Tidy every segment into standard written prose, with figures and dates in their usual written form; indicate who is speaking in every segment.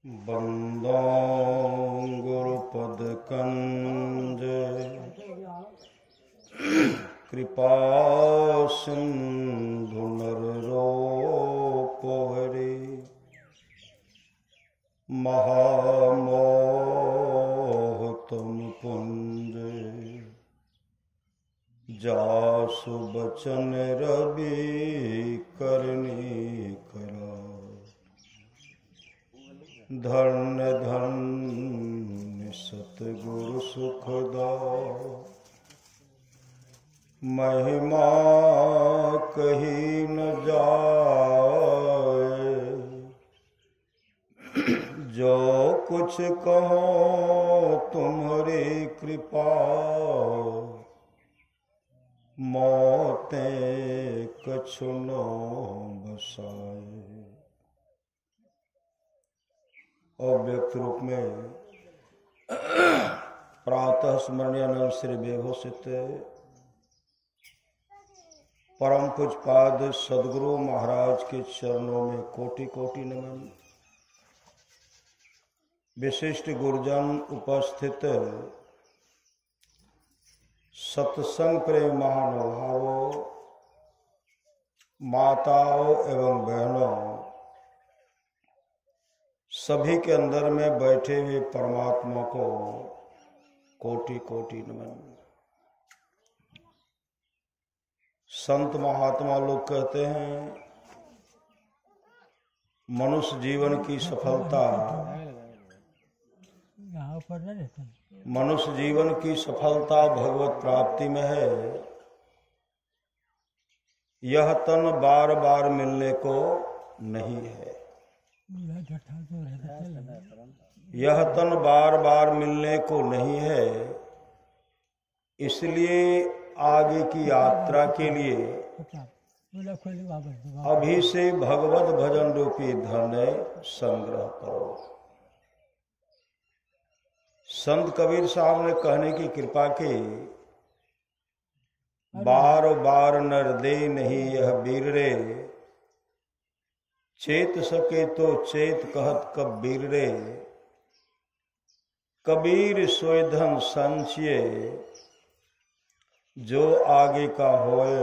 Speaker 1: बंदो गुरुपद कंज कृपा सिंधु नररोप हरि महामोह तुम पुंज जासु बचन रवि करनी करा धन्य धन्य सतगुरु सुखदा महिमा कही न जाए जो कुछ कहो तुम्हारी कृपा मौतें कछु न बसाए। अव्यक्त रूप में प्रातः स्मरणीय श्री बेघोषित परम पूज्यपाद सद्गुरु महाराज के चरणों में कोटि कोटि नमन। विशिष्ट गुरुजन उपस्थित सत्संग प्रेम महानुभावों, माताओं एवं बहनों, सभी के अंदर में बैठे हुए परमात्मा को कोटि कोटि नमन। संत महात्मा लोग कहते हैं मनुष्य जीवन की सफलता, मनुष्य जीवन की सफलता भगवत प्राप्ति में है। यह तन बार बार मिलने को नहीं है, यह तन बार बार मिलने को नहीं है। इसलिए आगे की यात्रा के लिए अभी से भगवत भजन रूपी धन संग्रह करो। संत कबीर साहब ने कहने की कृपा की, बार बार नर दे नहीं यह वीर रे, चेत सके तो चेत कहत कबीर रे, कबीर सोय धन संचिए जो आगे का होए,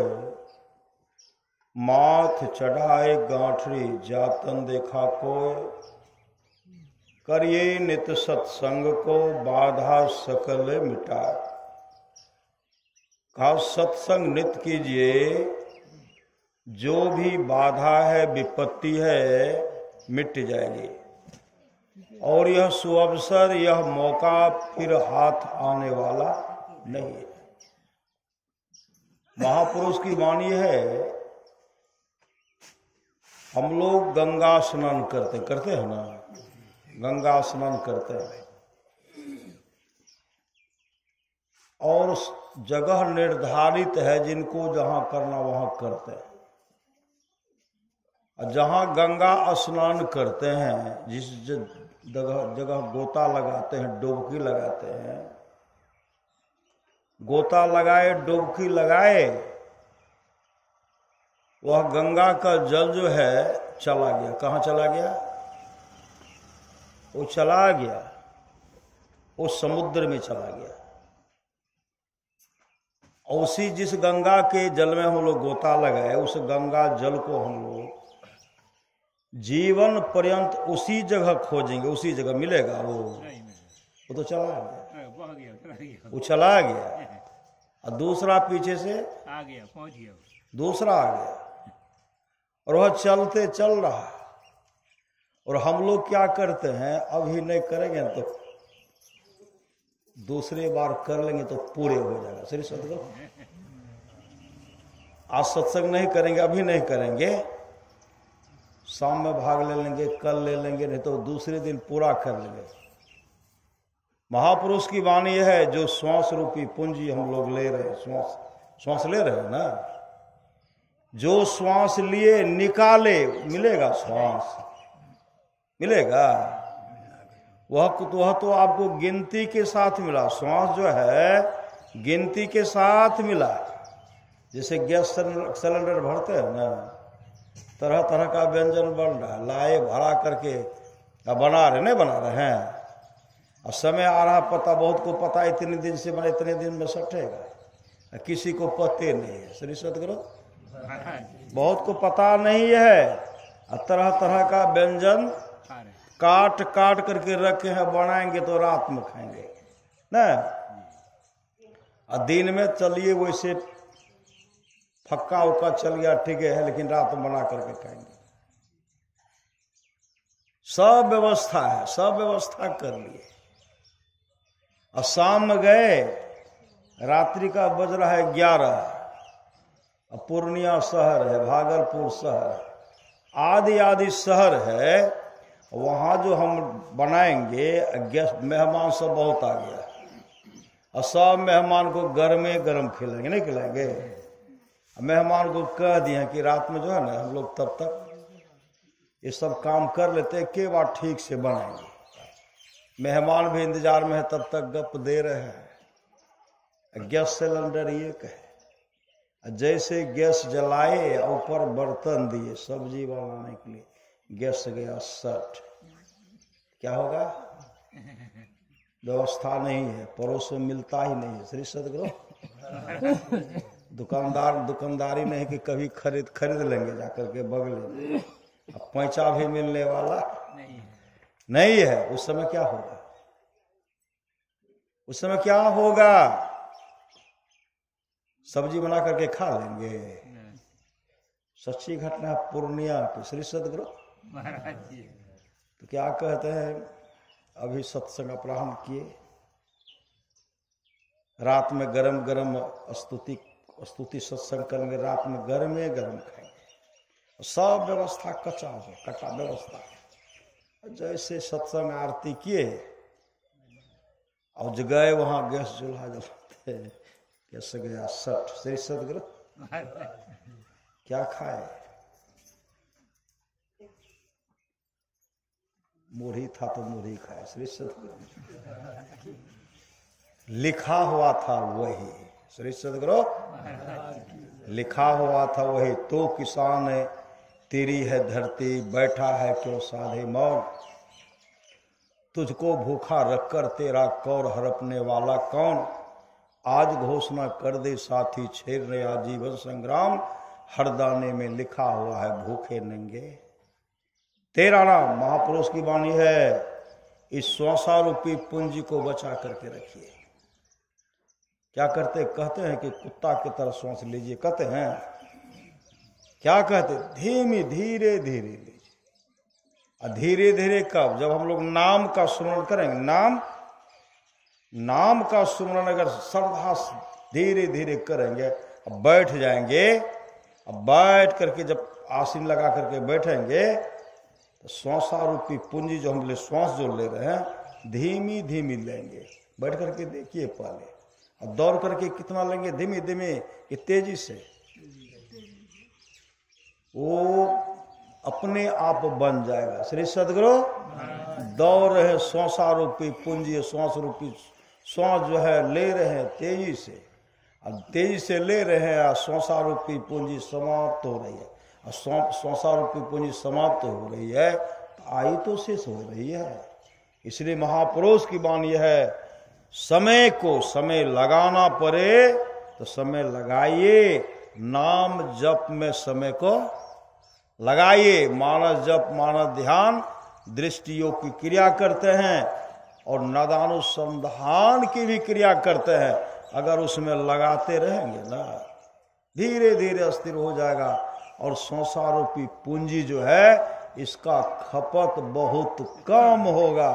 Speaker 1: माथ चढ़ाए गांठरी जातन देखा कोय, करिए नित सत्संग को बाधा सकल मिटाए। कहा सत्संग नित कीजिए, जो भी बाधा है विपत्ति है मिट जाएगी, और यह सुअवसर यह मौका फिर हाथ आने वाला नहीं है। महापुरुष की वाणी है, हम लोग गंगा स्नान करते हैं ना, गंगा स्नान करते हैं और जगह निर्धारित है जिनको जहां करना वहां करते हैं। जहां गंगा स्नान करते हैं, जिस जगह गोता लगाते हैं, डुबकी लगाते हैं, गोता लगाए डुबकी लगाए, वह गंगा का जल जो है चला गया। कहाँ चला गया? वो चला गया, वो समुद्र में चला गया। और उसी जिस गंगा के जल में हम लोग गोता लगाए, उस गंगा जल को हम लोग जीवन पर्यंत उसी जगह खोजेंगे, उसी जगह मिलेगा। वो तो चला गया, वो चला गया और दूसरा पीछे से आ गया, पहुंच गया, दूसरा आ गया और वह चलते चल रहा। और हम लोग क्या करते हैं, अभी नहीं करेंगे तो दूसरे बार कर लेंगे तो पूरे हो जाएगा। श्री सतगुरु आज सत्संग नहीं करेंगे, अभी नहीं करेंगे, शाम में भाग ले लेंगे, कल ले लेंगे, नहीं तो दूसरे दिन पूरा कर लेंगे। महापुरुष की वाणी है, जो श्वास रूपी पूंजी हम लोग ले रहे हैं, श्वास ले रहे हैं ना, जो श्वास लिए निकाले मिलेगा, श्वास मिलेगा। वह तो आपको गिनती के साथ मिला। श्वास जो है गिनती के साथ मिला। जैसे गैस सिलेंडर भरते हैं ना, तरह तरह का व्यंजन बन रहा है, लाए भरा करके बना रहे, नहीं बना रहे हैं। और समय आ रहा पता, बहुत को पता इतने दिन से बना, इतने दिन में सटेगा, किसी को पते नहीं है। श्री सतगुरु बहुत को पता नहीं है। तरह तरह का व्यंजन काट काट करके रखे हैं, बनाएंगे तो रात में खाएंगे ना। और दिन में चलिए वैसे फक्का उक्का चल गया, ठीक है, लेकिन रात में बना करके खाएंगे। सब व्यवस्था है, सब व्यवस्था कर लिए। और शाम में गए, रात्रि का बज रहा है 11। पूर्णिया शहर है, भागलपुर शहर, आदि आदि शहर है। वहां जो हम बनाएंगे, गेस्ट मेहमान सब बहुत आ गया, और सब मेहमान को गरमे गरम खिलाएंगे, नहीं खिलाएंगे। मेहमान को कह दिए कि रात में जो है ना, हम लोग तब तक ये सब काम कर लेते हैं, के बाद ठीक से बनाएंगे। मेहमान भी इंतजार में है, तब तक गप दे रहे हैं। गैस सिलेंडर एक है, जैसे गैस जलाए, ऊपर बर्तन दिए सब्जी बनाने के लिए, गैस गया सट। क्या होगा? व्यवस्था नहीं है, पड़ोस में मिलता ही नहीं है। श्री सतगुरु दुकानदारी नहीं कि कभी खरीद लेंगे जाकर के बगल में, अब पैसा भी मिलने वाला नहीं है। उस समय क्या होगा? उस समय क्या होगा? सब्जी बना करके खा लेंगे। सच्ची घटना पूर्णिया की। श्री सतगुरु तो क्या कहते हैं, अभी सत्संग अपराह्न किए, रात में गरम गरम स्तुति सत्संग करेंगे, रात में गरमे गरम खाएंगे। सब व्यवस्था कटा व्यवस्था। जैसे सत्संग आरती किए और गए वहां गैस चूल्हा जलाते, कैसे गया सट। श्री सतगुरु क्या खाए? मुढ़ी था तो मुढ़ी खाए। श्री सतगुरु लिखा हुआ था वही। श्री सतगुरु लिखा हुआ था वही। तो किसान है तेरी है धरती, बैठा है क्यों साधे मौन, तुझको भूखा रखकर तेरा कौर हड़पने वाला कौन। आज घोषणा कर दे साथी छेड़ रहा जीवन संग्राम, हर दाने में लिखा हुआ है भूखे नंगे तेरा नाम। महापुरुष की वाणी है, इस श्वासा रूपी पूंजी को बचा करके रखिए। क्या करते? कहते हैं कि कुत्ता की तरह श्वास लीजिए, कहते हैं क्या कहते? धीमी धीरे धीरे लीजिए। और धीरे धीरे कब? जब हम लोग नाम का स्मरण करेंगे। नाम का स्मरण अगर श्रद्धा धीरे धीरे करेंगे, अब बैठ जाएंगे, अब बैठ करके जब आसीन लगा करके बैठेंगे तो श्वासा रूपी पूंजी जो हम श्वास जो ले रहे हैं धीमी धीमी लेंगे। बैठ करके देखिए पहले, अब दौड़ करके कितना लेंगे? धीमे धीमे कि तेजी से? वो अपने आप बन जाएगा। श्री सतगुरु दौड़ रहे श्वासा रूपी पूंजी, श्वास रूपी श्वास जो है ले रहे हैं तेजी से, अब तेजी से ले रहे हैं, श्वासा रूपी पूंजी समाप्त हो रही है। और श्वासा रूपी पूंजी समाप्त हो रही है तो आयु तो शेष हो रही है। इसलिए महापुरुष की बात यह है, समय को समय लगाना पड़े तो समय लगाइए, नाम जप में समय को लगाइए। मानस जप, मानस ध्यान, दृष्टि योग की क्रिया करते हैं और नादानुसंधान की भी क्रिया करते हैं। अगर उसमें लगाते रहेंगे ना, धीरे धीरे अस्थिर हो जाएगा। और संसारूपी पूंजी जो है इसका खपत बहुत कम होगा।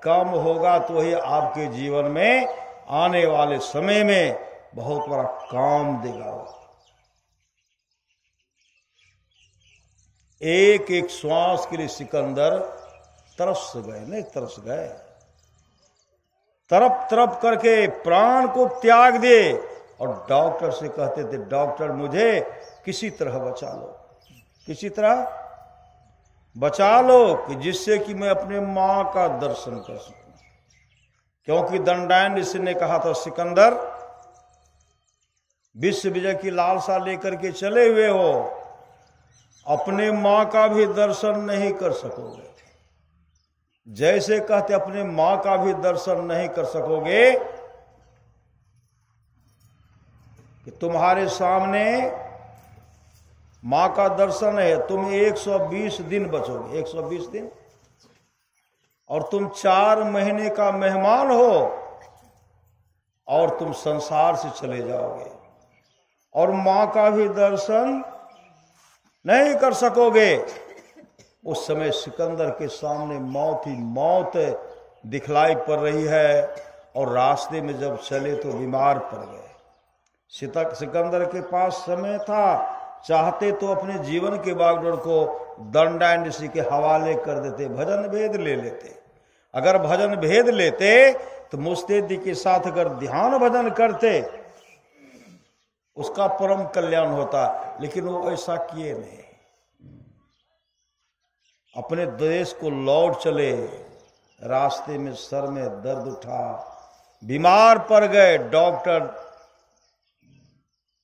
Speaker 1: कम होगा तो ही आपके जीवन में आने वाले समय में बहुत बड़ा काम देगा। एक एक श्वास के लिए सिकंदर तरस गए, नहीं तरस गए, तरप तरप करके प्राण को त्याग दे। और डॉक्टर से कहते थे, डॉक्टर मुझे किसी तरह बचा लो, किसी तरह बचा लो कि जिससे कि मैं अपने मां का दर्शन कर सकूं। क्योंकि दंडायन ऋषि ने कहा था, सिकंदर विश्व विजय की लालसा लेकर के चले हुए हो अपने मां का भी दर्शन नहीं कर सकोगे। जैसे कहते अपने मां का भी दर्शन नहीं कर सकोगे कि तुम्हारे सामने मां का दर्शन है, तुम 120 दिन बचोगे, 120 दिन, और तुम 4 महीने का मेहमान हो और तुम संसार से चले जाओगे और मां का भी दर्शन नहीं कर सकोगे। उस समय सिकंदर के सामने मौत ही मौत दिखलाई पड़ रही है और रास्ते में जब चले तो बीमार पड़ गए। सिकंदर के पास समय था, चाहते तो अपने जीवन के बागडोर को दंडायन ऋषि के हवाले कर देते, भजन भेद ले लेते। अगर भजन भेद लेते तो मुस्तैदी के साथ अगर ध्यान भजन करते उसका परम कल्याण होता, लेकिन वो ऐसा किए नहीं। अपने देश को लौट चले, रास्ते में सर में दर्द उठा, बीमार पड़ गए। डॉक्टर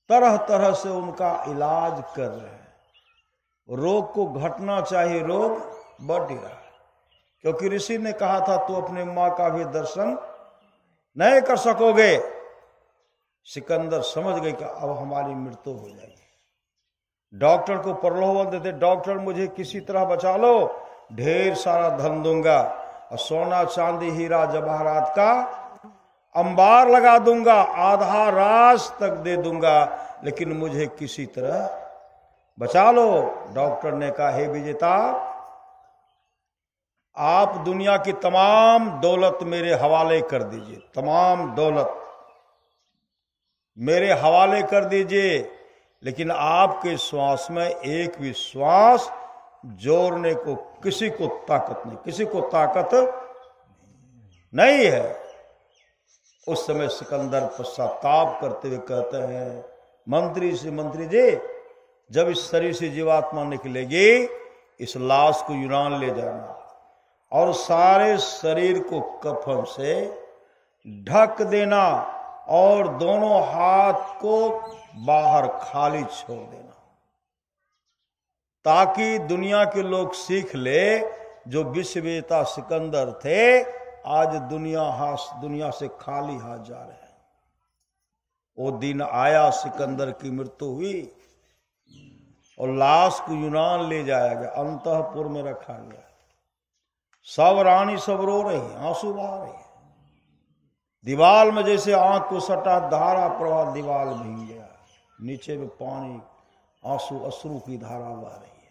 Speaker 1: तरह तरह से उनका इलाज कर रहे हैं। रोग को घटना चाहिए, रोग बढ़ ही रहा है, क्योंकि ऋषि ने कहा था तू अपने मां का भी दर्शन नहीं कर सकोगे। सिकंदर समझ गए कि अब हमारी मृत्यु हो जाएगी। डॉक्टर को प्रलोभन देते, डॉक्टर मुझे किसी तरह बचा लो, ढेर सारा धन दूंगा और सोना चांदी हीरा जवाहरात का अंबार लगा दूंगा, आधा राज तक दे दूंगा, लेकिन मुझे किसी तरह बचा लो। डॉक्टर ने कहा, हे विजेता, आप दुनिया की तमाम दौलत मेरे हवाले कर दीजिए, तमाम दौलत मेरे हवाले कर दीजिए, लेकिन आपके श्वास में एक भी श्वास जोड़ने को किसी को ताकत नहीं, किसी को ताकत नहीं है। उस समय सिकंदर पश्चाताप करते हुए कहते हैं, मंत्री जी, जब इस शरीर से जीवात्मा निकलेगी, इस लाश को यूनान ले जाना और सारे शरीर को कफन से ढक देना और दोनों हाथ को बाहर खाली छोड़ देना, ताकि दुनिया के लोग सीख ले जो विश्व विजेता सिकंदर थे, आज दुनिया से खाली हाथ जा रहे हैं। वो दिन आया, सिकंदर की मृत्यु हुई और लाश को यूनान ले जाया गया, अंतःपुर में रखा गया। सब रानी सब रो रही, आंसू बहा रही है। दीवाल में जैसे आंख को सटा धारा प्रवाह, दीवाल भीग गया, नीचे में पानी, आंसू अश्रु की धारा बह रही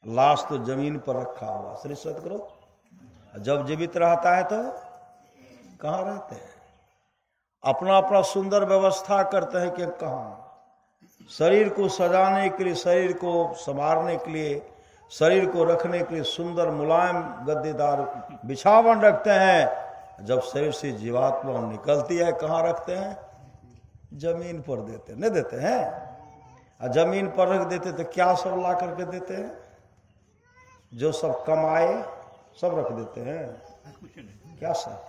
Speaker 1: है। लाश तो जमीन पर रखा हुआ। श्री सतगुरु जब जीवित रहता है तो कहाँ रहते हैं? अपना अपना सुंदर व्यवस्था करते हैं कि कहाँ, शरीर को सजाने के लिए, शरीर को संवारने के लिए, शरीर को रखने के लिए सुंदर मुलायम गद्देदार बिछावन रखते हैं। जब शरीर से जीवात्मा निकलती है, कहाँ रखते हैं? जमीन पर देते, नहीं देते हैं? जमीन पर रख देते तो क्या सब ला करके देते हैं? जो सब कमाए सब रख देते हैं। क्या सब?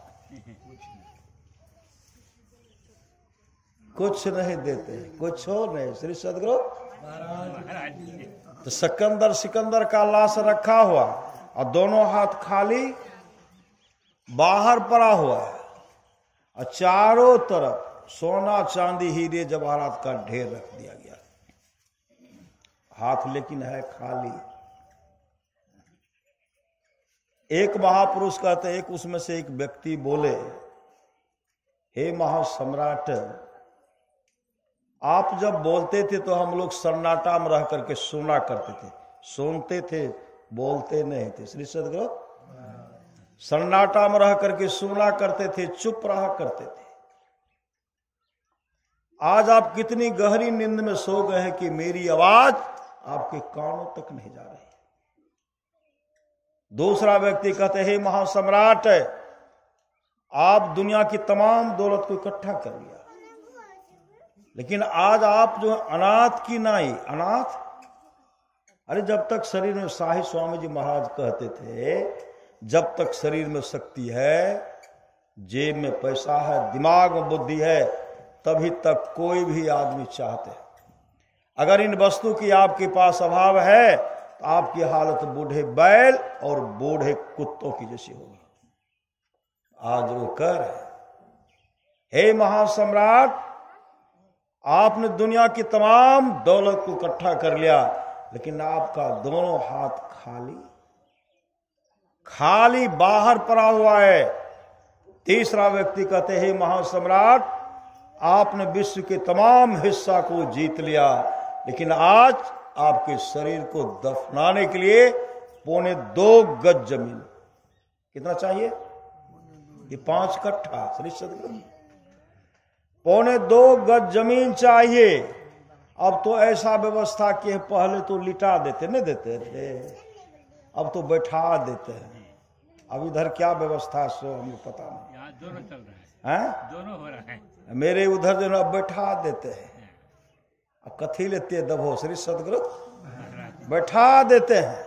Speaker 1: कुछ नहीं देते, कुछ हो नहीं। श्री सदगुरु तो सिकंदर का लाश रखा हुआ और दोनों हाथ खाली बाहर पड़ा हुआ है और चारों तरफ सोना चांदी हीरे जवाहरात का ढेर रख दिया गया, हाथ लेकिन है खाली। एक महापुरुष कहते, एक उसमें से एक व्यक्ति बोले, हे महासम्राट, आप जब बोलते थे तो हम लोग सन्नाटा में रह करके सुना करते थे, सुनते थे, बोलते नहीं थे। श्री सदगुरु सन्नाटा में रह करके सुना करते थे, चुप रहा करते थे। आज आप कितनी गहरी नींद में सो गए हैं कि मेरी आवाज आपके कानों तक नहीं जा रही। दूसरा व्यक्ति कहते, हे महासम्राट, आप दुनिया की तमाम दौलत को इकट्ठा कर लिया, लेकिन आज आप जो अनाथ की नाई, अनाथ, अरे जब तक शरीर में, शाही स्वामी जी महाराज कहते थे, जब तक शरीर में शक्ति है, जेब में पैसा है, दिमाग में बुद्धि है, तभी तक कोई भी आदमी चाहते हैं। अगर इन वस्तु की आपके पास अभाव है तो आपकी हालत बूढ़े बैल और बूढ़े कुत्तों की जैसी होगी। आज वो कर है, हे महासम्राट, आपने दुनिया की तमाम दौलत को इकट्ठा कर लिया, लेकिन आपका दोनों हाथ खाली बाहर पड़ा हुआ है। तीसरा व्यक्ति कहते हैं, महासम्राट, आपने विश्व के तमाम हिस्सा को जीत लिया, लेकिन आज आपके शरीर को दफनाने के लिए 2.25 गज जमीन, कितना चाहिए? ये 5 कट्ठा, 2.25 गज जमीन चाहिए। अब तो ऐसा व्यवस्था कि पहले तो लिटा देते, नहीं देते थे, अब तो बैठा देते हैं। अब इधर क्या व्यवस्था सो हमें पता नहीं।
Speaker 2: यहाँ दोनों चल रहा है, दोनों हो रहा है।
Speaker 1: मेरे उधर जो अब बैठा देते हैं। अब कथी लेते दबो श्री सदगुरु, बैठा देते हैं।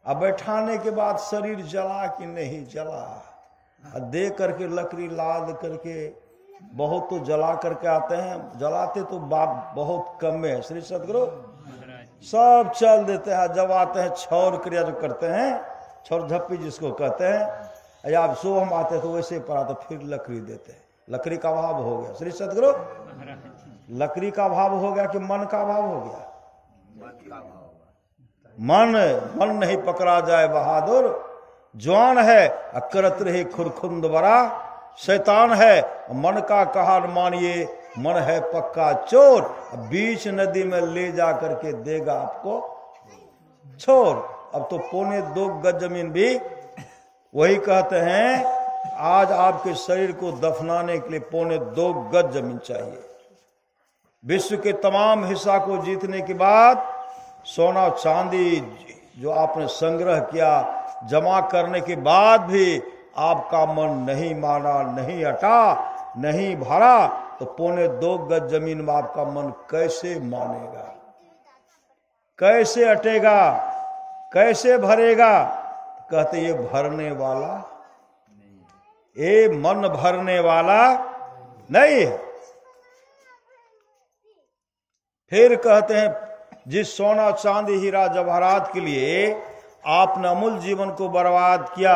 Speaker 1: अब बैठाने के बाद शरीर जला कि नहीं जला, दे करके लकड़ी लाद करके बहुत तो जला करके आते हैं, जलाते तो बाप बहुत कम है। श्री सदगुरु सब चल देते हैं। जब आते हैं छौर क्रिया जो करते हैं, छौर झप्पी जिसको कहते हैं, या सुबह हम आते हैं तो वैसे पर आते फिर लकड़ी देते हैं। लकड़ी का अभाव हो गया। श्री सदगुरु, लकड़ी का अभाव हो गया कि मन का अभाव हो गया? मन नहीं पकड़ा जाए बहादुर, जवान है करत रहे खुरखुंद बड़ा, शैतान है मन का कहा मानिए, मन है पक्का चोर, बीच नदी में ले जा करके देगा आपको छोड़। अब तो 2.25 गज जमीन भी वही कहते हैं, आज आपके शरीर को दफनाने के लिए 2.25 गज जमीन चाहिए। विश्व के तमाम हिस्सा को जीतने के बाद सोना चांदी जो आपने संग्रह किया, जमा करने के बाद भी आपका मन नहीं माना, नहीं हटा, नहीं भरा, तो 2.25 गज जमीन में आपका मन कैसे मानेगा, कैसे अटेगा, कैसे भरेगा? कहते ये भरने वाला, ये मन भरने वाला नहीं है। फिर कहते हैं, जिस सोना चांदी हीरा जवाहरात के लिए आपने अमूल्य जीवन को बर्बाद किया,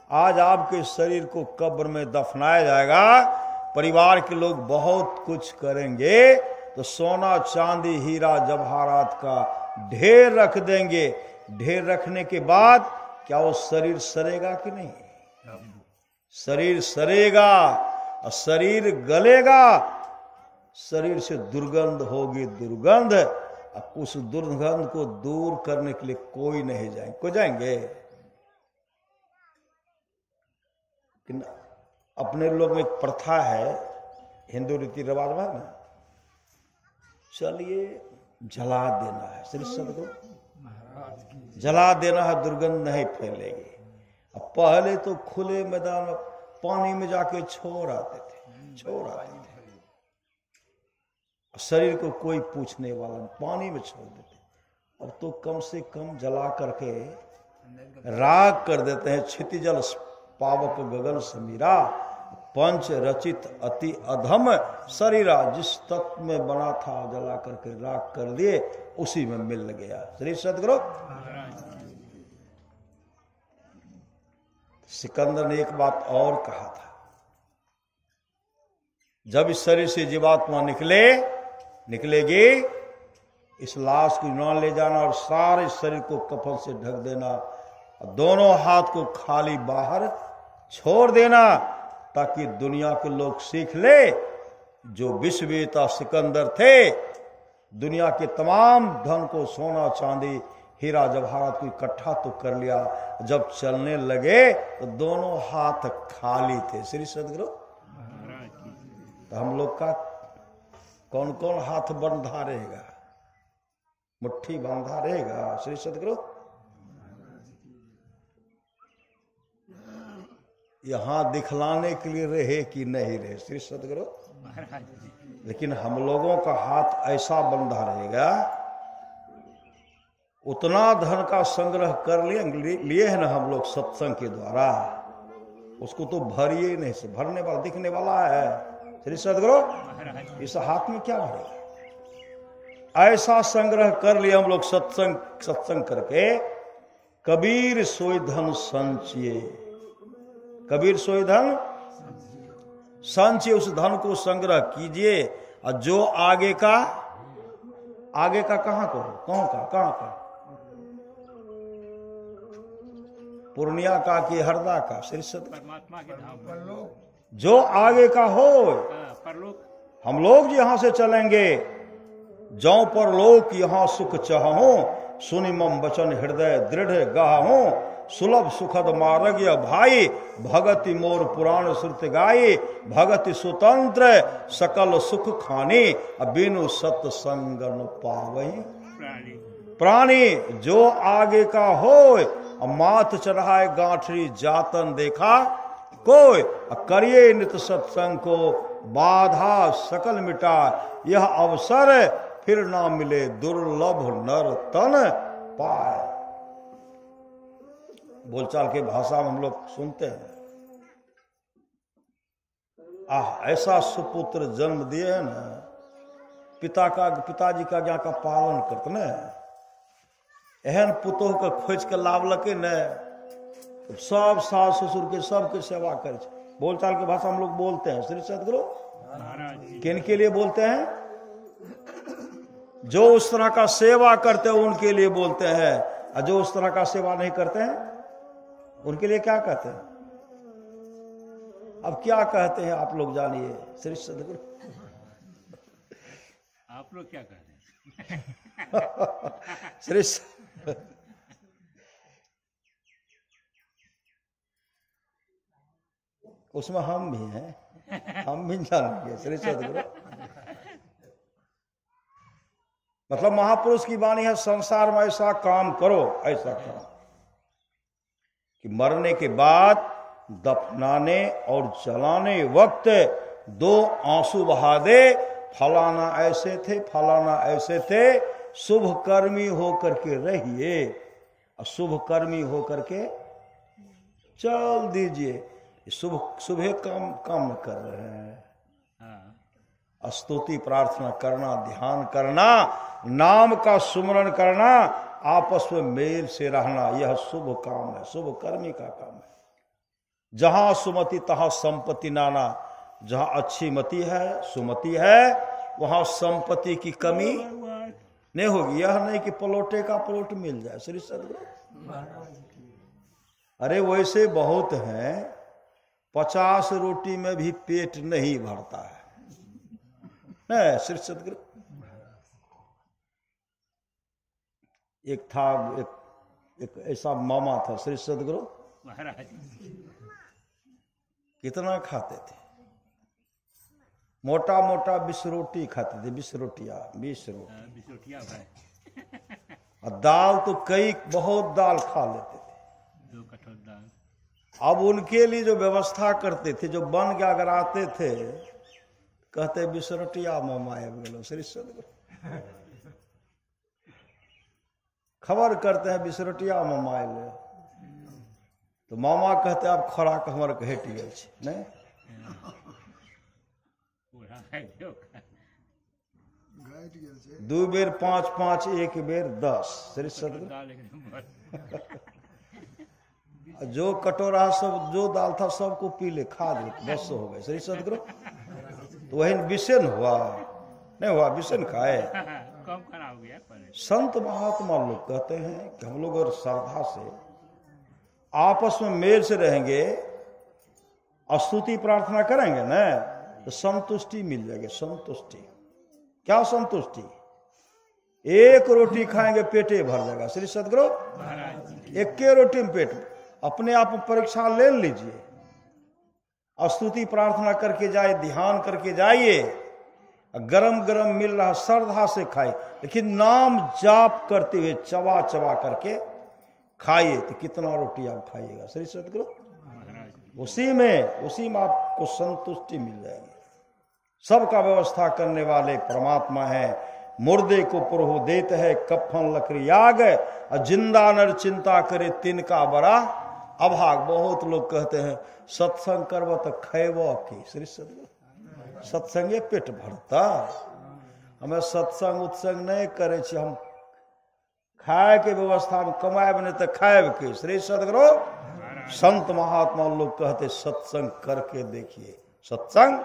Speaker 1: आज आपके शरीर को कब्र में दफनाया जाएगा। परिवार के लोग बहुत कुछ करेंगे तो सोना चांदी हीरा जवाहरात का ढेर रख देंगे। ढेर रखने के बाद क्या वो शरीर सरेगा कि नहीं? शरीर सरेगा और शरीर गलेगा, शरीर से दुर्गंध होगी, दुर्गंध। उस दुर्गंध को दूर करने के लिए कोई नहीं जाएंगे। कोई जाएंगे? अपने लोग में एक प्रथा है, हिंदू रीति रिवाज में ना, चलिए जला देना है, श्री सदगुरु जला देना है, दुर्गंध नहीं फैलेगी। अब पहले तो खुले मैदान में पानी में जाके छोड़ आते थे, शरीर को कोई पूछने वाला नहीं, पानी में छोड़ देते। अब तो कम से कम जला करके राग कर देते हैं। क्षितिजल पावक गगन समीरा, पंच रचित अति अधम शरीरा, जिस तत्व में बना था जला करके राग कर दिए, उसी में मिल गया। श्री सदगुरु सिकंदर ने एक बात और कहा था, जब इस शरीर से जीवात्मा निकलेगी, इस लाश को न ले जाना और सारे शरीर को कफन से ढक देना, दोनों हाथ को खाली बाहर छोड़ देना, ताकि दुनिया के लोग सीख ले, जो विश्वविजेता सिकंदर थे, दुनिया के तमाम धन को, सोना चांदी हीरा जवाहरात को इकट्ठा तो कर लिया, जब चलने लगे तो दोनों हाथ खाली थे। श्री सदगुरु, तो हम लोग का कौन कौन हाथ बंधा रहेगा? मुट्ठी बंधा रहेगा। श्री सदगुरु, यहां दिखलाने के लिए रहे कि नहीं रहे श्री सदगुरु, लेकिन हम लोगों का हाथ ऐसा बंधा रहेगा, उतना धन का संग्रह कर लिए है ना हम लोग सत्संग के द्वारा, उसको तो भरिए नहीं से भरने वाला दिखने वाला है। श्री सदगुरु, इस हाथ में क्या भरेगा? ऐसा संग्रह कर लिया हम लोग सत्संग करके। कबीर सोई धन संचिए, कबीर सोई धन संचिए, उस धन को संग्रह कीजिए। और जो आगे का कहां का पूर्णिया का कि हरदा का, श्री सत्य
Speaker 2: परमात्मा के धाम पर
Speaker 1: जो आगे का हो।
Speaker 2: परलोक
Speaker 1: हम लोग यहां से चलेंगे, जौ पर लोक यहां सुख चाहूं, सुनि मम वचन हृदय दृढ़ गाहूं, सुलभ सुखद मार्ग भाई, भगति मोर पुराण श्रुत गाई, भगति स्वतंत्र सकल सुख खानी, बिनु सत्संग न पावई प्राणी। जो आगे का होय, माथ चढ़ाए गांठरी जातन देखा कोई, करिए नित सत्संग को बाधा सकल मिटा, यह अवसर फिर ना मिले दुर्लभ नर तन पाए। बोलचाल के भाषा में हम लोग सुनते हैं, ऐसा सुपुत्र जन्म दिए है ना, पिताजी का आज्ञा का पालन करते न, एहन पुतोह के खोज के लावलके न, सब सास ससुर के सबके सेवा करे। बोलचाल की भाषा हम लोग बोलते हैं श्री सदगुरु किन के लिए बोलते हैं? जो उस तरह का सेवा करते हैं उनके लिए बोलते हैं, और जो उस तरह का सेवा नहीं करते हैं उनके लिए क्या कहते हैं? अब क्या कहते हैं आप लोग जानिए श्री सदगुरु।
Speaker 2: आप लोग क्या कहते हैं?
Speaker 1: श्री उसमें हम भी हैं, हम भी जानेंगे श्री सदगुरु। मतलब महापुरुष की वाणी है, संसार में ऐसा काम करो, ऐसा काम कि मरने के बाद दफनाने और जलाने वक्त 2 आंसू बहा दे, फलाना ऐसे थे, फलाना ऐसे थे, शुभ कर्मी होकर के रहिए, और शुभ कर्मी होकर के चल दीजिए। शुभ काम कर रहे हैं। स्तुति प्रार्थना करना, ध्यान करना, नाम का सुमरण करना, आपस में मेल से रहना, यह शुभ काम है, शुभ कर्मी का काम है। जहां सुमति तहां संपत्ति नाना, जहां अच्छी मति है, सुमति है, वहां संपत्ति की कमी नहीं होगी। यह नहीं कि पलोटे का पलोट मिल जाए श्री सदगुरु। अरे वैसे बहुत हैं, 50 रोटी में भी पेट नहीं भरता है श्री सदगुरु। एक ऐसा मामा था श्री सदगुरु, कितना खाते थे, मोटा मोटा 20 रोटी खाते थे, 20 रोटियां, 20 रोटी। और दाल तो कई बहुत दाल खा लेते थे।
Speaker 2: 2 कटोर दाल।
Speaker 1: अब उनके लिए जो व्यवस्था करते थे, जो बन के अगर आते थे, कहते 20 रोटियां मामा गेलो श्री सदगुरु। खबर करते हैं 20 रोटियां मामा ले, तो मामा कहते अब खोराक हमर घट गए नहीं, 2 बेर 5, 1 बेर 10 श्री सदगुरु। जो कटोरा सब जो दाल था सबको पी ले, खा ले, बस हो गए श्री सदगुरु। तो वही विषन हुआ नहीं हुआ, विषन खाए,
Speaker 2: कम खाना हो गया।
Speaker 1: संत महात्मा लोग कहते हैं कि हम लोग अगर श्रद्धा से आपस में मेल से रहेंगे, स्तुति प्रार्थना करेंगे ना, तो संतुष्टि मिल जाएगी। संतुष्टि क्या? संतुष्टि 1 रोटी खाएंगे पेटे भर जाएगा श्री सदगुरु। 1 रोटी में पेट, अपने आप परीक्षा ले लीजिए, स्तुति प्रार्थना करके जाए, ध्यान करके जाइए, गरम गरम मिल रहा श्रद्धा से खाए, लेकिन नाम जाप करते हुए चबा चबा करके खाइए, तो कितना रोटी आप खाइएगा श्री सदगुरु। उसी में आपको संतुष्टि मिल जाएगी। सबका व्यवस्था करने वाले परमात्मा है। मुर्दे को पुरहु देते है, कफन लकड़ी आग, और जिंदा नर चिंता करे तिनका बड़ा अभाग। बहुत लोग कहते हैं सत्संग करब तो खैब की श्री सदगुरु। सत्संगे पेट भरता, हमें सत्संग उत्संग नहीं करे छी, हम खाए के व्यवस्था में कमाए नहीं तो खाए के। श्री सदगुरु संत महात्मा लोग कहते सत्संग करके देखिए, सत्संग।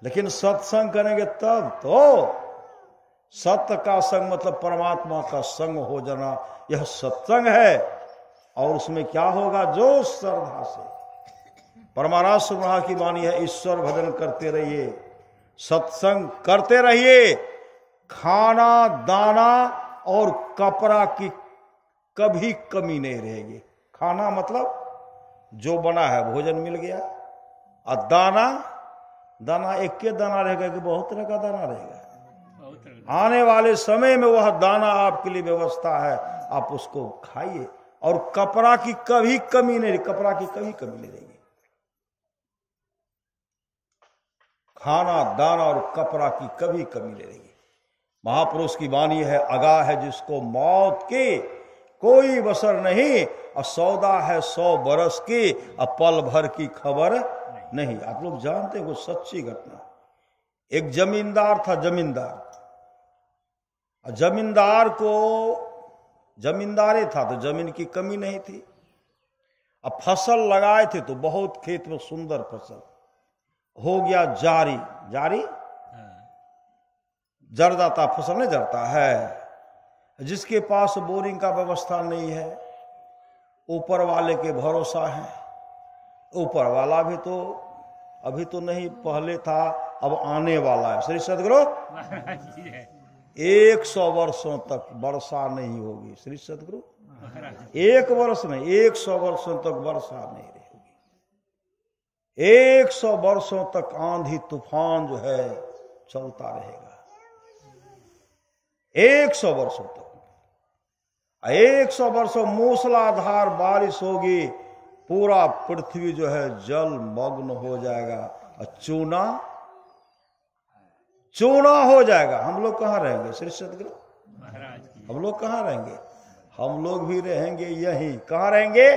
Speaker 1: लेकिन सत्संग करेंगे तब तो, सत्य का संग मतलब परमात्मा का संग हो जाना, यह सत्संग है। और उसमें क्या होगा, जो श्रद्धा से परमाराज सुब्रहा की वाणी है, ईश्वर भजन करते रहिए, सत्संग करते रहिए, खाना दाना और कपड़ा की कभी कमी नहीं रहेगी। खाना मतलब जो बना है भोजन मिल गया, और दाना, दाना एक के दाना रहेगा कि बहुत तरह का दाना रहेगा। आने वाले समय में वह दाना आपके लिए व्यवस्था है, आप उसको खाइए। और कपड़ा की कभी कमी नहीं, कपड़ा की कभी कमी नहीं रहेगी। खाना दाना और कपड़ा की कभी कमी नहीं रहेगी। महापुरुष की वाणी है, अगा है जिसको मौत की कोई बसर नहीं, और सौदा है 100 बरस की, और पल भर की खबर नहीं। आप लोग जानते हैं वो सच्ची घटना। एक जमींदार था, जमींदार, जमींदार को जमींदारे था तो जमीन की कमी नहीं थी। अब फसल लगाए थे तो बहुत खेत में सुंदर फसल हो गया, जारी जारी जड़ जाता, फसल नहीं जड़ता है। जिसके पास बोरिंग का व्यवस्था नहीं है, ऊपर वाले के भरोसा है। ऊपर वाला भी तो अभी तो नहीं, पहले था, अब आने वाला है। श्री सदगुरु 100 वर्षों तक वर्षा नहीं होगी। श्री सदगुरु 1 वर्ष में 100 वर्षों तक वर्षा नहीं रहेगी। 100 वर्षों तक आंधी तूफान जो है चलता रहेगा। 100 वर्षों तक, 100 वर्षों मूसलाधार बारिश होगी, पूरा पृथ्वी जो है जल मग्न हो जाएगा और चूना चूना हो जाएगा। हम लोग कहाँ रहेंगे? श्री सदगुरु हम लोग कहाँ रहेंगे? हम लोग भी रहेंगे यहीं। कहाँ रहेंगे?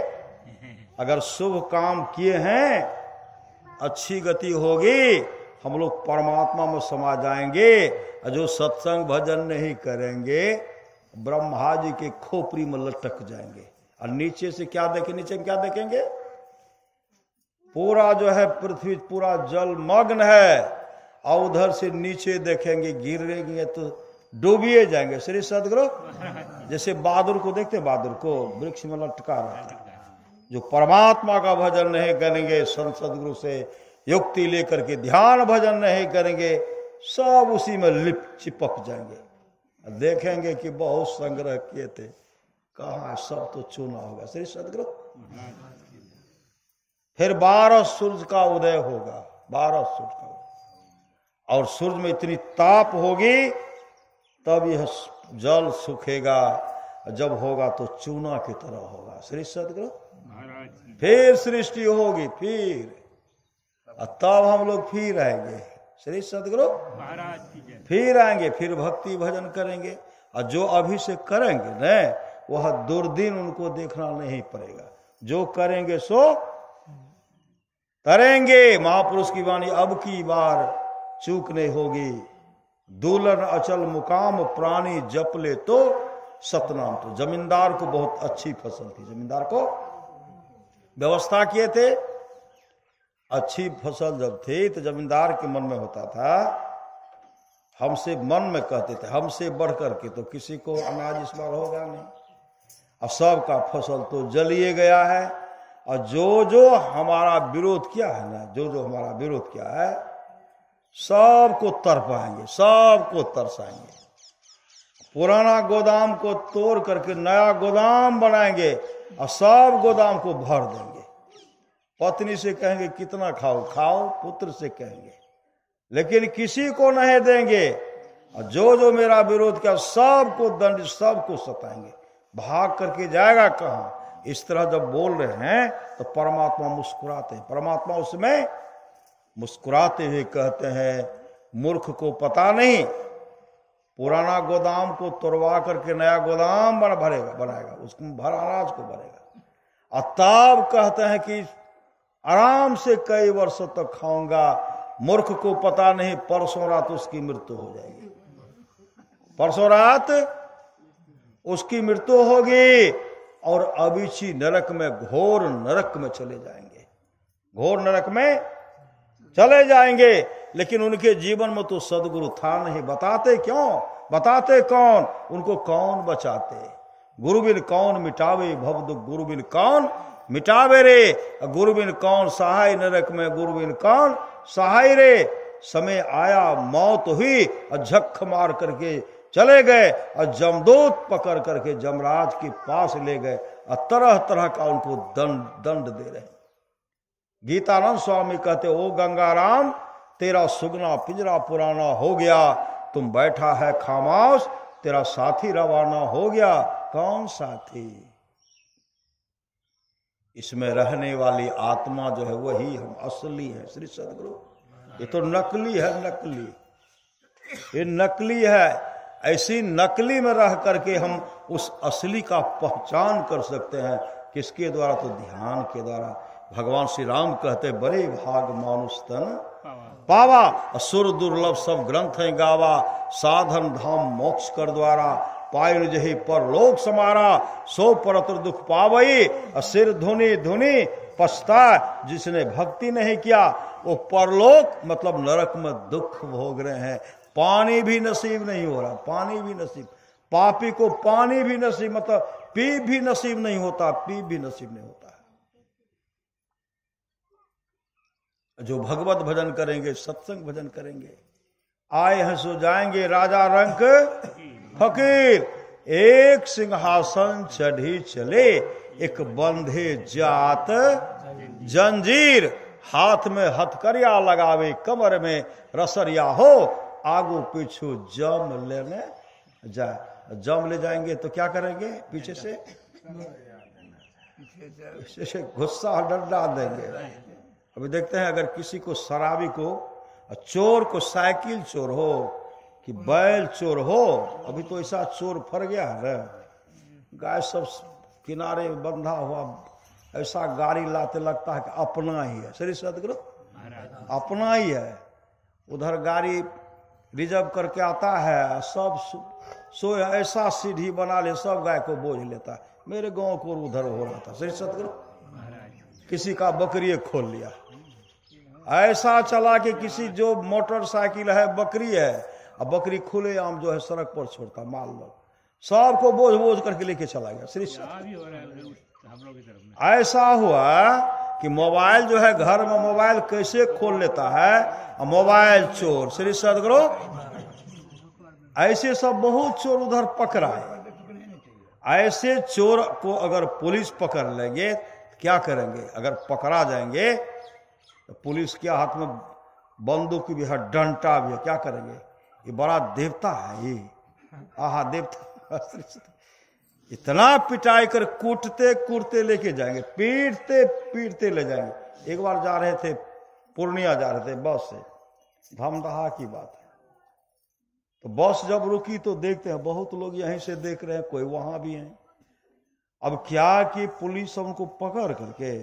Speaker 1: अगर शुभ काम किए हैं, अच्छी गति होगी, हम लोग परमात्मा में समा जाएंगे। और जो सत्संग भजन नहीं करेंगे, ब्रह्मा जी के खोपड़ी में लटक जाएंगे। और नीचे से क्या देखें? नीचे में क्या देखेंगे? पूरा जो है पृथ्वी पूरा जल मग्न है, और उधर से नीचे देखेंगे गिरेंगे तो डूबिए जाएंगे। श्री सदगुरु जैसे बहादुर को देखते, बहादुर को वृक्ष में लटका रहता है। जो परमात्मा का भजन नहीं करेंगे, संत सदगुरु से युक्ति लेकर के ध्यान भजन नहीं करेंगे, सब उसी में चिपक जाएंगे। देखेंगे कि बहुत संग्रह किए थे, कहाँ सब तो चूना होगा। श्री सदगुरु फिर 12 सूर्य का उदय होगा, 12 सूर्य का, और सूर्य में इतनी ताप होगी तब यह जल सूखेगा। जब होगा तो चूना की तरह होगा। श्री सदगुरु फिर सृष्टि होगी, फिर तब हम लोग फिर आएंगे। श्री सदगुरु फिर आएंगे, फिर भक्ति भजन करेंगे। और जो अभी से करेंगे न, वह दुर्दिन उनको देखना नहीं पड़ेगा। जो करेंगे सो करेंगे। महापुरुष की वाणी अब की बार चूक नहीं होगी। दूलन अचल मुकाम प्राणी जप ले तो सतनाम। तो जमींदार को बहुत अच्छी फसल थी, जमींदार को व्यवस्था किए थे। अच्छी फसल जब थी तो जमींदार के मन में होता था, हमसे मन में कहते थे हमसे बढ़ करके तो किसी को अनाज इस बार होगा नहीं। अब सबका फसल तो जलिए गया है, और जो जो हमारा विरोध किया है ना, जो जो हमारा विरोध किया है, सबको तरपाएंगे, सबको तरसाएंगे। पुराना गोदाम को तोड़ करके नया गोदाम बनाएंगे, और सब गोदाम को भर देंगे। पत्नी से कहेंगे कितना खाओ खाओ, पुत्र से कहेंगे, लेकिन किसी को नहीं देंगे। और जो जो मेरा विरोध किया सबको दंड, सबको सताएंगे। भाग करके जाएगा कहाँ? इस तरह जब बोल रहे हैं तो परमात्मा मुस्कुराते हैं। परमात्मा उसमें मुस्कुराते हुए कहते हैं, मूर्ख को पता नहीं, पुराना गोदाम को तोड़वा करके नया गोदाम बनाएगा, उसको भर अनाज को भरेगा। और तब कहते हैं कि आराम से कई वर्षों तक खाऊंगा। मूर्ख को पता नहीं परसों रात उसकी मृत्यु हो जाएगी। परसों रात उसकी मृत्यु होगी और अविची नरक में, घोर नरक में चले जाएंगे, घोर नरक में चले जाएंगे। लेकिन उनके जीवन में तो सदगुरु था नहीं। बताते क्यों, बताते कौन, उनको कौन बचाते। गुरु बिन कौन मिटावे भव दुख, गुरु बिन कौन मिटावे रे, गुरु बिन कौन सहाय नरक में, गुरु बिन कौन सहाय रे। समय आया मौत हुई और झक मार करके चले गए और जमदूत पकड़ करके जमराज के पास ले गए और तरह तरह का उनको दंड दे रहे। गीतानंद स्वामी कहते, ओ गंगाराम तेरा सुगना पिंजरा पुराना हो गया, तुम बैठा है खामोश, तेरा साथी रवाना हो गया। कौन साथी? इसमें रहने वाली आत्मा जो है वही हम असली है श्री सदगुरु। ये तो नकली है, नकली, ये नकली है। ऐसी नकली में रह करके हम उस असली का पहचान कर सकते हैं। किसके द्वारा? तो ध्यान के द्वारा। भगवान श्री राम कहते, बड़े भाग मानुष तन पावा, असुर दुर्लभ सब ग्रंथ है गावा, साधन धाम मोक्ष कर द्वारा, पायल जही पर लोक समारा, सो परत्र दुख पावई, सिर धुनी धुनी पछता। जिसने भक्ति नहीं किया वो परलोक मतलब नरक में दुख भोग रहे हैं। पानी भी नसीब नहीं हो रहा, पानी भी नसीब, पापी को पानी भी नसीब मतलब पी भी नसीब नहीं होता, पी भी नसीब नहीं होता। जो भगवत भजन करेंगे, सत्संग भजन करेंगे, आए हैं सो जाएंगे राजा रंक फकीर। एक सिंहासन चढ़ी चले, एक बंधे जात जंजीर, हाथ में हथकरिया लगावे, कमर में रसरिया हो, आगू पीछू जम लेने जाए। जम ले जाएंगे तो क्या करेंगे? पीछे से गुस्सा डंडा देंगे। अभी देखते हैं, अगर किसी को शराबी को, चोर को, साइकिल चोर हो कि बैल चोर हो, अभी तो ऐसा चोर फर गया है, गाय सब किनारे बंधा हुआ, ऐसा गाड़ी लाते लगता है कि अपना ही है। श्री सदगुरु अपना ही है। उधर गाड़ी रिजर्व करके आता है, सब सो ऐसा सीढ़ी बना ले, सब गाय को बोझ लेता है। मेरे गांव को उधर हो रहा था। श्री सदगुरु किसी का बकरी खोल लिया, ऐसा चला कि किसी जो मोटरसाइकिल है बकरी है, अब बकरी खुले आम जो है सड़क पर छोड़ता, माल लोग सबको बोझ बोझ करके लेके चला गया। श्री ऐसा हुआ कि मोबाइल जो है घर में, मोबाइल कैसे खोल लेता है मोबाइल चोर। श्री सदगुरु ऐसे सब बहुत चोर उधर पकड़ा है। ऐसे चोर को अगर पुलिस पकड़ लेंगे क्या करेंगे? अगर पकड़ा जाएंगे तो पुलिस के हाथ में बंदूक भी है, डंडा भी है, क्या करेंगे? ये बड़ा देवता है ये, आहा देवता। इतना पिटाई कर कूटते कूटते लेके जाएंगे, पीटते पीटते ले जाएंगे। एक बार जा रहे थे, पूर्णिया जा रहे थे बस से, धमदहा की बात है, तो बस जब रुकी तो देखते हैं बहुत लोग यहीं से देख रहे हैं, कोई वहां भी हैं। अब क्या कि पुलिस उनको पकड़ करके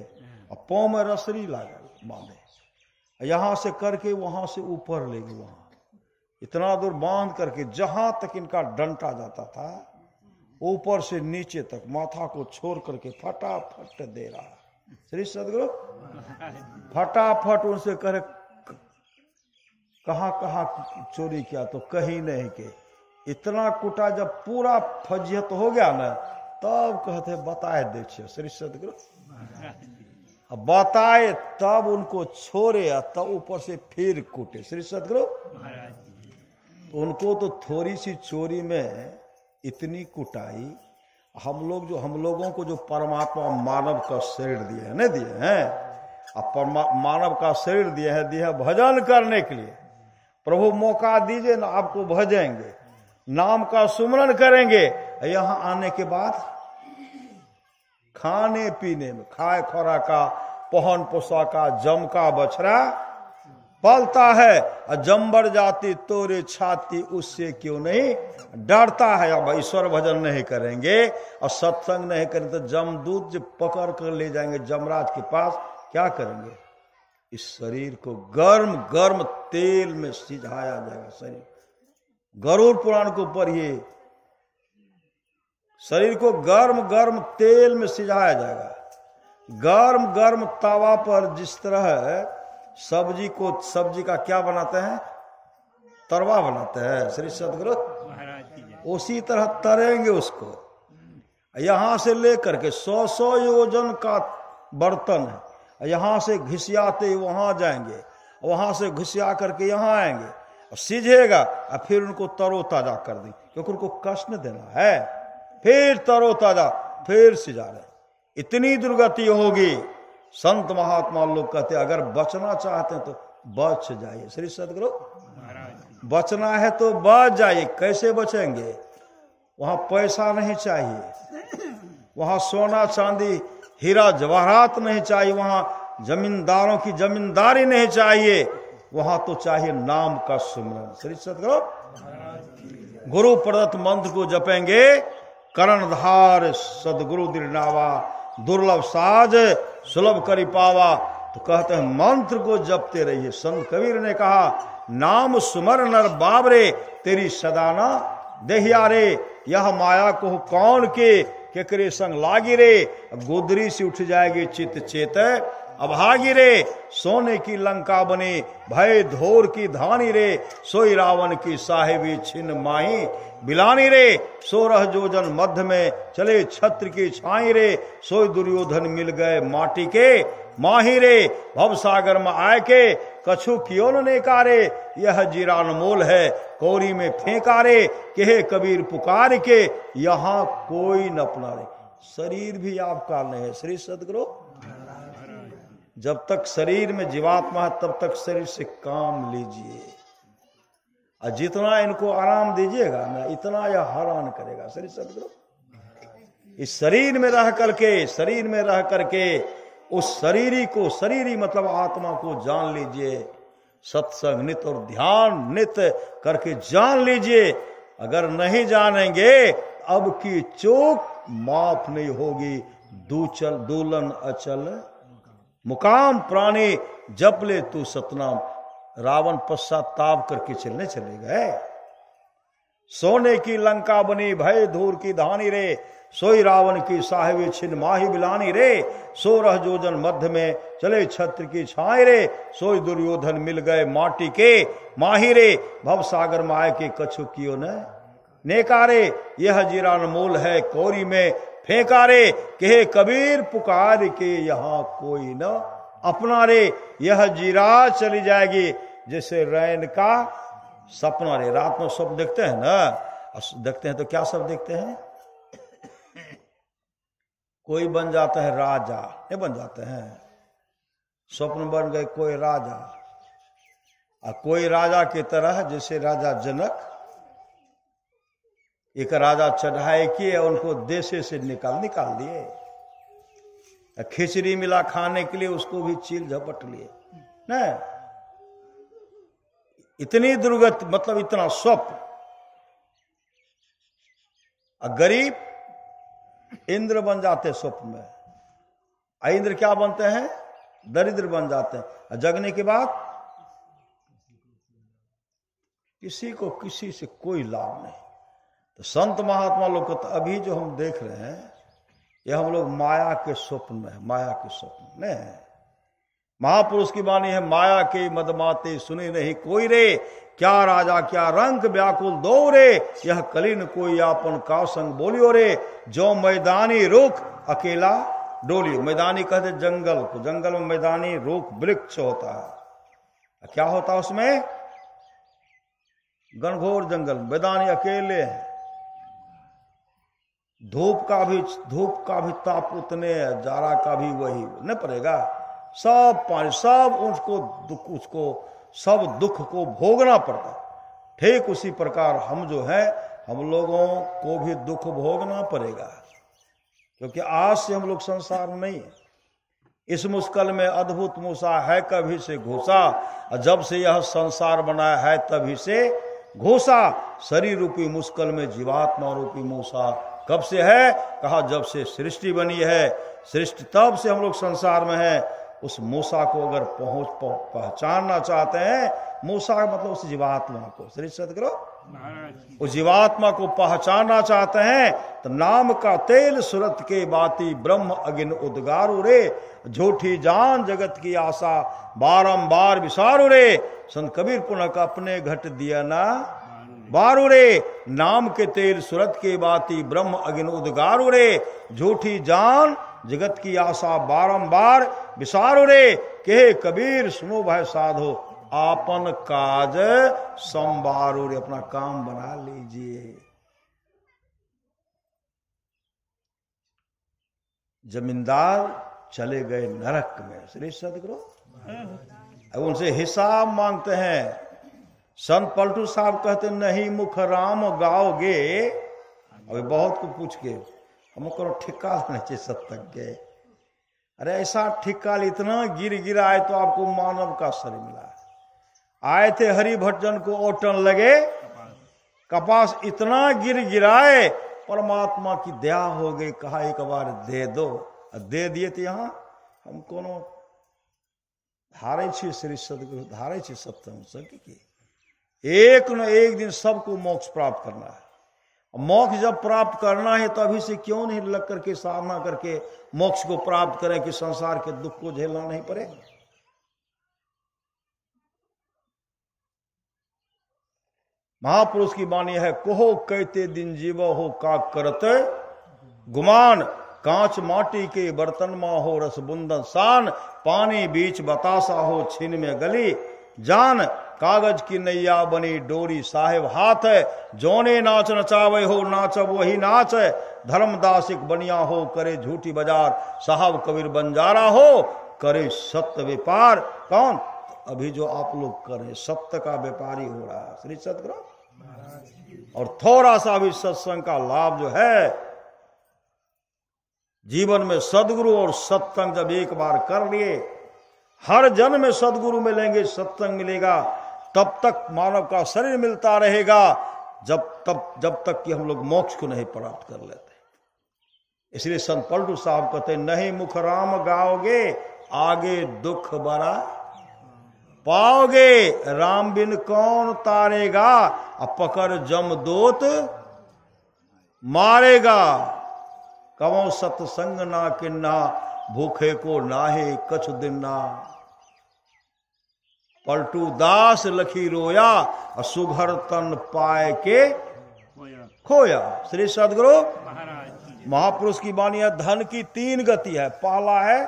Speaker 1: पाँव में रसरी लगा बांधे, यहां से करके वहां से ऊपर ले गए, वहां इतना दूर बांध करके जहां तक इनका डंटा जाता था ऊपर से नीचे तक माथा को छोड़ करके फटाफट दे रहा। श्री सदगुरु फटाफट उनसे करे कहां कहां चोरी किया, तो कहीं नहीं के। इतना कुटा जब पूरा फजियत हो गया ना, तब कहते बताए देखिए श्री सदगुरु, अब बताए तब उनको छोड़े, तब ऊपर से फिर कूटे। श्री सदगुरु उनको तो थोड़ी सी चोरी में इतनी कुटाई। हम लोगों को जो परमात्मा मानव का शरीर दिए हैं, नहीं दिए हैं, अब मानव का शरीर दिए है भजन करने के लिए। प्रभु मौका दीजिए ना, आपको भजेंगे, नाम का सुमरन करेंगे। यहां आने के बाद खाने पीने में, खाए खोरा का, पहन पोशाका, जम का बछड़ा पलता है, जम्बर जाति तोरे छाती उससे क्यों नहीं डरता है। अब ईश्वर भजन नहीं करेंगे और सत्संग नहीं करेंगे तो जमदूत जब पकड़ कर ले जाएंगे जमराज के पास, क्या करेंगे? इस शरीर को गर्म गर्म तेल में सिझाया जाएगा। शरीर गरुड़ पुराण को पढ़िए। शरीर को गर्म गर्म तेल में सिझाया जाएगा। गर्म गर्म तावा पर जिस तरह सब्जी का क्या बनाते हैं, तरवा बनाते हैं श्री सदगुरु, उसी तरह तरेंगे उसको। यहां से लेकर के 100 योजन का बर्तन है, यहां से घिसियाते वहां जाएंगे, वहां से घिसिया करके यहां आएंगे और सीझेगा और फिर उनको तरोताजा कर दें, क्योंकि उनको कष्ट देना है। फिर तरोताजा, फिर सिझा रहे। इतनी दुर्गति होगी। संत महात्मा लोग कहते अगर बचना चाहते हैं तो बच जाइए। श्री सदगुरु, बचना है तो बच जाइए। कैसे बचेंगे? वहां पैसा नहीं चाहिए, वहां सोना चांदी हीरा जवाहरात नहीं चाहिए, वहां जमींदारों की जमींदारी नहीं चाहिए, वहां तो चाहिए नाम का सुमरन। श्री सदगुरु, गुरु प्रदत्त मंत्र को जपेंगे। कर्णधार सदगुरु दिरनावा, दुर्लभ साज सुलभ करी पावा। तो कहते हैं मंत्र को जपते रहिए। संत कबीर ने कहा नाम सुमर नर बाबरे, तेरी सदाना देहिया रे। यह माया को कौन के करे संग लागी रे। गोदरी से उठ जाएगी चित चेत अभागी रे। सोने की लंका बने भय धोर की धानी रे। सोई रावण की साहेबी छिन माही बिलानी रे। 16 जोजन मध्य में चले छत्र की छाई रे। सोई दुर्योधन मिल गए माटी के माही रे। भव सागर में आए के कछु कियो ने कारे। यह जीरा अनमोल है कौरी में फेंका रे। कहे कबीर पुकार के यहाँ कोई न अपना रे। शरीर भी आपका नहीं है। श्री सदगुरु, जब तक शरीर में जीवात्मा है तब तक शरीर से काम लीजिए, और जितना इनको आराम दीजिएगा ना इतना यह हैरान करेगा। श्री सदगुरु, इस शरीर में रह करके उस शरीरी मतलब आत्मा को जान लीजिए। सत्संग नित और ध्यान नित करके जान लीजिए। अगर नहीं जानेंगे अब की चूक माफ नहीं होगी। दूलन अचल मुकाम प्राणी जप ले तू सतनाम। रावण पश्चाताप करके चले गए। सोने की लंका बनी भय धूर की धानी रे। सोई रावण की साहिब छिन माही बिलानी रे। 16 जोजन मध्य में चले छत्र की छाए रे। सोई दुर्योधन मिल गए माटी के माही रे। भव सागर माय के कछु कियो नेकारे। यह जीरा अनमोल है कौरी में फेंका रे। कहे कबीर पुकार के यहाँ कोई न अपना रे। यह जीरा चली जाएगी जैसे रैन का सपना रे। रात में सब देखते हैं ना, देखते हैं तो क्या सब देखते हैं? कोई बन जाता है राजा, नहीं बन जाते हैं। स्वप्न बन गए कोई राजा, और कोई राजा की तरह जैसे राजा जनक एक राजा चढ़ाई किए, उनको देशे से निकाल दिए। खिचड़ी मिला खाने के लिए उसको भी चील झपट लिए न। इतनी दुर्गत मतलब इतना स्वप्न। गरीब इंद्र बन जाते स्वप्न में। इंद्र क्या बनते हैं? दरिद्र बन जाते हैं। जगने के बाद किसी को किसी से कोई लाभ नहीं। तो संत महात्मा लोग को तो अभी जो हम देख रहे हैं यह हम लोग माया के स्वप्न में है। माया के स्वप्न में है। महापुरुष की वाणी है माया के मदमाते सुने नहीं कोई रे। क्या राजा क्या रंग व्याकुल दो रे। यह कलीन कोई आपन का संग बोलियो रे। जो मैदानी रुख अकेला डोलियो। मैदानी कहते जंगल को। जंगल में मैदानी रुख वृक्ष होता है। क्या होता है उसमें? घनघोर जंगल, मैदानी अकेले हैं। धूप का भी ताप उतने, जारा का भी वही न पड़ेगा। सब पानी, सब उसको सब दुख को भोगना पड़ता। ठीक उसी प्रकार हम जो है, हम लोगों को भी दुख भोगना पड़ेगा, क्योंकि आज से हम लोग संसार में नहीं है। इस मुश्किल में अद्भुत मूसा है कभी से घुसा। जब से यह संसार बनाया है तभी से घुसा। शरीर रूपी मुश्किल में जीवात्मा रूपी मूसा कब से है? कहा जब से सृष्टि बनी है। सृष्टि तब से हम लोग संसार में है। उस मूसा को अगर पहचानना चाहते हैं, मूसा मतलब उस जीवात्मा को। श्री सदगुरु वो जीवात्मा को पहचानना चाहते हैं तो नाम का तेल सुरत के बाती ब्रह्म अगिन उद्गारो रे, झूठी जान जगत की आशा बारंबार विसारो रे, संत कबीर पुनः का अपने घट दिया ना बारू रे, नाम के तेल सुरत के बाती ब्रह्म अगिन उद्गारो रे, झूठी जान जगत की आशा बारंबार विसारो रे, कहे कबीर सुनो भाई साधो आपन काज संवारो रे, अपना काम बना लीजिए। जमींदार चले गए नरक में, श्री सदगुरु अब उनसे हिसाब मांगते हैं। संत पलटू साहब कहते नहीं मुख राम गाओगे, अभी बहुत को पूछ के हमको ठिका नहीं चाहिए सत्संग के। अरे ऐसा ठिका इतना गिर गिरा है तो आपको मानव का शरीर मिला है। आए थे हरि भट्टन को ओटन लगे कपास, इतना गिर गिराए परमात्मा की दया हो गई, कहा एक बार दे दो, दे दिए थे। यहाँ हम कोनो धारे छी श्री सदगुरु धारे छी सत्संग की एक न एक दिन सबको मोक्ष प्राप्त करना है। मोक्ष जब प्राप्त करना है तो अभी से क्यों नहीं लग करके साधना करके मोक्ष को प्राप्त करें कि संसार के दुख को झेलना नहीं पड़े। महापुरुष की वाणी है, कोहो कहते दिन जीव हो का करते गुमान, कांच माटी के बर्तन में हो रस बुंदन सान, पानी बीच बतासा हो छीन में गली जान, कागज की नैया बनी डोरी साहेब हाथ है, जोने नाच नचावे हो नाचब वही नाच है, धर्मदासिक बनिया हो करे झूठी बाजार, साहब कबीर बंजारा हो करे सत्य व्यापार। कौन? अभी जो आप लोग करें सत्य का व्यापारी हो रहा है श्री सतगुरु। और थोड़ा सा भी सत्संग का लाभ जो है जीवन में, सदगुरु और सत्संग जब एक बार कर लिए, हर जन्म में सदगुरु मिलेंगे, सत्संग मिलेगा, तब तक मानव का शरीर मिलता रहेगा, जब तक कि हम लोग मोक्ष को नहीं प्राप्त कर लेते। इसलिए संत पलटू साहब कहते नहीं मुख राम गाओगे आगे दुख बड़ा पाओगे, राम बिन कौन तारेगा, अब पकड़ जमदूत मारेगा, कवो सत्संग ना किन्ना, भूखे को नाहे कछ दिन्ना, पलटू दास लखी रोया, सुघर तन पाए के खोया। श्री सदगुरु महापुरुष की वाणी है, धन की तीन गति है, पहला है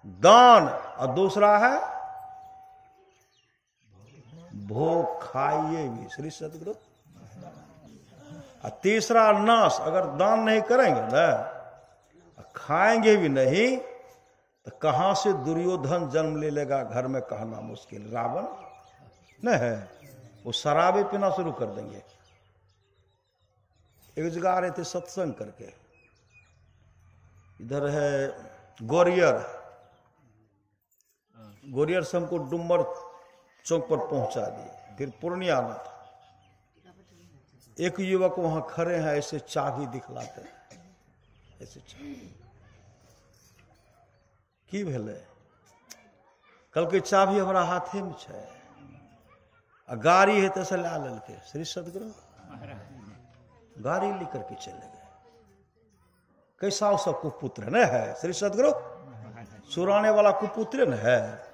Speaker 1: दान और दूसरा है भोग खाइए भी श्री सदगुरु, और तीसरा नाश। अगर दान नहीं करेंगे ना, खाएंगे भी नहीं, तो कहां से दुर्योधन जन्म ले लेगा घर में कहना मुश्किल। रावण न है, वो शराबे पीना शुरू कर देंगे। एक जगह आ रहे थे सत्संग करके, इधर है गोरियर से हमको डुम्बर चौक पर पहुंचा दिए, फिर पूर्णिया आना था। एक युवक वहां खड़े हैं, ऐसे चाबी दिखलाते हैं, ऐसे चाबी की भेले, कल के चाबी हमारा हाथे में है, गाड़ी है तैसे ला ललके श्री सदगुरु, गाड़ी लेकर के चले गए। कैसा उसका कुपुत्र न है श्री सदगुरु, सुराने वाला कुपुत्र न है।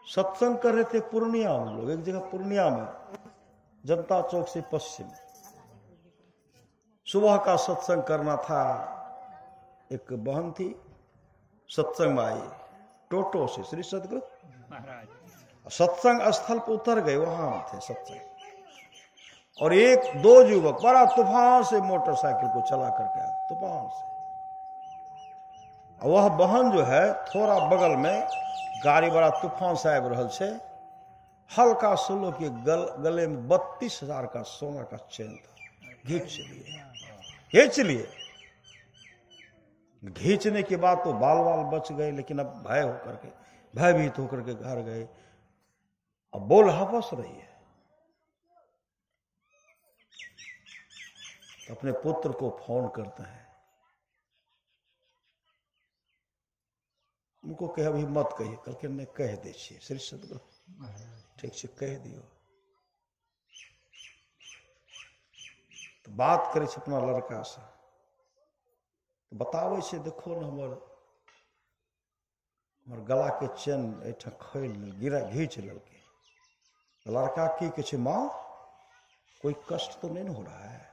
Speaker 1: सत्संग कर रहे थे पूर्णिया में लोग, एक जगह पूर्णिया में जनता चौक से पश्चिम, सुबह का सत्संग करना था। एक बहन थी सत्संग में आई टोटो से श्री सदगुरु, सत्संग स्थल पर उतर गए, वहां थे सत्संग, और एक दो युवक बड़ा तूफान से मोटरसाइकिल को चला करके आए, तूफान से। वह बहन जो है थोड़ा बगल में गाड़ी बड़ा तूफान से आबि रहल छे, हल्का सुनो कि गले में 32,000 का सोना का चेन था, खींच लिए। खींचने के बाद तो बाल बच गए, लेकिन अब भयभीत होकर के घर गए। अब बोल हवस रही है, तो अपने पुत्र को फोन करता है, उनको कहे अभी मत कहिए, कल के ने कह दे श्री सदगुरु, ठीक से कह दियो। तो बात करे अपना लड़का से, तो बतावे से देखो न हमर गला के चेन एठा खोल गिरा घींच ललके। तो लड़का की कहे माँ कोई कष्ट तो नहीं हो रहा है,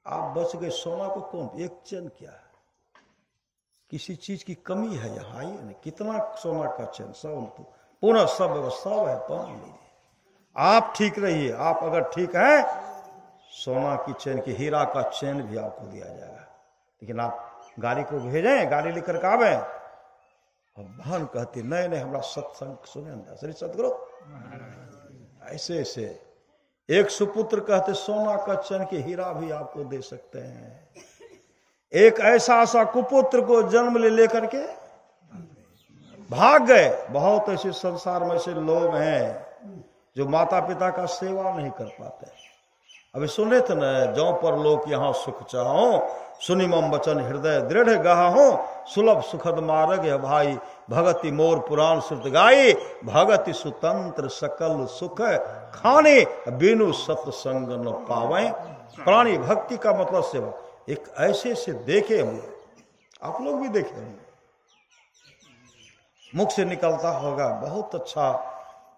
Speaker 1: आप बच गए, सोना को कौन एक चेन क्या है, किसी चीज की कमी है यहाँ, आइए ना कितना सोना का चेन सब पुनः सब व्यवस्था है, पहन लीजिए, आप ठीक रहिए, आप अगर ठीक है सोना की चेन की हीरा का चेन भी आपको दिया जाएगा, लेकिन आप गाड़ी को भेजें, गाड़ी लेकर के आवे। और बहन कहती नहीं नहीं हमारा सत्संग सुने ना श्री सतगुरु। ऐसे ऐसे एक सुपुत्र कहते सोना का चेन की हीरा भी आपको दे सकते हैं। एक ऐसा कुपुत्र को जन्म लेकर के भाग गए। बहुत ऐसे संसार में ऐसे लोग हैं जो माता पिता का सेवा नहीं कर पाते। अभी सुने थे न, जो पर लोग यहाँ सुख चाहो, सुनि मम वचन हृदय दृढ़ गाहो, सुलभ सुखद मार्ग है भाई, भगति मोर पुराण श्रुत गाई, भगति सुतंत्र सकल सुख खाने, बिनु सत्संग न पावे। प्राणी भक्ति का मतलब सेवा। एक ऐसे से देखे हम लोग, आप लोग भी देखे होंगे, मुख से निकलता होगा बहुत अच्छा,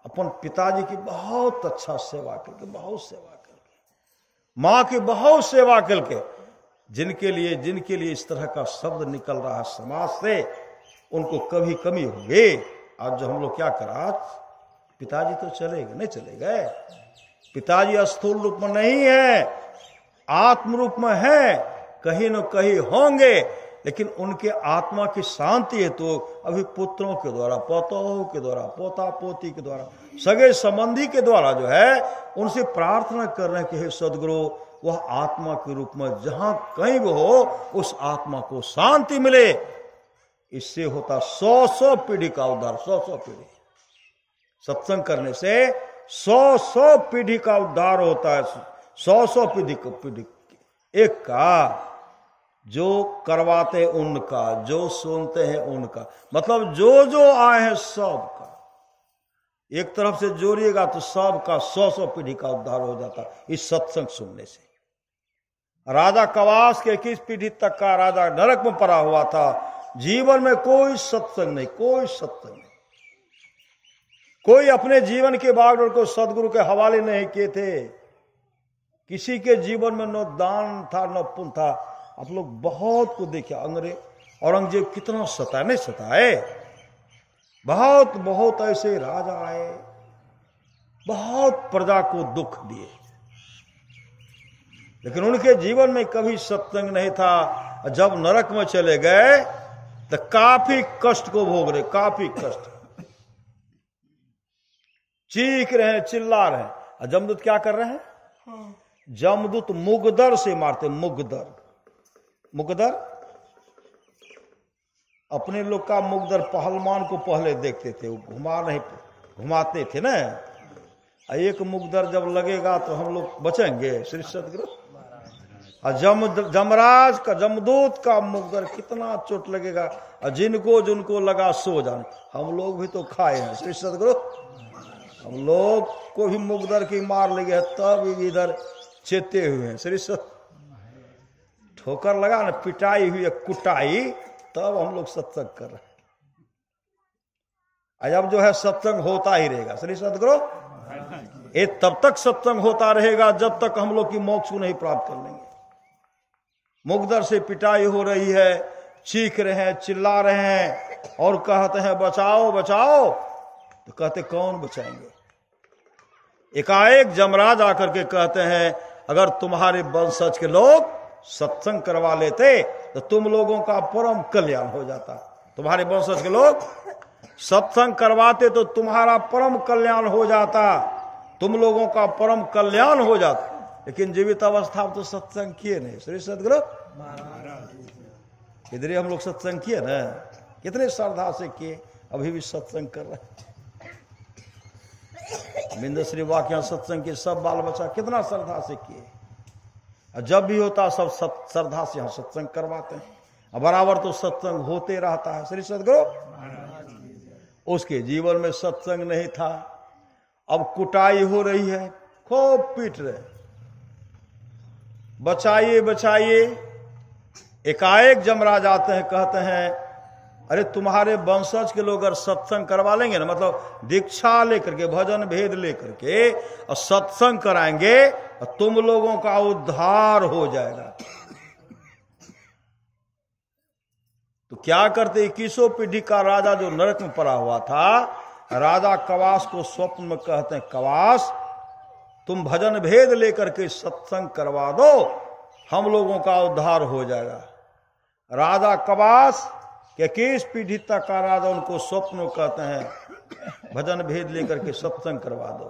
Speaker 1: अपन पिताजी की बहुत अच्छा सेवा करके, बहुत सेवा करके, माँ की बहुत सेवा करके, जिनके लिए इस तरह का शब्द निकल रहा है समाज से, उनको कभी कमी होगी। आज जो हम लोग क्या करा, पिताजी तो चले गए, नहीं चले गए, पिताजी स्थूल रूप में नहीं है, आत्म रूप में है, कहीं न कहीं होंगे, लेकिन उनके आत्मा की शांति है तो अभी पुत्रों के द्वारा, पोतों के द्वारा, पोता पोती के द्वारा, सगे संबंधी के द्वारा जो है उनसे प्रार्थना कर रहे हैं कि हे सदगुरु वह आत्मा के रूप में जहां कहीं वो हो उस आत्मा को शांति मिले। इससे होता 100 पीढ़ी का उद्धार। 100 पीढ़ी सत्संग करने से 100 पीढ़ी का उद्धार होता है। 100 पीढ़ी एक का, जो करवाते उनका, जो सुनते हैं उनका, मतलब जो आए हैं सबका। एक तरफ से जोड़िएगा तो सबका 100 पीढ़ी का उद्धार हो जाता इस सत्संग सुनने से। राजा कवास के 21 पीढ़ी तक का राजा नरक में पड़ा हुआ था, जीवन में कोई सत्संग नहीं, कोई सत्संग नहीं, कोई अपने जीवन के बागडोर को सदगुरु के हवाले नहीं किए थे। किसी के जीवन में न दान था न पुण्य था। आप लोग बहुत को देखा, औरंगजेब कितना सताए, नहीं सताए, बहुत ऐसे राजा आए, बहुत प्रजा को दुख दिए, लेकिन उनके जीवन में कभी सत्संग नहीं था। जब नरक में चले गए तो काफी कष्ट को भोग रहे, काफी कष्ट, चीख रहे हैं, चिल्ला रहे हैं। और जमदूत क्या कर रहे हैं? जमदूत मुगदर से मारते। मुगदर अपने लोग का मुगदर पहलवान को पहले देखते थे, वो घुमाते थे ना। एक मुगदर जब लगेगा तो हम लोग बचेंगे श्री सतगुरु। और जमराज का, जमदूत का मुगदर कितना चोट लगेगा, और जिनको लगा सो जाने। हम लोग भी तो खाए हैं श्री सतगुरु, हम लोग को भी मुगदर की मार लगी है, तब इधर चेते हुए हैं श्री सत। ठोकर लगा ना, पिटाई हुई, कुटाई, तब हम लोग सत्संग कर रहे हैं। अब जो है सत्संग होता ही रहेगा श्री सतगुरु। ये तब तक सत्संग होता रहेगा जब तक हम लोग की मोक्ष को नहीं प्राप्त कर लेंगे। मुगदर से पिटाई हो रही है, चीख रहे हैं, चिल्ला रहे हैं, और कहते हैं बचाओ बचाओ, तो कहते कौन बचाएंगे? एकाएक जमराज आकर के कहते हैं अगर तुम्हारे वंशज के लोग सत्संग करवा लेते तो तुम लोगों का परम कल्याण हो जाता। तुम्हारे वंशज के लोग सत्संग करवाते तो तुम्हारा परम कल्याण हो जाता, तुम लोगों का परम कल्याण हो जाता। लेकिन जीवित अवस्था में तो सत्संग किए नहीं श्री सतगुरु। इधर हम लोग सत्संग किए ना, कितने श्रद्धा से किए, अभी भी सत्संग कर रहे हैं। बिंदश्री वाक्य सत्संग के सब बाल बच्चा कितना श्रद्धा से किए, और जब भी होता सब श्रद्धा से यहाँ सत्संग करवाते हैं। बराबर तो सत्संग होते रहता है श्री सतगुरु। उसके जीवन में सत्संग नहीं था, अब कुटाई हो रही है, खूब पीट रहे, बचाइए बचाइए। एकाएक जमराज आते हैं, कहते हैं अरे तुम्हारे वंशज के लोग अगर सत्संग करवा लेंगे ना, मतलब दीक्षा लेकर के, भजन भेद लेकर के और सत्संग कराएंगे और तुम लोगों का उद्धार हो जाएगा। तो क्या करते, 21वीं पीढ़ी का राजा जो नरक में पड़ा हुआ था, राजा कवास को स्वप्न में कहते हैं, कवास तुम भजन भेद लेकर के सत्संग करवा दो, हम लोगों का उद्धार हो जाएगा। राजा कवास के 21 पीढ़ी तक का राजा उनको स्वप्न में कहते हैं भजन भेद लेकर के सत्संग करवा दो।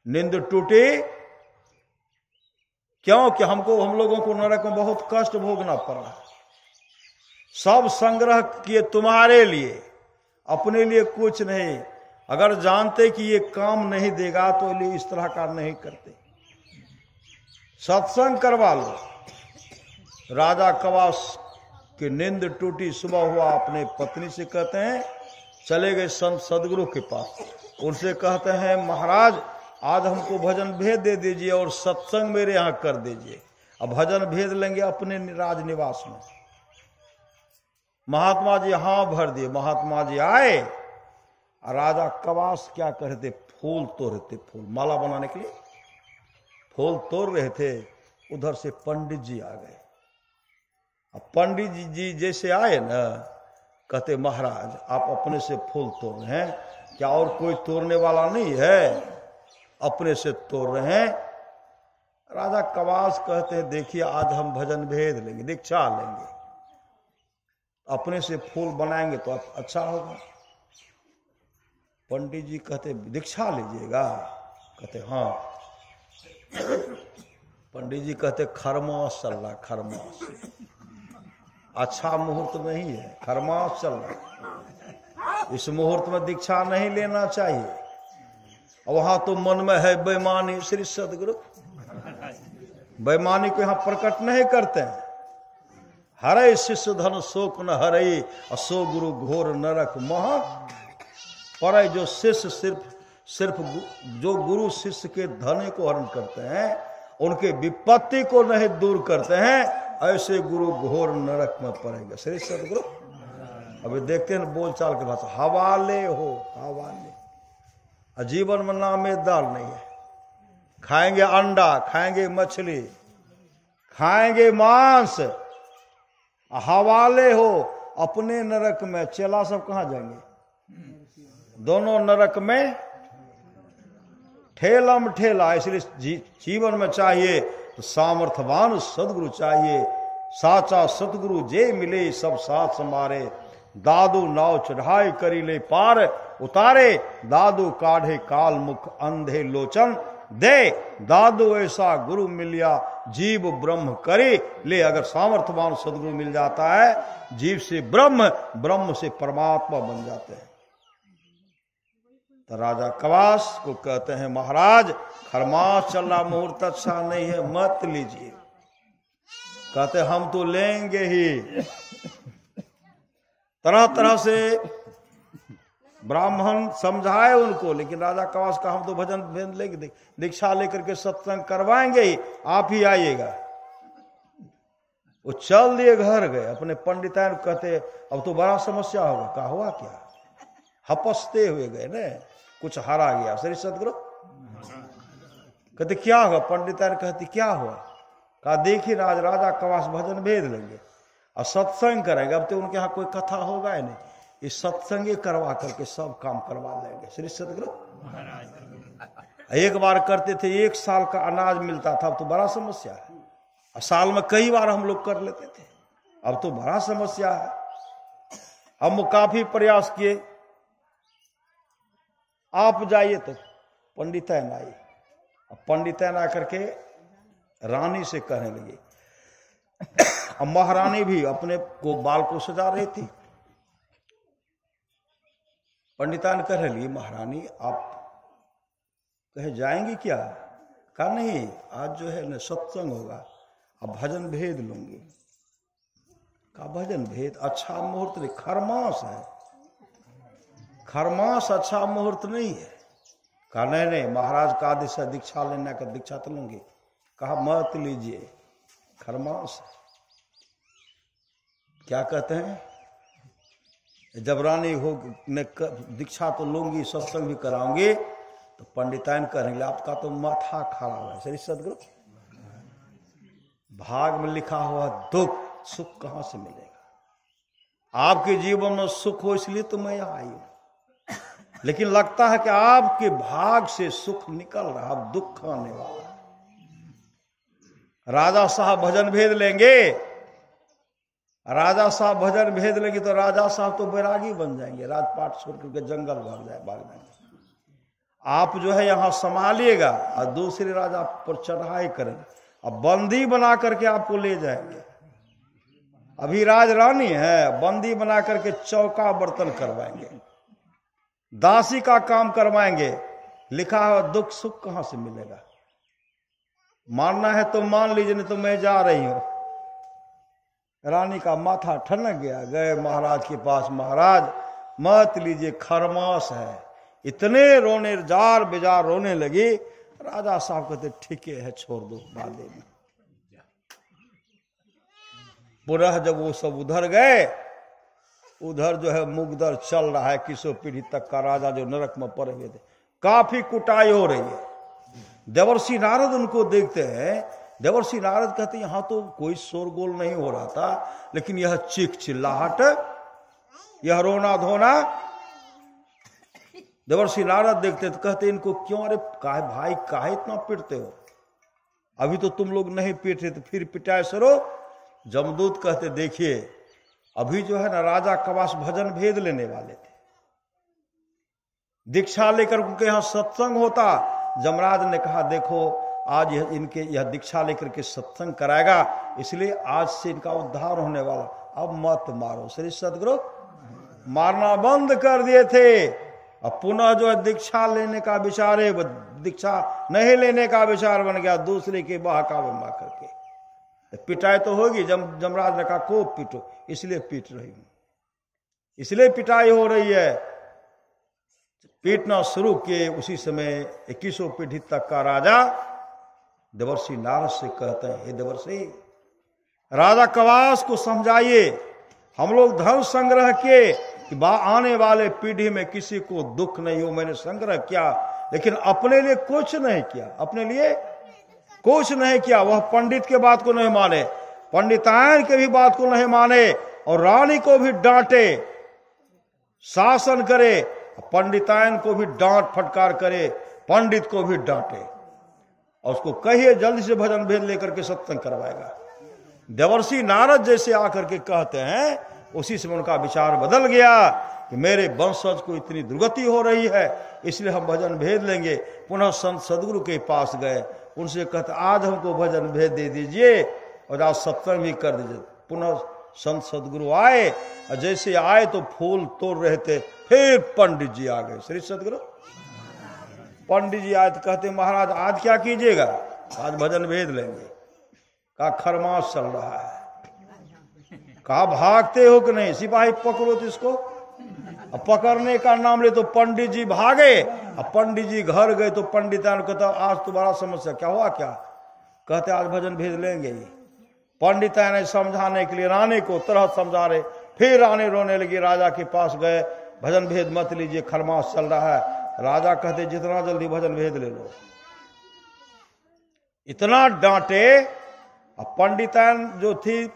Speaker 1: नींद टूटी, क्योंकि हम लोगों को नरक में बहुत कष्ट भोगना पड़ा। सब संग्रह किए तुम्हारे लिए, अपने लिए कुछ नहीं। अगर जानते कि ये काम नहीं देगा तो लिए इस तरह का नहीं करते। सत्संग करवा लो। राजा कवास की नींद टूटी, सुबह हुआ, अपने पत्नी से कहते हैं, चले गए संत सदगुरु के पास। उनसे कहते हैं महाराज आज हमको भजन भेद दे दीजिए और सत्संग मेरे यहां कर दीजिए। अब भजन भेद लेंगे अपने राज निवास में। महात्मा जी हां भर दिए। महात्मा जी आए, राजा कवास क्या कर रहे थे, फूल तोड़ रहे थे, फूल माला बनाने के लिए फूल तोड़ रहे थे। उधर से पंडित जी आ गए। अब पंडित जी जैसे आए ना, कहते महाराज आप अपने से फूल तोड़ रहे हैं, क्या और कोई तोड़ने वाला नहीं है, अपने से तोड़ रहे हैं। राजा कवास कहते हैं देखिए आज हम भजन भेद लेंगे, दीक्षा लेंगे, अपने से फूल बनाएंगे तो अच्छा होगा। पंडित जी कहते दीक्षा लीजिएगा, कहते हाँ। पंडित जी कहते खरमास चल रहा, खरमास अच्छा मुहूर्त नहीं है, खरमास चल रहा, इस मुहूर्त में दीक्षा नहीं लेना चाहिए। वहां तो मन में है बेईमानी। श्री सदगुरु बेईमानी को यहां प्रकट नहीं करते हैं। हरे शिष्य धन शोक न हरे, असो गुरु घोर नरक महा। पर जो शिष्य सिर्फ जो गुरु शिष्य के धन को हरण करते हैं, उनके विपत्ति को नहीं दूर करते हैं, ऐसे गुरु घोर नरक में पड़ेंगे। श्री सदगुरु अभी देखते हैं बोलचाल के भाषा, हवाले हो हवाले। जीवन में नामेदार नहीं है। खाएंगे अंडा, खाएंगे मछली, खाएंगे मांस, हवाले हो अपने नरक में। चेला सब कहां जाएंगे, दोनों नरक में ठेलम ठेला। इसलिए जीवन में चाहिए तो सामर्थ्यवान सदगुरु चाहिए। साचा सतगुरु जे मिले सब साथ संभारे। दादू नाव चढ़ाई करी ले पार उतारे। दादू काढ़े काल मुख अंधे लोचन दे। दादू ऐसा गुरु मिलिया जीव ब्रह्म करे ले। अगर सामर्थ्यवान सदगुरु मिल जाता है, जीव से ब्रह्म, ब्रह्म से परमात्मा बन जाते हैं। तो राजा कवास को कहते हैं महाराज खरमास चल रहा, मुहूर्त अच्छा नहीं है, मत लीजिए। कहते हम तो लेंगे ही। तरह तरह से ब्राह्मण समझाए उनको, लेकिन राजा कवास का हम तो भजन भेद लेंगे, दीक्षा लेकर के सत्संग करवाएंगे ही, आप ही आइएगा। वो चल दिए, घर गए। अपने पंडितान कहते अब तो बड़ा समस्या होगा। कहा हुआ क्या, हपसते हुए गए न, कुछ हारा गया। श्री सदगुरु कहते क्या होगा, पंडितान कहते क्या हुआ। कहा देखिए राजा कवास भजन भेद लेंगे और सत्संग करेंगे। अब तो उनके यहाँ कोई कथा होगा ही नहीं, इस सत्संग करवा करके सब काम करवा लेंगे। श्री सदगुरु एक बार करते थे, 1 साल का अनाज मिलता था, अब तो बड़ा समस्या है। साल में कई बार हम लोग कर लेते थे, अब तो बड़ा समस्या है। हम काफी प्रयास किए, आप जाइए तो पंडिताइन आई। पंडिताइन आकर के रानी से कहने लगी, अब महारानी भी अपने को बाल को सजा रही थी। पंडितान कह रही महारानी आप कहे जाएंगी क्या। कहा नहीं, आज जो है न सत्संग होगा, अब भजन भेद लूंगी। कहा भजन भेद, अच्छा मुहूर्त नहीं, खरमास है, खरमास अच्छा मुहूर्त नहीं है। कहा नहीं महाराज का आदेश है, दीक्षा लेना का दीक्षा तो लूंगी। कहा मत लीजिए, खरमास। क्या कहते हैं, जब रानी हो ने दीक्षा तो लूंगी, सत्संग भी कराऊंगी, तो पंडिताइन करेंगे आपका तो माथा खराब है। श्री सदगुरु, भाग में लिखा हुआ दुख सुख कहां से मिलेगा? आपके जीवन में सुख हो इसलिए तो मैं यहां आई हूं, लेकिन लगता है कि आपके भाग से सुख निकल रहा, अब दुख आने वाला है। राजा साहब भजन भेद लेंगे, राजा साहब भजन भेद लेंगे तो राजा साहब तो बैरागी बन जाएंगे, राजपाट छोड़ करके जंगल भाग जाएंगे। आप जो है यहां संभालिएगा और दूसरे राजा पर चढ़ाई करेंगे, अब बंदी बना करके आपको ले जाएंगे। अभी राज रानी है, बंदी बना करके चौका बर्तन करवाएंगे, दासी का काम करवाएंगे। लिखा है दुख सुख कहां से मिलेगा? मानना है तो मान लीजिए, नहीं तो मैं जा रही हूं। रानी का माथा ठनक गया, गए महाराज के पास, महाराज मत लीजिए, खरमास है। इतने रोने, जार बेजार रोने लगी। राजा साहब कहते ठीक है, छोड़ दो, बाद में। पुनः जब वो सब उधर गए, उधर जो है मुगदर चल रहा है, किसो पीढ़ी तक का राजा जो नरक में पड़े हुए थे, काफी कुटाई हो रही है। देवर्षि नारद उनको देखते हैं। देवर्षि नारद कहते यहां तो कोई शोरगोल नहीं हो रहा था, लेकिन यह चीख चिल्लाहट, यह रोना धोना। देवर्षि नारद देखते तो कहते इनको क्यों, अरे काहे भाई काहे इतना पीटते हो? अभी तो तुम लोग नहीं पीट रहे, तो फिर पिटाए सरो। जमदूत कहते देखिए, अभी जो है ना राजा कवास भजन भेद लेने वाले थे, दीक्षा लेकर उनके यहां सत्संग होता। जमराज ने कहा देखो आज इनके यह दीक्षा लेकर के सत्संग कराएगा, इसलिए आज से इनका उद्धार होने वाला, अब मत मारो। श्री सदगुरु मारना बंद कर दिए थे। अब पुनः जो है दीक्षा लेने का विचार है, दीक्षा नहीं लेने का विचार बन गया, दूसरे के बहकावे में करके। पिटाई तो होगी, जमराज ने कहा को पीटो, इसलिए पीट रही हूं, इसलिए पिटाई हो रही है। पीटना शुरू किए। उसी समय 21 पीढ़ी तक का राजा देवर्षि नारद से कहते हैं, हे देवर्षि, राजा कवास को समझाइए, हम लोग धन संग्रह किए कि आने वाले पीढ़ी में किसी को दुख नहीं हो। मैंने संग्रह किया, लेकिन अपने लिए कुछ नहीं किया, अपने लिए कुछ नहीं किया। वह पंडित के बात को नहीं माने, पंडितायन के भी बात को नहीं माने, और रानी को भी डांटे, शासन करे, पंडितायन को भी डांट फटकार करे, पंडित को भी डांटे, और उसको कहिए जल्दी से भजन भेद लेकर के सत्संग करवाएगा। देवर्षि नारद जैसे आकर के कहते हैं, उसी समय उनका विचार बदल गया कि मेरे वंशज को इतनी दुर्गति हो रही है, इसलिए हम भजन भेद लेंगे। पुनः संत सदगुरु के पास गए, उनसे कहते आज हमको भजन भेद दे दीजिए और आज सत्संग भी कर दीजिए। पुनः संत सदगुरु आए, और जैसे आए तो फूल तोड़ रहे थे, फिर पंडित जी आ गए। श्री सदगुरु पंडित जी आए तो कहते महाराज आज क्या कीजिएगा? आज भजन भेद लेंगे। कहा खरमास चल रहा है। कहा भागते हो कि नहीं? सिपाही पकड़ो तो इसको। अब पकड़ने का नाम ले तो पंडित जी भागे। अब पंडित जी घर गए तो पंडितान कहता आज तुम्हारा समस्या क्या हुआ? क्या कहते आज भजन भेद लेंगे। पंडितान ने समझाने के लिए रानी को तरह समझा रहे, फिर रानी रोने लगी। राजा के पास गए, भजन भेद मत लीजिए, खरमास चल रहा है। राजा कहते जितना जल्दी भजन भेद ले लो। इतना डांटे। अब पंडितान जो थी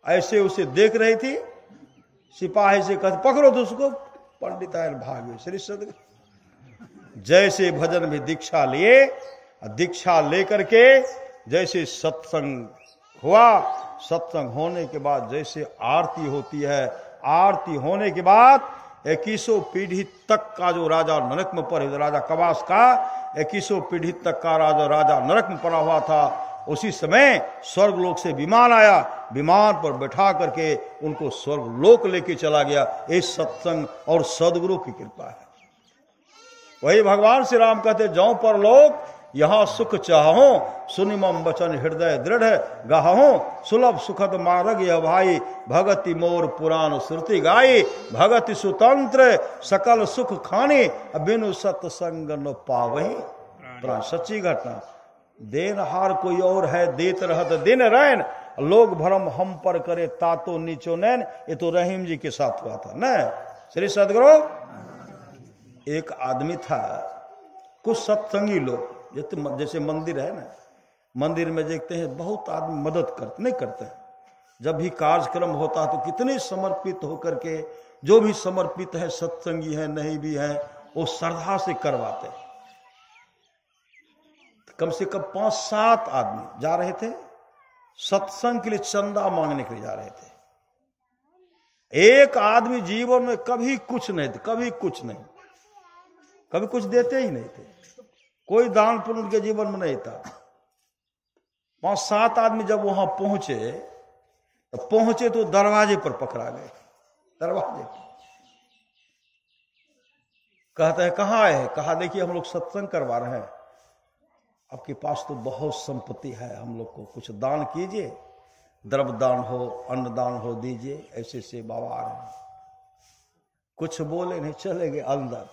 Speaker 1: ऐसे उसे देख रही थी, सिपाही से कहते पकड़ो तो उसको। पंडितायन भागे। श्री सदगुरु जैसे भजन में दीक्षा लिए, दीक्षा लेकर के जैसे सत्संग हुआ, सत्संग होने के बाद जैसे आरती होती है, आरती होने के बाद 21 पीढ़ी तक का जो राजा नरक में पड़े, राजा कवास का 21 पीढ़ी तक का राजा नरक में पड़ा हुआ था, उसी समय स्वर्गलोक से विमान आया। विमान पर बैठा करके उनको स्वर्गलोक लेके चला गया। ये सत्संग और सदगुरु की कृपा है। वही भगवान श्री राम कहते जाऊं पर लोग यहां सुख चाहो, सुनि मम वचन हृदय दृढ़ गाहो, सुलभ सुखद मार्ग यह भाई, भगति मोर पुराण श्रुति गाई, भगति सुतंत्र सकल सुख खानी, बिनु सत्संग न पावही प्राण। सच्ची घटना। देनहार कोई और है, देत रहत दिन रैन, लोग भरम हम पर करे तातो नीचो नैन। ये तो रहीम जी के साथ हुआ था न। श्री सदगुरु, एक आदमी था, कुछ सत्संगी लोग, जैसे मंदिर है ना, मंदिर में देखते हैं बहुत आदमी मदद करते नहीं करते हैं। जब भी कार्यक्रम होता है तो कितने समर्पित होकर के, जो भी समर्पित है, सत्संगी है नहीं भी है, वो श्रद्धा से करवाते हैं। कम से कम 5-7 आदमी जा रहे थे सत्संग के लिए, चंदा मांगने के लिए जा रहे थे। एक आदमी जीवन में कभी कुछ नहीं थे, कभी कुछ नहीं, कभी कुछ देते ही नहीं थे, कोई दान पुण्य उनके जीवन में नहीं था। 5-7 आदमी जब वहां पहुंचे तो दरवाजे पर पकड़ा गए, दरवाजे पर। कहते हैं कहाँ है? कहा देखिए हम लोग सत्संग करवा रहे हैं, आपके पास तो बहुत संपत्ति है, हम लोग को कुछ दान कीजिए, द्रव्य दान हो, अन्न दान हो दीजिए। ऐसे से बाबा आ रहे हैं, कुछ बोले नहीं, चले गए अंदर।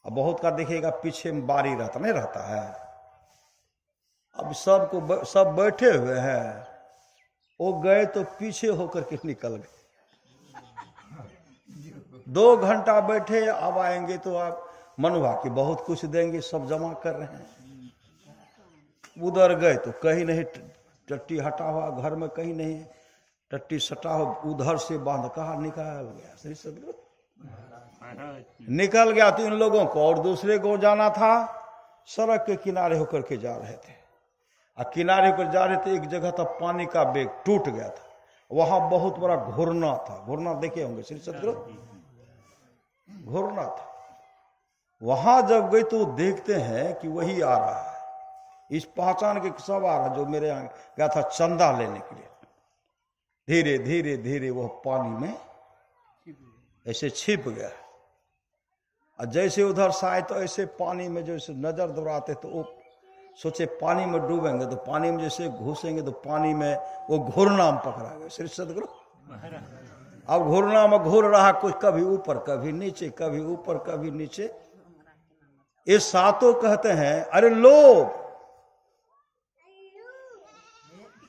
Speaker 1: अब बहुत का देखिएगा पीछे में बारी रहता नहीं रहता है। अब सब बैठे हुए हैं, वो गए तो पीछे होकर के निकल गए। 2 घंटा बैठे, अब आएंगे तो आप मनुआ की बहुत कुछ देंगे, सब जमा कर रहे हैं। उधर गए तो कहीं नहीं, टट्टी हटा हुआ घर में, कहीं नहीं टट्टी सटा हुआ, उधर से बांध कहा निकाल गया। श्री सदगुरु निकल गया। तो इन लोगों को और दूसरे को जाना था, सड़क के किनारे होकर के जा रहे थे। किनारे पर जा रहे थे, एक जगह था पानी का बेग टूट गया था, वहां बहुत बड़ा घुरना था। घुरना देखे होंगे श्री सदगुरु, घुरना था। वहां जब गए तो देखते हैं कि वही आ रहा है, इस पहचान के सब आ रहा, जो मेरे यहाँ गया था चंदा लेने के लिए। धीरे धीरे धीरे वह पानी में ऐसे छिप गया, और जैसे उधर से आए तो ऐसे पानी में जैसे नजर दौड़ाते, तो वो सोचे पानी में डूबेंगे, तो पानी में जैसे घुसेंगे तो पानी में वो घुरना में पकड़ा गया। श्री सदगुरु, अब घुरना में घूर रहा, कुछ कभी ऊपर कभी नीचे, कभी ऊपर कभी नीचे। ये सातों कहते हैं अरे लो,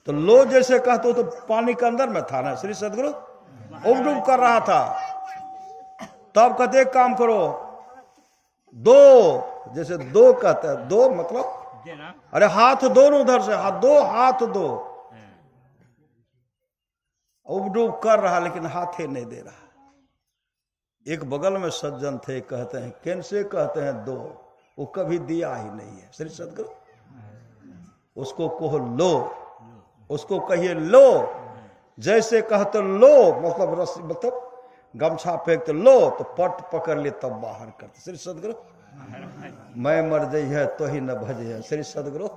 Speaker 1: तो लो जैसे कहते हो तो पानी के अंदर में था ना श्री सदगुरु, उब डूब कर रहा था। तब कहते एक काम करो, दो, जैसे दो कहते हैं, दो मतलब अरे हाथ दोनों उधर से, हाथ दो। उब डूब कर रहा लेकिन हाथ ही नहीं दे रहा। एक बगल में सज्जन थे, कहते हैं कैसे कहते हैं दो, वो कभी दिया ही नहीं है। श्री सदगुरु, उसको कहो लो, उसको कहिए लो, जैसे कहते लो मतलब रस्सी, मतलब गमछा फेंकते लो तो पट पकड़ ले तब बाहर करते। श्री सदगुरु, मैं मर जाई है तो ही न भजे है। श्री सदगुरु,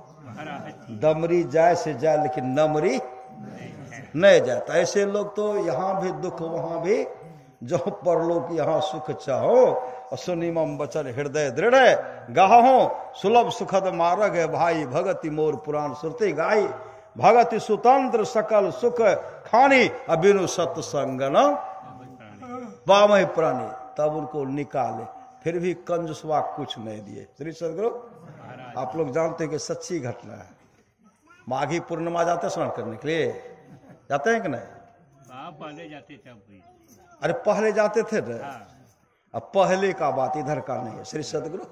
Speaker 1: दमरी जाए से जाए लेकिन नमरी नहीं जाता। ऐसे लोग तो यहाँ भी दुख वहां भी, जो परलोक यहाँ सुख चाहो, और सुनी मम बचन हृदय दृढ़ गाहो, सुलभ सुखद मार्ग है भाई, भगति मोर पुराण सुरते गाई, भगति सुतंत्र सकल सुख खानी, अबिनु सत्संग न पावहि प्राणी। तब उनको निकाले, फिर भी कंजूसवा कुछ नहीं दिए। श्री सदगुरु, आप लोग जानते हैं कि सच्ची घटना है। माघी पूर्णिमा जाते स्नान करने के लिए, जाते हैं कि नहीं?
Speaker 2: पहले जाते थे।
Speaker 1: अरे पहले जाते थे ना, अब पहले का बात इधर का नहीं है। श्री सदगुरु,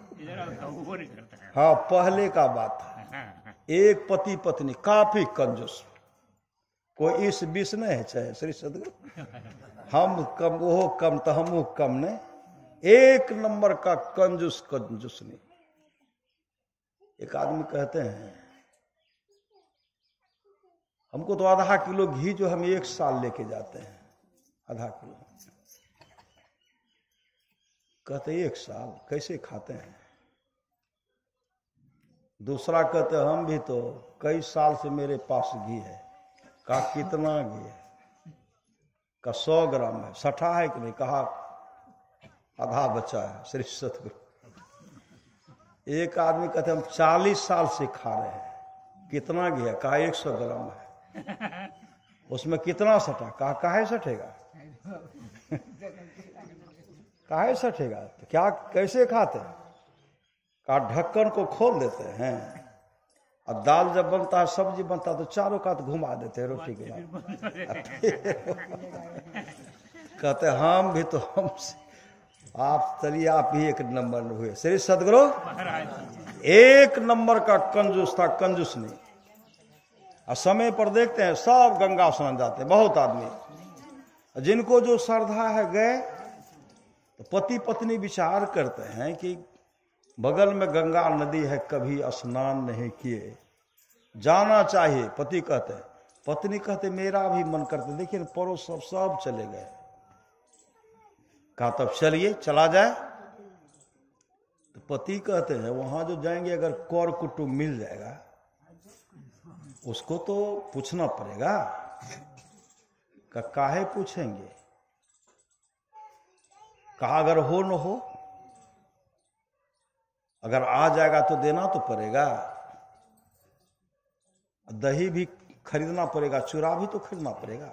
Speaker 1: हाँ पहले का बात है। एक पति पत्नी काफी कंजूस, कोई इस बीस नहीं है चाहे। श्री सदगुरु, हम कम वो कम तो हम कम नहीं, एक नंबर का कंजूस नहीं। एक आदमी कहते हैं हमको तो आधा किलो घी जो हम 1 साल लेके जाते हैं, आधा किलो। कहते 1 साल कैसे खाते हैं? दूसरा कहते हम भी तो कई साल से मेरे पास घी है। कहा कितना घी है? का 100 ग्राम है। सठा है कि नहीं? कहा आधा बचा है। श्री सतगुरु, एक आदमी कहते हम 40 साल से खा रहे हैं। कितना घी है? कहा 100 ग्राम है। उसमें कितना सटा? कहा काहे सटेगा, काहे सटेगा? तो क्या कैसे खाते हैं? कहा ढक्कन को खोल देते हैं, और दाल जब बनता है, सब्जी बनता है, तो चारों कात घुमा देते हैं रोटी के बाद। कहते हम भी तो हमसे आप चलिए, आप ही एक नंबर में हुए। श्री सदगुरु एक नंबर का कंजूस था, कंजूस नहीं। और समय पर देखते हैं सब गंगा स्नान जाते हैं, बहुत आदमी। जिनको जो श्रद्धा है गए, तो पति पत्नी विचार करते हैं कि बगल में गंगा नदी है, कभी स्नान नहीं किए, जाना चाहिए। पति कहते हैं, पत्नी कहते मेरा भी मन करते। देखिए पड़ोस सब चले गए। कहा तब चलिए, चला जाए। तो पति कहते हैं वहां जो जाएंगे, अगर कौर कुटुंब मिल जाएगा, उसको तो पूछना पड़ेगा। काहे पूछेंगे? कहा अगर हो न हो, अगर आ जाएगा तो देना तो पड़ेगा। दही भी खरीदना पड़ेगा, चूरा भी तो खरीदना पड़ेगा।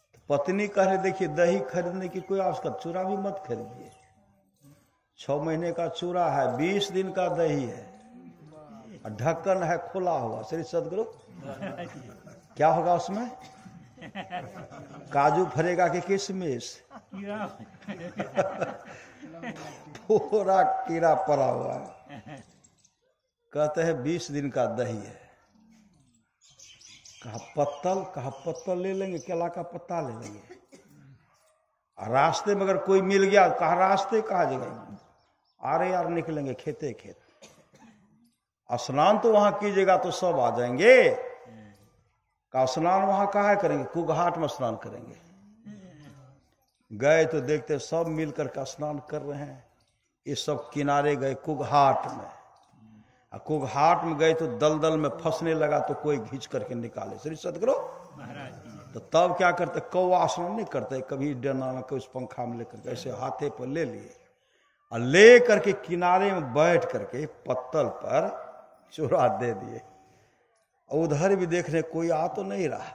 Speaker 1: तो पत्नी कह रहे देखिए दही खरीदने की कोई आवश्यकता, चूरा भी मत खरीदिए। 6 महीने का चूरा है, 20 दिन का दही है, ढक्कन है खुला हुआ। श्री सदगुरु क्या होगा उसमें? काजू फरेगा कि किशमिश? पूरा कीड़ा पड़ा हुआ है। कहते हैं 20 दिन का दही है। कहा पत्तल ले लेंगे, केला का पत्ता ले लेंगे। रास्ते में अगर कोई मिल गया, कहा रास्ते कहा जगह, अरे यार निकलेंगे खेते खेत। स्नान तो वहां कीजिएगा तो सब आ जाएंगे। का स्नान वहां कहाँ करेंगे? कुघाट में स्नान करेंगे। गए तो देखते सब मिलकर का स्नान कर रहे हैं। ये सब किनारे गए कुघाट में। कुघाट में गए तो दलदल में फंसने लगा, तो कोई घींच करके निकाले। श्री सदगुरु तो तब क्या करते? कौवा स्नान नहीं करते, कभी डना में, कभी उस पंखा में लेकर ऐसे हाथे पर ले लिए, और ले करके किनारे में बैठ करके पत्तल पर चूरा दे दिए। उधर भी देखने कोई आ तो नहीं रहा।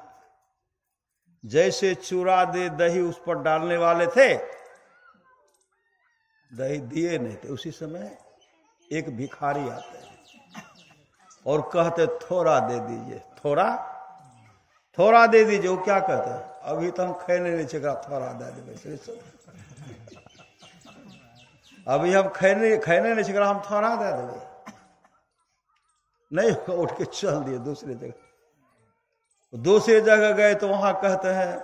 Speaker 1: जैसे चूरा दे दही उस पर डालने वाले थे, दही दिए नहीं थे। उसी समय एक भिखारी आते हैं और कहते थोड़ा दे दीजिए, थोड़ा दे दीजिए। वो क्या कहते हैं? अभी तो हम खैने नहीं चेक, थोड़ा दे देवे। अभी हम खैने नहीं चेक, हम थोड़ा दे देवे। नहीं, उठ के चल दिए दूसरी जगह गए तो वहां कहते हैं,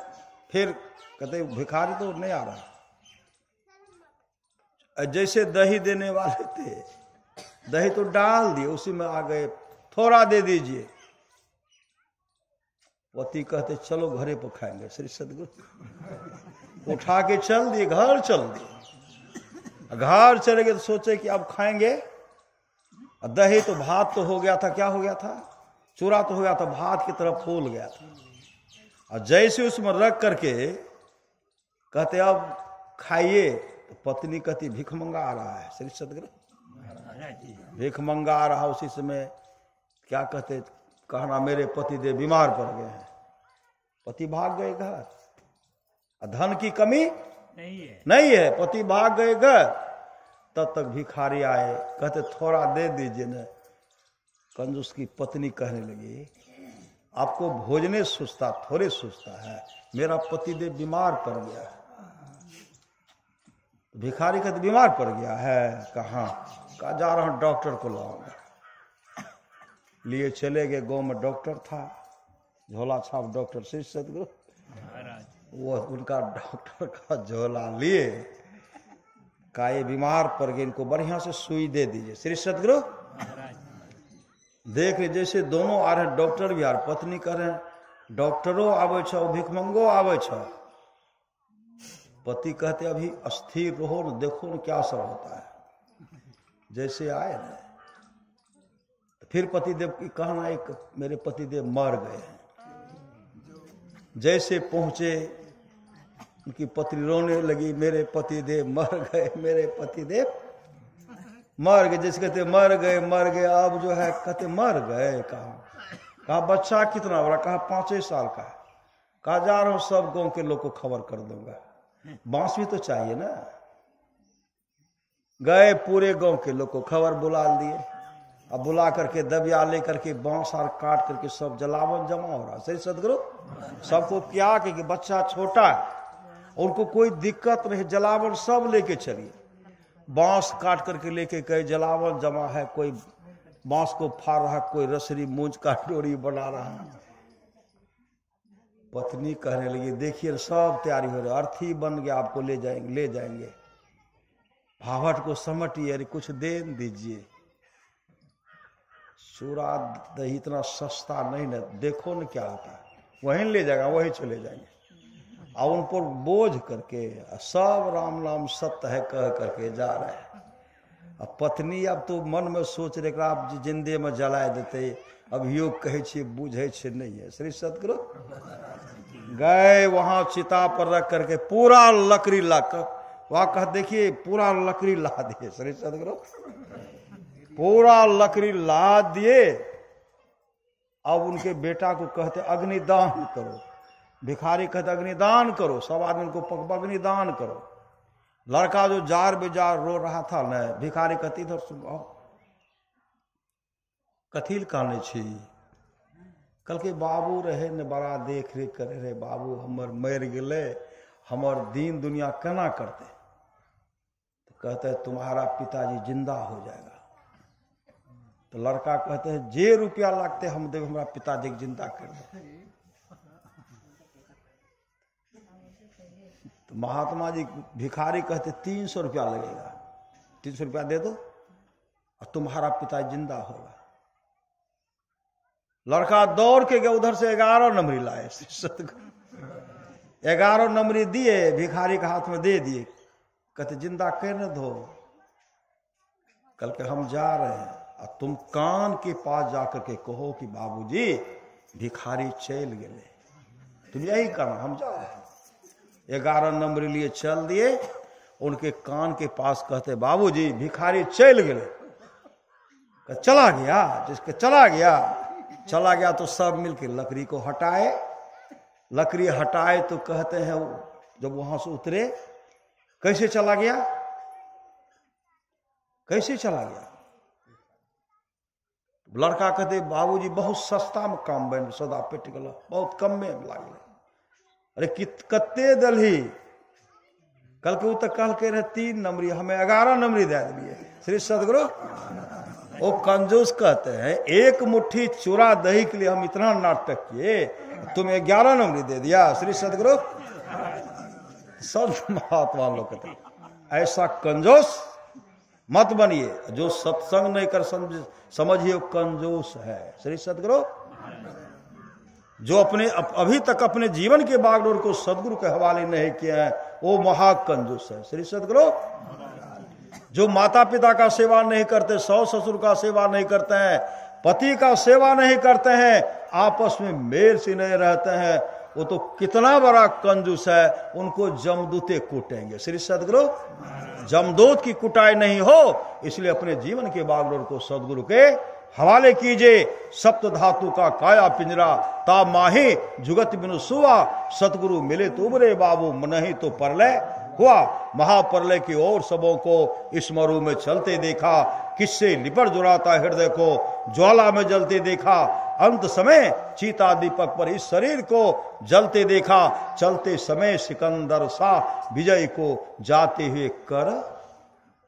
Speaker 1: फिर कहते भिखारी तो नहीं आ रहा। जैसे दही देने वाले थे, दही तो डाल दिए, उसी में आ गए, थोड़ा दे दीजिए। पति कहते चलो घरे पर खाएंगे। श्री सदगुरु उठा के चल दिए, घर चल दिए। घर चले गए तो सोचे कि अब खाएंगे। दही तो भात तो हो गया था, क्या हो गया था? चूरा तो हो गया था, भात की तरफ फूल गया था। और जैसे उसमें रख करके कहते अब खाइए, तो पत्नी कहती भिख मंगा आ रहा है। श्री सदगुरु भिख मंगा आ रहा। उसी समय क्या कहते, कहना मेरे पति देव बीमार पड़ गए हैं। पति भाग गए घर। धन की कमी नहीं है, पति भाग गए घर। तब तक भिखारी आए, कहते थोड़ा दे दीजिए न। कंजूस की पत्नी कहने लगी, आपको भोजने सुस्ता, थोड़े सुस्ता है, मेरा पति देव बीमार पड़ गया है। भिखारी कहते बीमार पड़ गया है? कहाँ? कहा जा रहा हूं डॉक्टर को लाऊंगा। लिए चले गए। गांव में डॉक्टर था, झोला छाप डॉक्टर श्री सदगुरु। वो उनका डॉक्टर का झोला लिए, का ये बीमार पड़ गए, इनको बढ़िया से सुई दे दीजिए। श्री सदगुरु देख रहे जैसे दोनों आ रहे, डॉक्टर भी आ रहे, पत्नी कह रहे हैं डॉक्टरों आवे छो, भिखमंगो आवे छो। पति कहते अभी अस्थिर रहो न, देखो न क्या सब होता है। जैसे आए न, फिर पतिदेव की कहना, एक मेरे पतिदेव मर गए हैं। जैसे पहुंचे, उनकी पत्नी रोने लगी, मेरे पतिदेव मर गए, मेरे पतिदेव मर गए। जैसे कहते मर गए, अब जो है कहते मर गए। कहा बच्चा कितना बड़ा? कहा 5 साल का। कहा जा रहा हूं सब गांव के लोग को खबर कर दूंगा। बांस भी तो चाहिए ना। गए पूरे गांव के लोग को खबर बुला दिए। अब बुला करके दबिया ले करके बांस और काट करके सब जलावन जमा हो रहा। सही सदगुरु, सबको क्या कि बच्चा छोटा है, उनको कोई दिक्कत नहीं, जलावन सब लेके चलिए। बांस काट करके लेके गए, जलावन जमा है, कोई बांस को फाड़ रहा, कोई रसरी मूंज का डोरी बना रहा। पत्नी कहने लगी देखिए सब तैयारी हो रही, अर्थी बन गया, आपको ले जाएंगे। भावट को समटिए, अरे कुछ दे दीजिए। चूरा दही इतना सस्ता नहीं ना, देखो न क्या होता है, वहीं ले जाएगा, वहीं चले जाएंगे। और उन पर बोझ करके सब राम नाम सत्य है कह करके जा रहे हैं। अब पत्नी अब तो मन में सोच रहे कि आप जिंदे में जला देते, अब योग कहे छे बुझे छे नहीं है। श्री सतगुरु गए वहां चिता पर रख करके पूरा लकड़ी लाकर वहां कह देखिए पूरा लकड़ी ला दिए। श्री सतगुरु पूरा लकड़ी ला दिए। अब उनके बेटा को कहते अग्निदान करो, भिखारी कहते अग्निदान करो, सब आदमी को अग्निदान करो। लड़का जो जार बेजार रो रहा था न, भिखारी कहती इधर सुनो, कथील काने छी? कल के बाबू रहे न बड़ा देख रेख करे रहे, बाबू हमर मर गए, हमर दीन दुनिया केना करते? तो कहते है तुम्हारा पिताजी जिंदा हो जाएगा। तो लड़का कहते हैं जे रुपया लगते हम देव, हमारा पिताजी के जिंदा कर दो। तो महात्मा जी भिखारी कहते 300 रुपया लगेगा, 300 रुपया दे दो और तुम्हारा पिता जिंदा होगा। लड़का दौड़ के गया, उधर से 11 नंबरी लाए। 11 नंबरी दिए, भिखारी के हाथ में दे दिए, कहते जिंदा कहने दो। कल के हम जा रहे हैं और तुम कान के पास जाकर के कहो कि बाबूजी भिखारी चल गए, तुम यही करना, हम जा रहे हैं। 11 नंबर लिए चल दिए, उनके कान के पास कहते बाबूजी भिखारी चल गए। चला गया, जिसके चला गया तो सब मिलके लकड़ी को हटाए। लकड़ी हटाए तो कहते हैं जब वहां से उतरे, कैसे चला गया, कैसे चला गया? लड़का कहते बाबूजी बहुत सस्ता में काम बन, सदा पेट गला, बहुत कम में लागल। अरे कत्ते दलही? कल के तक कल के रहे 3 नंबरी, हमें 11 नंबरी दे दिए। श्री सदगुरु वो कंजूस कहते हैं, एक मुट्ठी चूरा दही के लिए हम इतना नाटक किए, तुम्हें 11 नंबरी दे दिया। श्री सदगुरु संत महात्मा लोग कहते ऐसा कंजूस मत बनिए, जो सत्संग नहीं कर समझिए कंजूस है। श्री सदगुरु जो अपने अभी तक अपने जीवन के बागडोर को सदगुरु के हवाले नहीं किया है, वो महाकंजूस है। श्री सदगुरु जो माता पिता का सेवा नहीं करते, सास ससुर का सेवा नहीं करते हैं, पति का सेवा नहीं करते हैं, आपस में मेल से नहीं रहते हैं, वो तो कितना बड़ा कंजूस है। उनको जमदूते कूटेंगे। श्री सदगुरु जमदूत की कुटाई नहीं हो, इसलिए अपने जीवन के बागडोर को सदगुरु के हवाले कीजिए। सप्त धातु का काया पिंजरा, ता माही जुगत बिनु सुआ, सतगुरु मिले तो उबरे बाबू, नहीं तो परलय हुआ। महाप्रलय की ओर सबों को इस मरु में चलते देखा, किससे लिपट जुड़ाता हृदय को ज्वाला में जलते देखा। अंत समय चीता दीपक पर इस शरीर को जलते देखा, चलते समय सिकंदर सा विजय को जाते हुए कर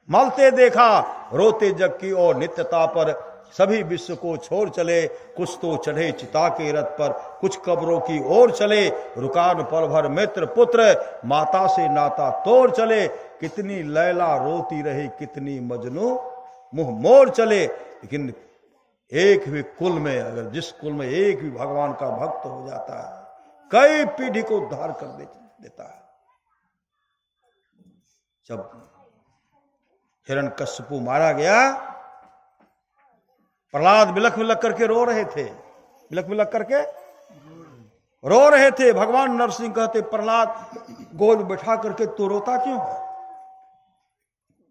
Speaker 1: मलते देखा। रोते जग की ओर नित्यता पर सभी विश्व को छोड़ चले, कुछ तो चढ़े चिता के रथ पर, कुछ कब्रों की ओर चले। रुकान पल भर मित्र पुत्र, माता से नाता तोड़ चले। कितनी लैला रोती रही, कितनी मजनू मुंह मोड़ चले। लेकिन एक भी कुल में, अगर जिस कुल में एक भी भगवान का भक्त हो जाता है, कई पीढ़ी को उद्धार कर देता है। जब हिरण्यकश्यपु मारा गया, प्रहलाद बिलख बिलख करके रो रहे थे, बिलख बिलख करके रो रहे थे। भगवान नरसिंह कहते प्रहलाद गोद बैठा करके तो रोता क्यों?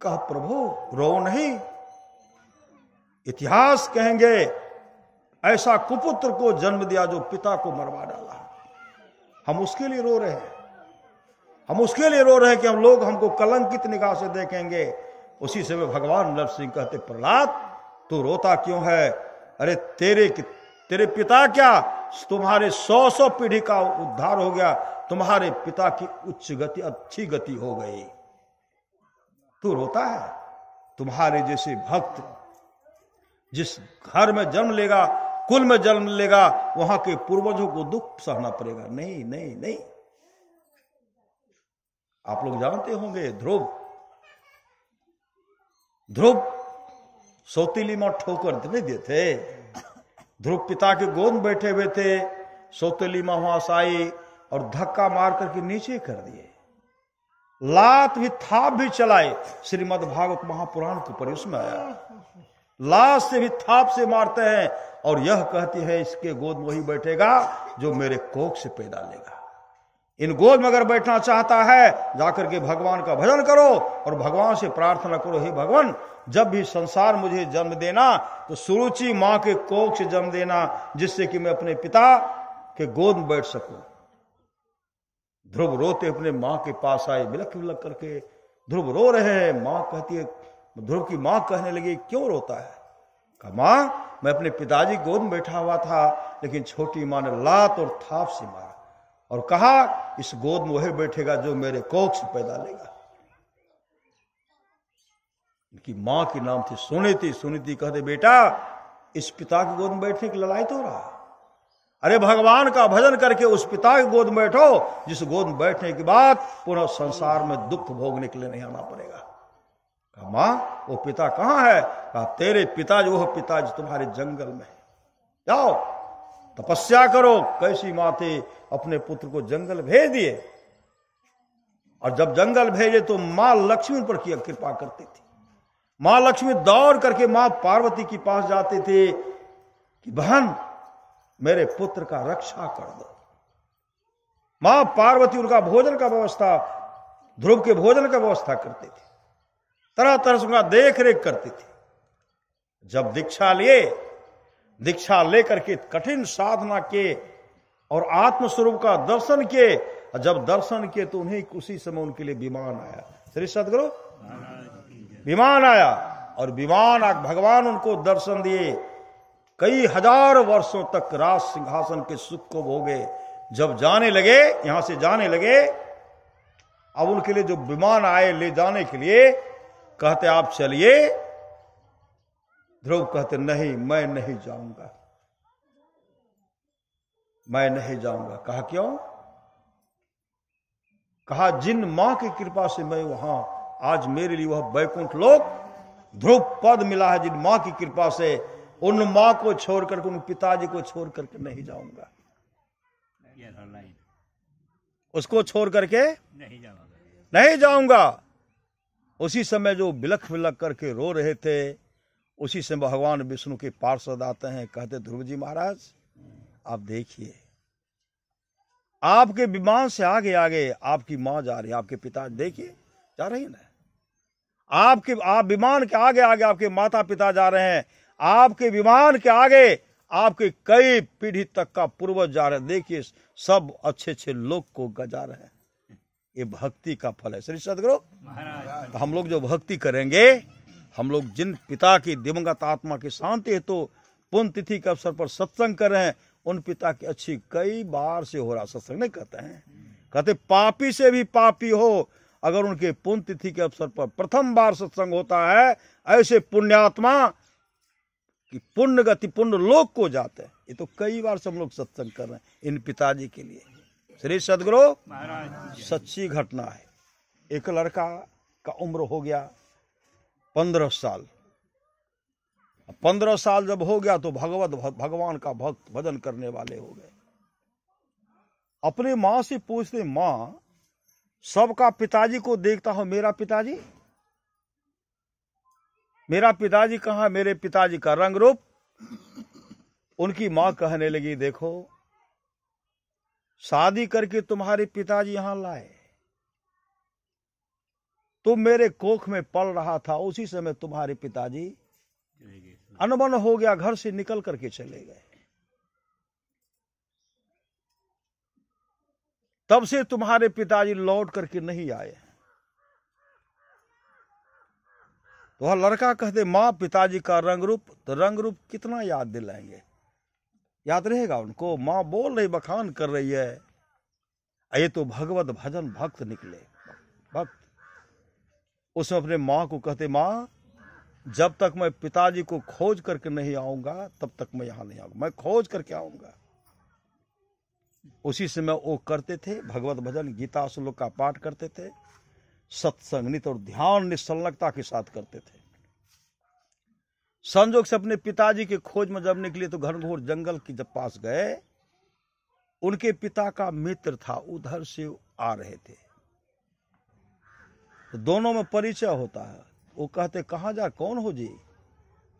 Speaker 1: कहा प्रभु रो नहीं, इतिहास कहेंगे ऐसा कुपुत्र को जन्म दिया जो पिता को मरवा डाला। हम उसके लिए रो रहे हैं, हम उसके लिए रो रहे हैं कि हम लोग हमको कलंकित निगाह से देखेंगे। उसी समय भगवान नरसिंह कहते प्रहलाद तू रोता क्यों है? अरे तेरे पिता क्या, तुम्हारे 100 पीढ़ी का उद्धार हो गया, तुम्हारे पिता की उच्च गति, अच्छी गति हो गई, तू रोता है? तुम्हारे जैसे भक्त जिस घर में जन्म लेगा, कुल में जन्म लेगा, वहां के पूर्वजों को दुख सहना पड़ेगा। नहीं नहीं नहीं। आप लोग जानते होंगे ध्रुव सौतीली मां ठोकर नहीं देते। ध्रुव पिता के गोद में बैठे हुए थे, सौतीली मां वहां से आई और धक्का मार करके नीचे कर दिए, लात भी थाप भी चलाए। श्रीमद् भागवत महापुराण के ऊपर उसमें आया, लात से भी थाप से मारते हैं और यह कहती है इसके गोद में वही बैठेगा जो मेरे कोख से पैदा लेगा। इन गोद में अगर बैठना चाहता है, जाकर के भगवान का भजन करो और भगवान से प्रार्थना करो, हे भगवान जब भी संसार मुझे जन्म देना तो सुरुचि मां के कोख से जन्म देना, जिससे कि मैं अपने पिता के गोद में बैठ सकूं। ध्रुव रोते अपने मां के पास आए, बिलख बिलख करके ध्रुव रो रहे हैं। मां कहती है, ध्रुव की मां कहने लगी क्यों रोता है? कहा मां मैं अपने पिताजी गोद में बैठा हुआ था, लेकिन छोटी मां ने लात और थाप से मारा और कहा इस गोद में वही बैठेगा जो मेरे कोख से पैदा लेगा। इनकी मां की नाम थी सुनीति। सुनीति कहते बेटा इस पिता की गोद में बैठने की लड़ाई तो रहा, अरे भगवान का भजन करके उस पिता की गोद में बैठो जिस गोद में बैठने के बाद पुनः संसार में दुख भोगने के लिए नहीं आना पड़ेगा। कहा मां वो पिता कहां है? कहा तेरे पिता जो है पिता जो तुम्हारे जंगल में है, जाओ तपस्या करो। कैसी मां थी, अपने पुत्र को जंगल भेज दिए और जब जंगल भेजे तो मां लक्ष्मी पर की कृपा करती थी। मां लक्ष्मी दौड़ करके मां पार्वती के पास जाते थे कि बहन मेरे पुत्र का रक्षा कर दो। मां पार्वती उनका भोजन का व्यवस्था, ध्रुव के भोजन का व्यवस्था करती थी, तरह तरह से उनका देख रेख करती थी। जब दीक्षा लेकर के कठिन साधना के और आत्मस्वरूप का दर्शन किए, जब दर्शन किए तो उन्हें उसी समय उनके लिए विमान आया। श्री सदगुरु विमान आया और विमान भगवान उनको दर्शन दिए। कई हजार वर्षों तक राज सिंहासन के सुख को भोगे। जब जाने लगे, यहां से जाने लगे, अब उनके लिए जो विमान आए ले जाने के लिए, कहते आप चलिए। ध्रुव कहते नहीं मैं नहीं जाऊंगा, मैं नहीं जाऊंगा। कहा क्यों? कहा जिन मां की कृपा से मैं वहां आज मेरे लिए वह बैकुंठ लोक ध्रुव पद मिला है, जिन मां की कृपा से, उन मां को छोड़ करके, उन पिताजी को छोड़ करके नहीं जाऊंगा, उसको छोड़ करके नहीं जाऊंगा। उसी समय जो बिलख बिलख करके रो रहे थे, उसी समय भगवान विष्णु के पार्षद आते हैं, कहते ध्रुव जी महाराज आप देखिए आपके विमान से आगे आगे आपकी मां जा रही है, आपके पिता देखिए जा रही है ना, आप विमान के आगे आगे आपके माता पिता जा रहे हैं, आपके विमान के आगे आपके कई पीढ़ी तक का पूर्वज जा रहे हैं, देखिए सब अच्छे अच्छे लोग को जा रहे हैं। ये भक्ति का फल है। श्री सदगुरु तो हम लोग जो भक्ति करेंगे, हम लोग जिन पिता की दिवंगत आत्मा की शांति हेतु तो पुण्यतिथि के अवसर पर सत्संग कर रहे हैं, उन पिता की अच्छी कई बार से हो रहा सत्संग नहीं कहते हैं, कहते पापी से भी पापी हो, अगर उनके पुण्यतिथि के अवसर पर प्रथम बार सत्संग होता है, ऐसे पुण्यात्मा कि पुण्य गति पुण्य लोक को जाते हैं। ये तो कई बार से हम लोग सत्संग कर रहे हैं इन पिताजी के लिए। श्री सदगुरु सच्ची घटना है। एक लड़का का उम्र हो गया 15 साल। 15 साल जब हो गया तो भगवान का भक्त भजन करने वाले हो गए। अपने मां से पूछते, मां सबका पिताजी को देखता हूं, मेरा पिताजी कहां? मेरे पिताजी का रंग रूप। उनकी मां कहने लगी, देखो शादी करके तुम्हारे पिताजी यहां लाए, तुम मेरे कोख में पल रहा था, उसी समय तुम्हारे पिताजी अनबन हो गया, घर से निकल करके चले गए। तब से तुम्हारे पिताजी लौट करके नहीं आए। तो वह लड़का कहते माँ पिताजी का रंग रूप, तो रंग रूप कितना याद दिलाएंगे, याद रहेगा उनको। माँ बोल रही, बखान कर रही है, ये तो भगवत भजन भक्त निकले, भक्त। उसमें अपने माँ को कहते माँ जब तक मैं पिताजी को खोज करके नहीं आऊंगा तब तक मैं यहां नहीं आऊंगा, मैं खोज करके आऊंगा। उसी समय वो करते थे भगवत भजन, गीता श्लोक का पाठ करते थे, सत्संग नित और ध्यान निश्चलता के साथ करते थे। संजोग से अपने पिताजी के खोज में जब निकले तो घनघोर जंगल के जब पास गए, उनके पिता का मित्र था, उधर से आ रहे थे, तो दोनों में परिचय होता है। वो कहते कहाँ जा, कौन हो जी?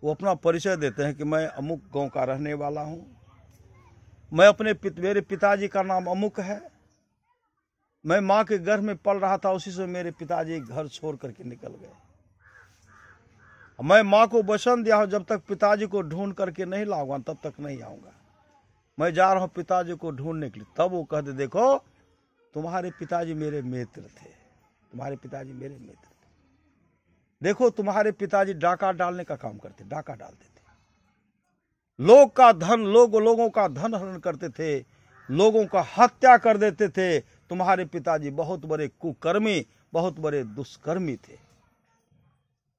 Speaker 1: वो अपना परिचय देते हैं कि मैं अमुक गांव का रहने वाला हूं, मैं मेरे पिताजी का नाम अमुक है, मैं माँ के गर्भ में पल रहा था, उसी से मेरे पिताजी घर छोड़ करके निकल गए। मैं माँ को वचन दिया हूं जब तक पिताजी को ढूंढ करके नहीं लाऊंगा तब तक नहीं आऊंगा, मैं जा रहा हूं पिताजी को ढूंढने के लिए। तब वो कहते देखो तुम्हारे पिताजी मेरे मित्र थे, तुम्हारे पिताजी मेरे मित्र थे, देखो तुम्हारे पिताजी डाका डालने का काम करते, डाका डालते थे, लोग का धन, लोगों का धन हरण करते थे, लोगों का हत्या कर देते थे। तुम्हारे पिताजी बहुत बड़े कुकर्मी, बहुत बड़े दुष्कर्मी थे।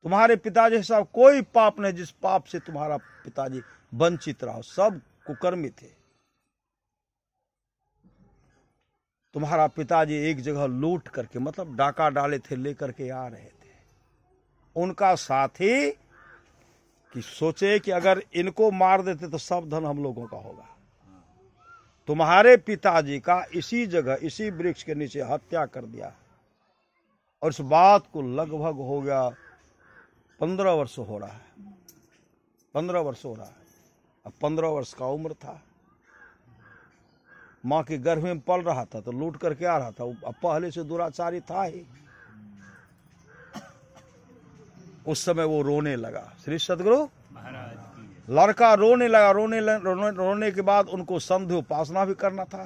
Speaker 1: तुम्हारे पिताजी के साथ कोई पाप नहीं जिस पाप से तुम्हारा पिताजी वंचित रहा, सब कुकर्मी थे। तुम्हारा पिताजी एक जगह लूट करके, मतलब डाका डाले थे, लेकर के आ रहे थे। उनका साथी कि सोचे कि अगर इनको मार देते तो सब धन हम लोगों का होगा। तुम्हारे पिताजी का इसी जगह, इसी वृक्ष के नीचे हत्या कर दिया, और इस बात को लगभग हो गया 15 वर्ष हो रहा है, 15 वर्ष हो रहा है। अब 15 वर्ष का उम्र था, माँ के गर्भ में पल रहा था, तो लूट करके आ रहा था। अब पहले से दुराचारी था ही। उस समय वो रोने लगा, श्री सदगुरु लड़का रोने लगा। रोने के बाद उनको संध्या उपासना भी करना था,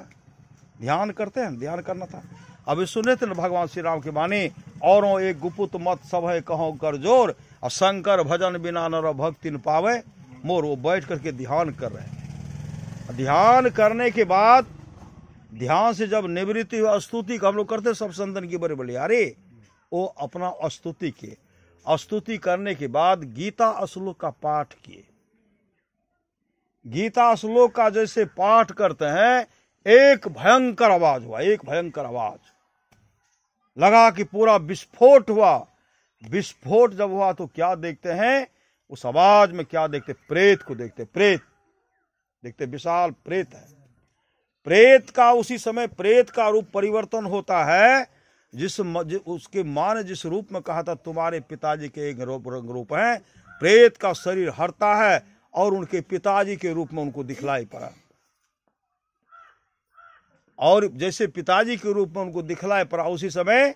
Speaker 1: ध्यान करते हैं, ध्यान करना था। अभी सुने थे ना भगवान श्री राम की वाणी, औरों एक गुपुत मत सब है कहो कर जोर, और शंकर भजन बिना नर भक्ति न पावे मोर। वो बैठ करके ध्यान कर रहे हैं। ध्यान करने के बाद, ध्यान से जब निवृत्ति हुआ, स्तुति हम लोग करते सब संतन की बड़े बड़े, अरे वो अपना स्तुति के, स्तुति करने के बाद गीता श्लोक का पाठ किए। गीता श्लोक का जैसे पाठ करते हैं, एक भयंकर आवाज हुआ, एक भयंकर आवाज लगा कि पूरा विस्फोट हुआ। विस्फोट जब हुआ तो क्या देखते हैं, उस आवाज में क्या देखते, प्रेत को देखते, प्रेत देखते, विशाल प्रेत है। प्रेत का उसी समय प्रेत का रूप परिवर्तन होता है, उसके मां ने जिस रूप में कहा था तुम्हारे पिताजी के एक रूप है, प्रेत का शरीर हटता है और उनके पिताजी के रूप में उनको दिखलाई पड़ा। और जैसे पिताजी के रूप में उनको दिखलाई पड़ा, उसी समय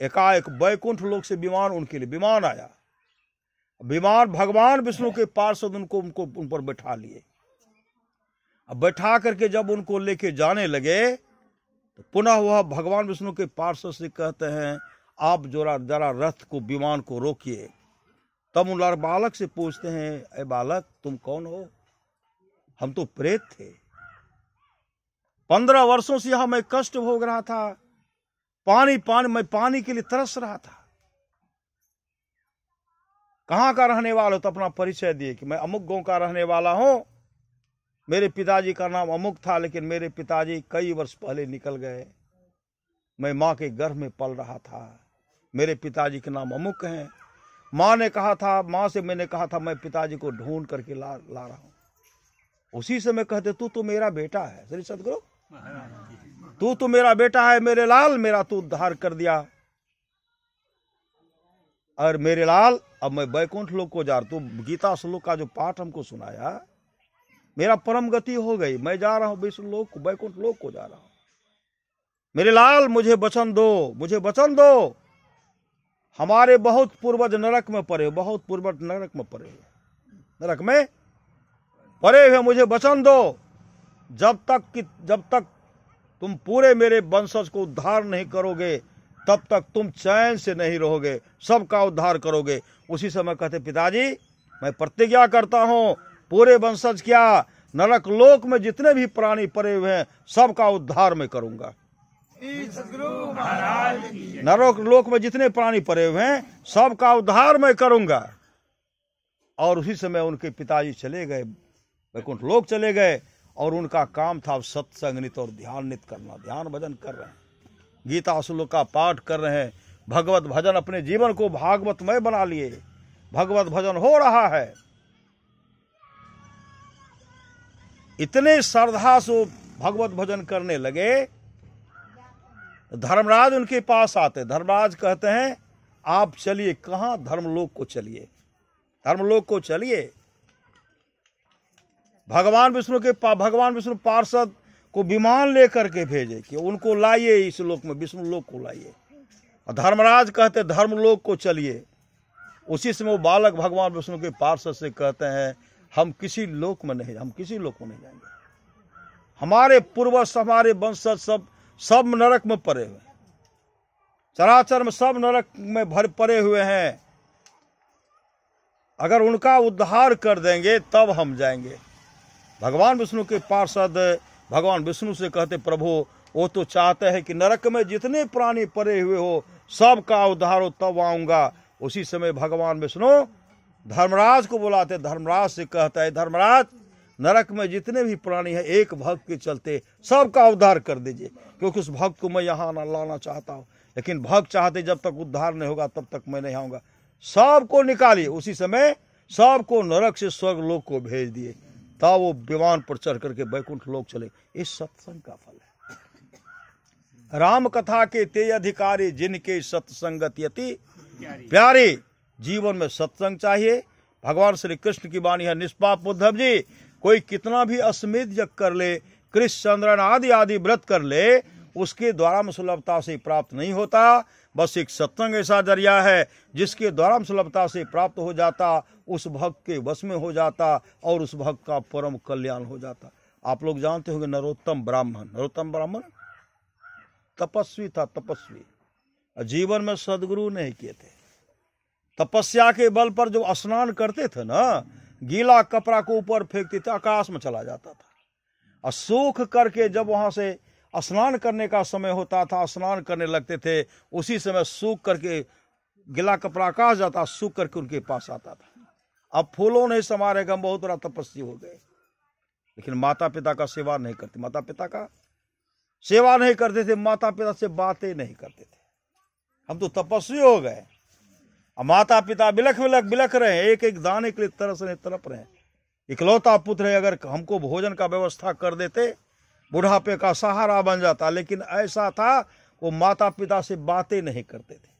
Speaker 1: एकाएक वैकुंठ लोक से विमान, उनके लिए विमान आया। विमान भगवान विष्णु के पार्षद उनको उन पर बैठा लिए। अब बैठा करके जब उनको लेके जाने लगे तो पुनः वह भगवान विष्णु के पार्षद से कहते हैं आप जरा रथ को, विमान को रोकिए। तब उन बालक से पूछते हैं, ए बालक तुम कौन हो? हम तो प्रेत थे, 15 वर्षों से यहां मैं कष्ट भोग रहा था, मैं पानी के लिए तरस रहा था। कहां का रहने वाला हो? तो अपना परिचय दिए कि मैं अमुक गांव का रहने वाला हूं, मेरे पिताजी का नाम अमुक था, लेकिन मेरे पिताजी कई वर्ष पहले निकल गए, मैं माँ के गर्भ में पल रहा था, मेरे पिताजी के नाम अमुक हैं। माँ से मैंने कहा था मैं पिताजी को ढूंढ करके ला रहा हूं। उसी समय कहते तू तो मेरा बेटा है, श्री सदगुरु तू तो मेरा बेटा है, मेरे लाल मेरा तू उद्धार कर दिया। और मेरे लाल अब मैं वैकुंठ लोक को जा रहा, तू गीता श्लोक का जो पाठ हमको सुनाया, मेरा परम गति हो गई, मैं जा रहा हूं विष्णु लोक को, वैकुंठ लोक को जा रहा हूं। मेरे लाल मुझे वचन दो, मुझे वचन दो। हमारे बहुत पूर्वज नरक में पड़े, बहुत पूर्वज नरक में पड़े हुए, मुझे वचन दो। जब तक तुम पूरे मेरे वंशज को उद्धार नहीं करोगे तब तक तुम चैन से नहीं रहोगे, सबका उद्धार करोगे। उसी समय कहते पिताजी मैं प्रतिज्ञा करता हूं पूरे वंशज क्या नरक लोक में जितने भी प्राणी पड़े हुए हैं सबका उद्धार मैं करूंगा। नरक लोक में जितने प्राणी पड़े हुए हैं सबका उद्धार मैं करूंगा। और उसी समय उनके पिताजी चले गए, वैकुंठ लोक चले गए, और उनका काम था सत्संग नित और ध्यान नित करना। ध्यान भजन कर रहे हैं, गीता श्लोक का पाठ कर रहे हैं, भगवत भजन, अपने जीवन को भागवतमय बना लिए, भगवत भजन हो रहा है। इतने श्रद्धा से भगवत भजन करने लगे। धर्मराज उनके पास आते, धर्मराज कहते हैं आप चलिए। कहां? धर्मलोक को चलिए, धर्मलोक को चलिए। भगवान विष्णु पार्षद को विमान लेकर के भेजे कि उनको लाइए इस लोक में, विष्णु लोक को लाइए। और धर्मराज कहते धर्मलोक को चलिए। उसी समय वो बालक भगवान विष्णु के पार्षद से कहते हैं हम किसी लोक में नहीं जाएंगे। हमारे पूर्वज, हमारे वंशज सब नरक में पड़े हुए हैं, चराचर में सब नरक में भर पड़े हुए हैं। अगर उनका उद्धार कर देंगे तब हम जाएंगे। भगवान विष्णु के पार्षद भगवान विष्णु से कहते प्रभु वो तो चाहते हैं कि नरक में जितने प्राणी पड़े हुए हो सबका उद्धार हो तब आऊंगा। उसी समय भगवान विष्णु धर्मराज को बुलाते, धर्मराज से कहता है धर्मराज नरक में जितने भी प्राणी हैं एक भक्त के चलते सबका उद्धार कर दीजिए, क्योंकि उस भक्त को मैं यहाँ न लाना चाहता हूँ। लेकिन भक्त चाहते जब तक उद्धार नहीं होगा तब तक मैं नहीं आऊंगा। सबको निकालिए। उसी समय सबको नरक से स्वर्ग लोक को भेज दिए। तब वो विमान पर चढ़ करके वैकुंठ लोक चले। इस सत्संग का फल है। राम कथा के ते अधिकारी जिनके सत्संगत यति प्यारे। जीवन में सत्संग चाहिए। भगवान श्री कृष्ण की वाणी है निष्पाप उद्धव जी, कोई कितना भी अश्वमेध यज्ञ कर ले, कृष्ण चंद्रन आदि व्रत कर ले, उसके द्वारा में सुलभता से प्राप्त नहीं होता। बस एक सत्संग ऐसा जरिया है जिसके द्वारा सुलभता से प्राप्त हो जाता, उस भक्त के वश में हो जाता और उस भक्त का परम कल्याण हो जाता। आप लोग जानते होंगे नरोत्तम ब्राह्मण तपस्वी था, तपस्वी, जीवन में सदगुरु नहीं किए थे। तपस्या के बल पर जो स्नान करते थे ना, गीला कपड़ा को ऊपर फेंकते थे, आकाश में चला जाता था। और सूख करके जब वहां से स्नान करने का समय होता था, स्नान करने लगते थे, उसी समय सूख करके गीला कपड़ा आकाश जाता, सूख करके उनके पास आता था। अब फूलों नहीं समारेगा, बहुत बड़ा तपस्वी हो गए। लेकिन माता पिता का सेवा नहीं करते, माता पिता का सेवा नहीं करते थे, माता पिता से बातें नहीं करते थे। हम तो तपस्वी हो गए। अब माता पिता बिलख रहे हैं, एक एक दाने के लिए तड़प रहे हैं। इकलौता पुत्र है, अगर हमको भोजन का व्यवस्था कर देते बुढ़ापे का सहारा बन जाता। लेकिन ऐसा था वो माता पिता से बातें नहीं करते थे।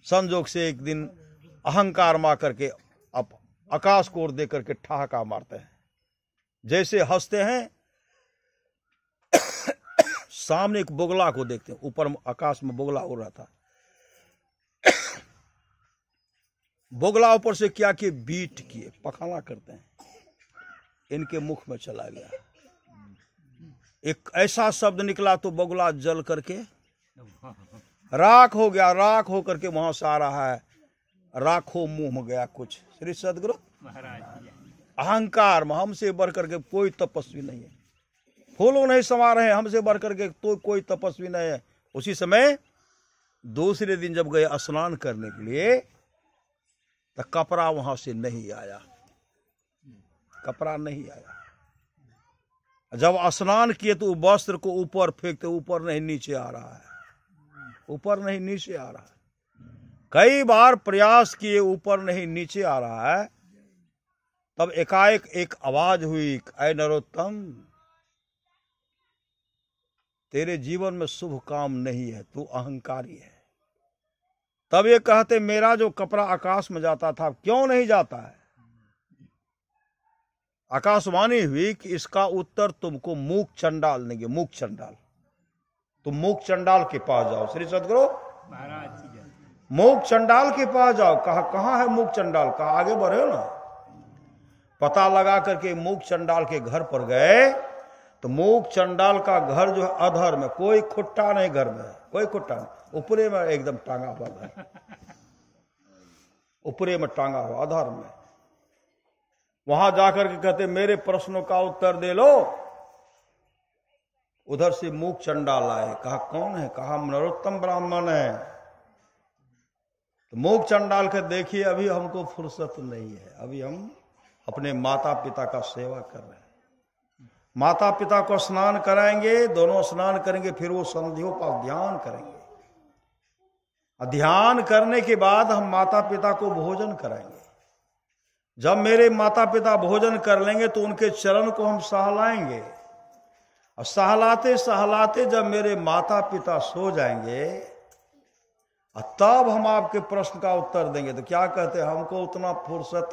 Speaker 1: संजोग से एक दिन अहंकार मार करके अब आकाश को ओर दे करके ठहाका मारते हैं। जैसे हंसते हैं सामने एक बोगला को देखते हैं, ऊपर आकाश में बोगला उड़ रहा था। बोगला ऊपर से क्या किए, बीट किए, पखाना करते हैं, इनके मुख में चला गया। एक ऐसा शब्द निकला तो बोगला जल करके राख हो गया। राख हो करके वहां से आ रहा है, राखो मुंह में गया कुछ। श्री सदगुरु अहंकार में हमसे बढ़ करके कोई तपस्वी नहीं है। फूलों नहीं समा रहे, हमसे बढ़ करके तो कोई तपस्वी नहीं है। उसी समय दूसरे दिन जब गए स्नान करने के लिए तो कपड़ा वहां से नहीं आया, कपड़ा नहीं आया। जब स्नान किए तो वस्त्र को ऊपर फेंकते, ऊपर नहीं नीचे आ रहा है, ऊपर नहीं नीचे आ रहा है। कई बार प्रयास किए, ऊपर नहीं नीचे आ रहा है। तब एकाएक एक आवाज हुई, ऐ नरोत्तम तेरे जीवन में शुभ काम नहीं है, तू अहंकारी है। तब ये कहते मेरा जो कपड़ा आकाश में जाता था क्यों नहीं जाता है। आकाशवाणी हुई कि इसका उत्तर तुमको मूक चंडाल देंगे। मूक चंडाल, तुम मूक चंडाल के पास जाओ। श्री सदगुरु मूक चंडाल के पास जाओ। कहा कहाँ है मूक चंडाल, कहा आगे बढ़े ना। पता लगा करके मूक चंडाल के घर पर गए। तो मूक चंडाल का घर जो है अधर में, कोई खुट्टा नहीं घर में, कोई खुट्टा नहीं, ऊपरे में एकदम टांगा हुआ है, ऊपरे में टांगा हुआ अधर में। वहां जाकर के कहते मेरे प्रश्नों का उत्तर दे लो। उधर से मूक चंडाल आए, कहा कौन है? कहा नरोत्तम ब्राह्मण है। तो मूक चंडाल के देखिए अभी हमको फुर्सत नहीं है, अभी हम अपने माता पिता का सेवा कर रहे हैं। माता पिता को स्नान कराएंगे, दोनों स्नान करेंगे, फिर वो संधियों पर ध्यान करेंगे। ध्यान करने के बाद हम माता पिता को भोजन कराएंगे। जब मेरे माता पिता भोजन कर लेंगे तो उनके चरण को हम सहलाएंगे, और सहलाते सहलाते जब मेरे माता पिता सो जाएंगे तब हम आपके प्रश्न का उत्तर देंगे। तो क्या कहते हैं, हमको उतना फुर्सत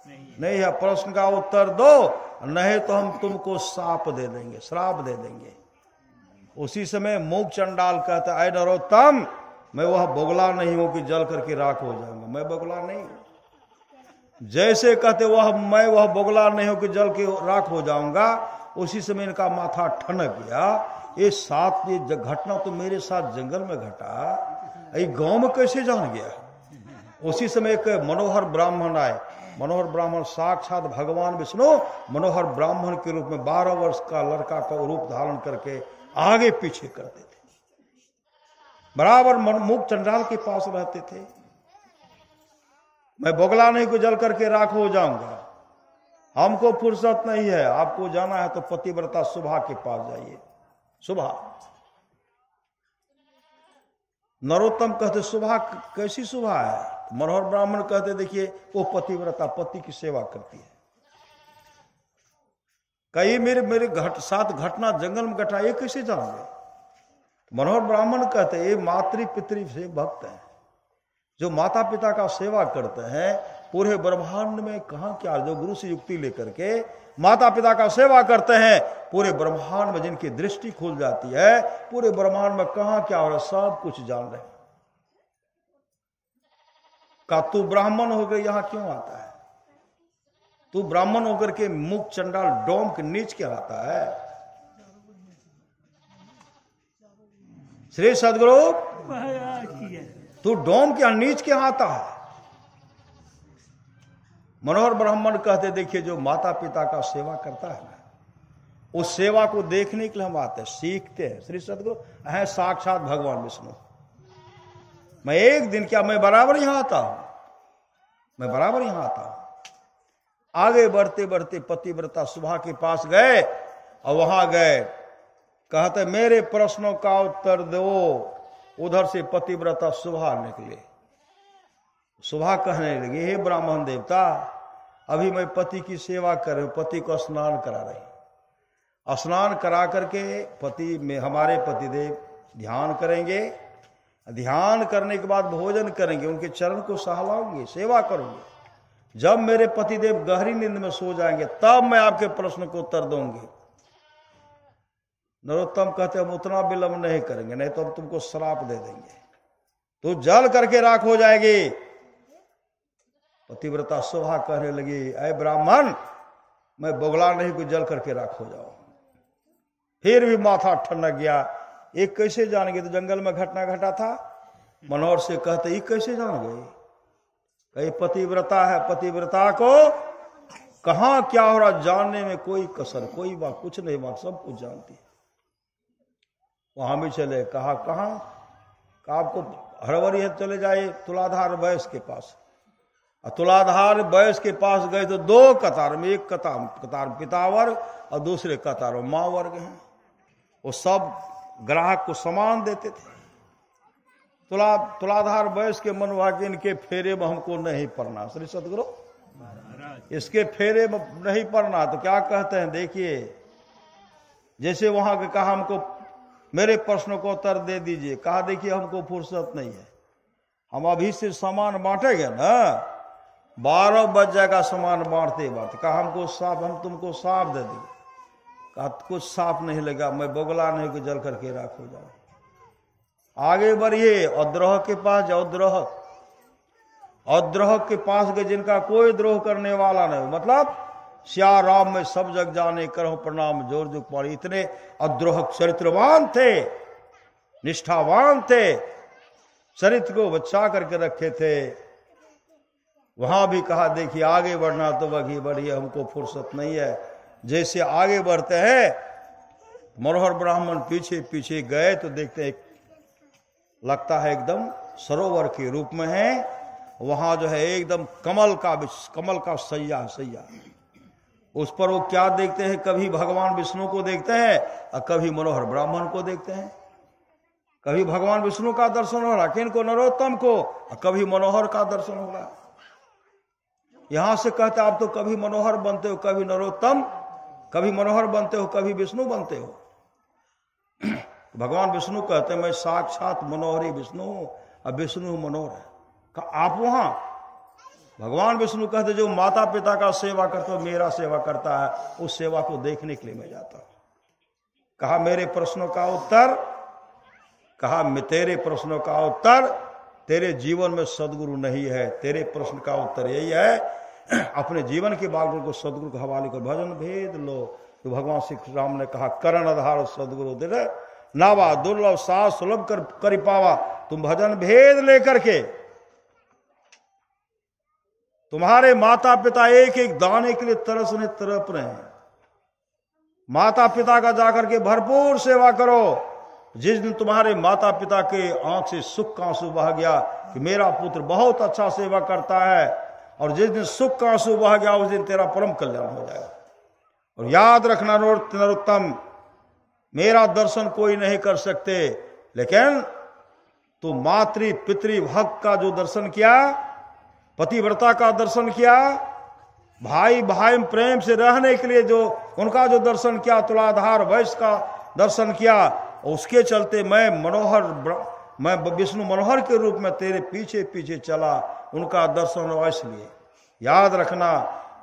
Speaker 1: नहीं है, प्रश्न का उत्तर दो, नहीं तो हम तुमको शाप दे देंगे, श्राप दे देंगे। उसी समय मूक चंडाल कहता है, नरोत्तम मैं वह बोगला नहीं हूं कि जल करके राख हो जाऊंगा, मैं बोगला नहीं हूं। जैसे कहते मैं वह बोगला नहीं हूं कि जल के राख हो जाऊंगा, उसी समय इनका माथा ठनक गया। ये घटना तो मेरे साथ जंगल में घटा, ये गांव में कैसे जान गया? उसी समय एक मनोहर ब्राह्मण आए। मनोहर ब्राह्मण साक्षात भगवान विष्णु मनोहर ब्राह्मण के रूप में 12 वर्ष का लड़का का रूप धारण करके आगे पीछे करते थे, बराबर मूक चंडाल के पास रहते थे। मैं बोगला नहीं को जल करके राख हो जाऊंगा, हमको फुर्सत नहीं है, आपको जाना है तो पतिव्रता सुभा के पास जाइए। सुभा नरोत्तम कहते सुभा कैसी सुभा है? मनोहर ब्राह्मण कहते देखिए वो पतिव्रता, पति की सेवा करती है। कई मेरे साथ घटना जंगल में घटा, ये कैसे जान गए? मनोहर ब्राह्मण कहते ये मातृ पितृ से भक्त हैं, जो माता पिता का सेवा करते हैं। पूरे ब्रह्मांड में कहां क्या, जो गुरु से युक्ति लेकर के माता पिता का सेवा करते हैं, पूरे ब्रह्मांड में जिनकी दृष्टि खुल जाती है, पूरे ब्रह्मांड में कहां क्या हो रहा है सब कुछ जान रहे हैं। का तू ब्राह्मण होकर यहां क्यों आता है? तू ब्राह्मण होकर के मुख चंडाल डोम के नीच क्या आता है? श्री सदगुरु तू डोम के नीच क्या आता है? मनोहर ब्राह्मण कहते देखिए जो माता पिता का सेवा करता है ना, उस सेवा को देखने के लिए हम आते हैं, सीखते हैं। श्री सदगुरु है साक्षात भगवान विष्णु। मैं एक दिन क्या, मैं बराबर यहां आता हूं, मैं बराबर यहां आता हूं। आगे बढ़ते बढ़ते पतिव्रता सुभा के पास गए, और वहां गए कहते मेरे प्रश्नों का उत्तर दो। उधर से पतिव्रता सुभा निकले। सुभा कहने लगी, हे ब्राह्मण देवता, अभी मैं पति की सेवा कर रही हूं, पति को स्नान करा रही। स्नान करा करके पति में हमारे पतिदेव ध्यान करेंगे, ध्यान करने के बाद भोजन करेंगे, उनके चरण को सहलाऊंगे, सेवा करूंगे। जब मेरे पतिदेव गहरी नींद में सो जाएंगे तब मैं आपके प्रश्न को उत्तर दूंगी। नरोत्तम कहते हम उतना विलंब नहीं करेंगे, नहीं तो हम तुमको श्राप दे देंगे, तो जल करके राख हो जाएगी। पतिव्रता शोभा कहने लगी, अय ब्राह्मण मैं बोगला नहीं को जल करके राख हो जाओ। फिर भी माथा ठनक गया, एक कैसे जान गए? तो जंगल में घटना घटा था। मनोहर से कहते ये कैसे जान गए? कहीं पतिव्रता है, पतिव्रता को कहां क्या हो रहा जानने में कोई कसर, कोई बात कुछ नहीं, बात सब कुछ जानती है। वहां भी चले, कहा कहां? आपको हरवरी है, चले जाइए तुलाधार वैश्य के पास। तुलाधार वैश्य के पास गए तो 2 कतार में, एक कतार पिता वर्ग और दूसरे कतार में मां वर्ग हैं। वो सब ग्राहक को सामान देते थे। तुलाधार वैश्य के मन हुआ कि इनके फेरे में हमको नहीं पड़ना। श्री सदगुरु इसके फेरे में नहीं पड़ना। तो क्या कहते हैं देखिए, जैसे वहां के कहा हमको मेरे प्रश्नों को उत्तर दे दीजिए, कहा देखिए हमको फुर्सत नहीं है, हम अभी से सामान बांटेंगे ना, 12 बज जाएगा सामान बांटते बांटते। कहा हमको साफ, हम तुमको साफ दे देंगे। कहा कुछ साफ नहीं लगा, मैं बोगला नहीं कि जल करके राख हो जाओ। आगे बढ़िए, औद्रोह के पास जाओ। औद्रोह के पास गए जिनका कोई द्रोह करने वाला नहीं, मतलब श्या राम में सब जग जाने, करहु प्रणाम जोर जुग पानी। इतने अद्रोह चरित्रवान थे, निष्ठावान थे, चरित्र को बचा करके रखे थे। वहां भी कहा देखिए आगे बढ़ना तो वही बढ़िए, हमको फुर्सत नहीं है। जैसे आगे बढ़ते हैं, मनोहर ब्राह्मण पीछे पीछे गए तो देखते हैं लगता है एकदम सरोवर के रूप में है। वहां जो है एकदम कमल का सैया सैया, उस पर वो क्या देखते हैं, कभी भगवान विष्णु को देखते हैं और कभी मनोहर ब्राह्मण को देखते हैं। कभी भगवान विष्णु का दर्शन हो रहा, किनको, नरोत्तम को, और कभी मनोहर का दर्शन हो रहा। यहां से कहते आप तो कभी मनोहर बनते हो, कभी नरोत्तम, कभी मनोहर बनते हो, कभी विष्णु बनते हो। भगवान विष्णु कहते हैं मैं साक्षात मनोहरी विष्णु हूं, और विष्णु मनोहर है। आप वहां भगवान विष्णु कहते जो माता पिता का सेवा करता हो, मेरा सेवा करता है, उस सेवा को देखने के लिए मैं जाता हूं। कहा मेरे प्रश्नों का उत्तर, कहा तेरे प्रश्नों का उत्तर, तेरे जीवन में सदगुरु नहीं है। तेरे प्रश्न का उत्तर यही है, अपने जीवन के बागडोर को सदगुरु के हवाले कर भजन भेद लो। तो भगवान श्री राम ने कहा करण आधार सदगुरु दे नावा दुर्लभ सास सुलभ कर पावा। तुम भजन भेद लेकर के, तुम्हारे माता पिता एक एक दाने के लिए तड़प रहे हैं। माता पिता का जाकर के भरपूर सेवा करो। जिस दिन तुम्हारे माता पिता के आंख से सुख का आंसू बह गया कि मेरा पुत्र बहुत अच्छा सेवा करता है, और जिस दिन सुख का आंसू बह गया उस दिन तेरा परम कल्याण हो जाएगा। और याद रखना नरोत्तम, मेरा दर्शन कोई नहीं कर सकते, लेकिन तो मातृ पितृ भक्त का जो दर्शन किया, पतिव्रता का दर्शन किया, भाई भाई प्रेम से रहने के लिए जो उनका जो दर्शन किया, तुलाधार वैश्य का दर्शन किया, उसके चलते मैं विष्णु मनोहर के रूप में तेरे पीछे पीछे चला, उनका दर्शन हुआ। इसलिए याद रखना,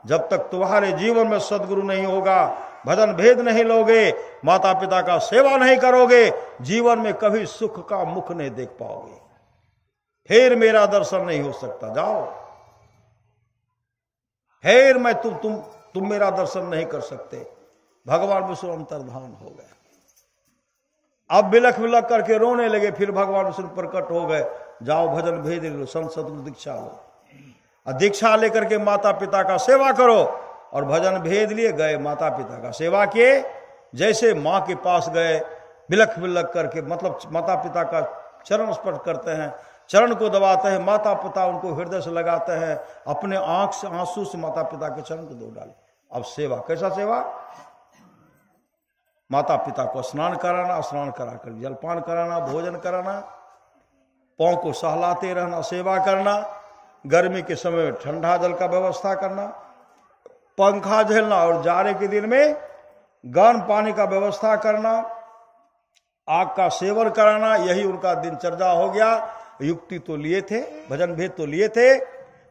Speaker 1: जब तक तुम्हारे जीवन में सदगुरु नहीं होगा, भजन भेद नहीं लोगे, माता पिता का सेवा नहीं करोगे, जीवन में कभी सुख का मुख नहीं देख पाओगे, फिर मेरा दर्शन नहीं हो सकता। जाओ, फिर मैं तुम मेरा दर्शन नहीं कर सकते। भगवान विष्णु अंतर्धान हो गए। अब बिलख बिलख करके रोने लगे। फिर भगवान विष्णु प्रकट हो गए, जाओ भजन भेद लो, संत सदगुरु दीक्षा लो, और दीक्षा लेकर के माता पिता का सेवा करो। और भजन भेद लिए गए, माता पिता का सेवा किए। जैसे माँ के पास गए, बिलख बिलख करके, मतलब माता पिता का चरण स्पर्श करते हैं, चरण को दबाते हैं, माता पिता उनको हृदय से लगाते हैं, अपने आंख से आंसू से माता पिता के चरण को धो डाले। अब सेवा, कैसा सेवा? माता पिता को स्नान कराना, स्नान कराकर जलपान कराना, भोजन कराना, पांव को सहलाते रहना, सेवा करना, गर्मी के समय में ठंडा जल का व्यवस्था करना, पंखा झेलना, और जाड़े के दिन में गर्म पानी का व्यवस्था करना, आग का सेवन कराना। यही उनका दिनचर्या हो गया। युक्ति तो लिए थे, भजन भेद तो लिए थे।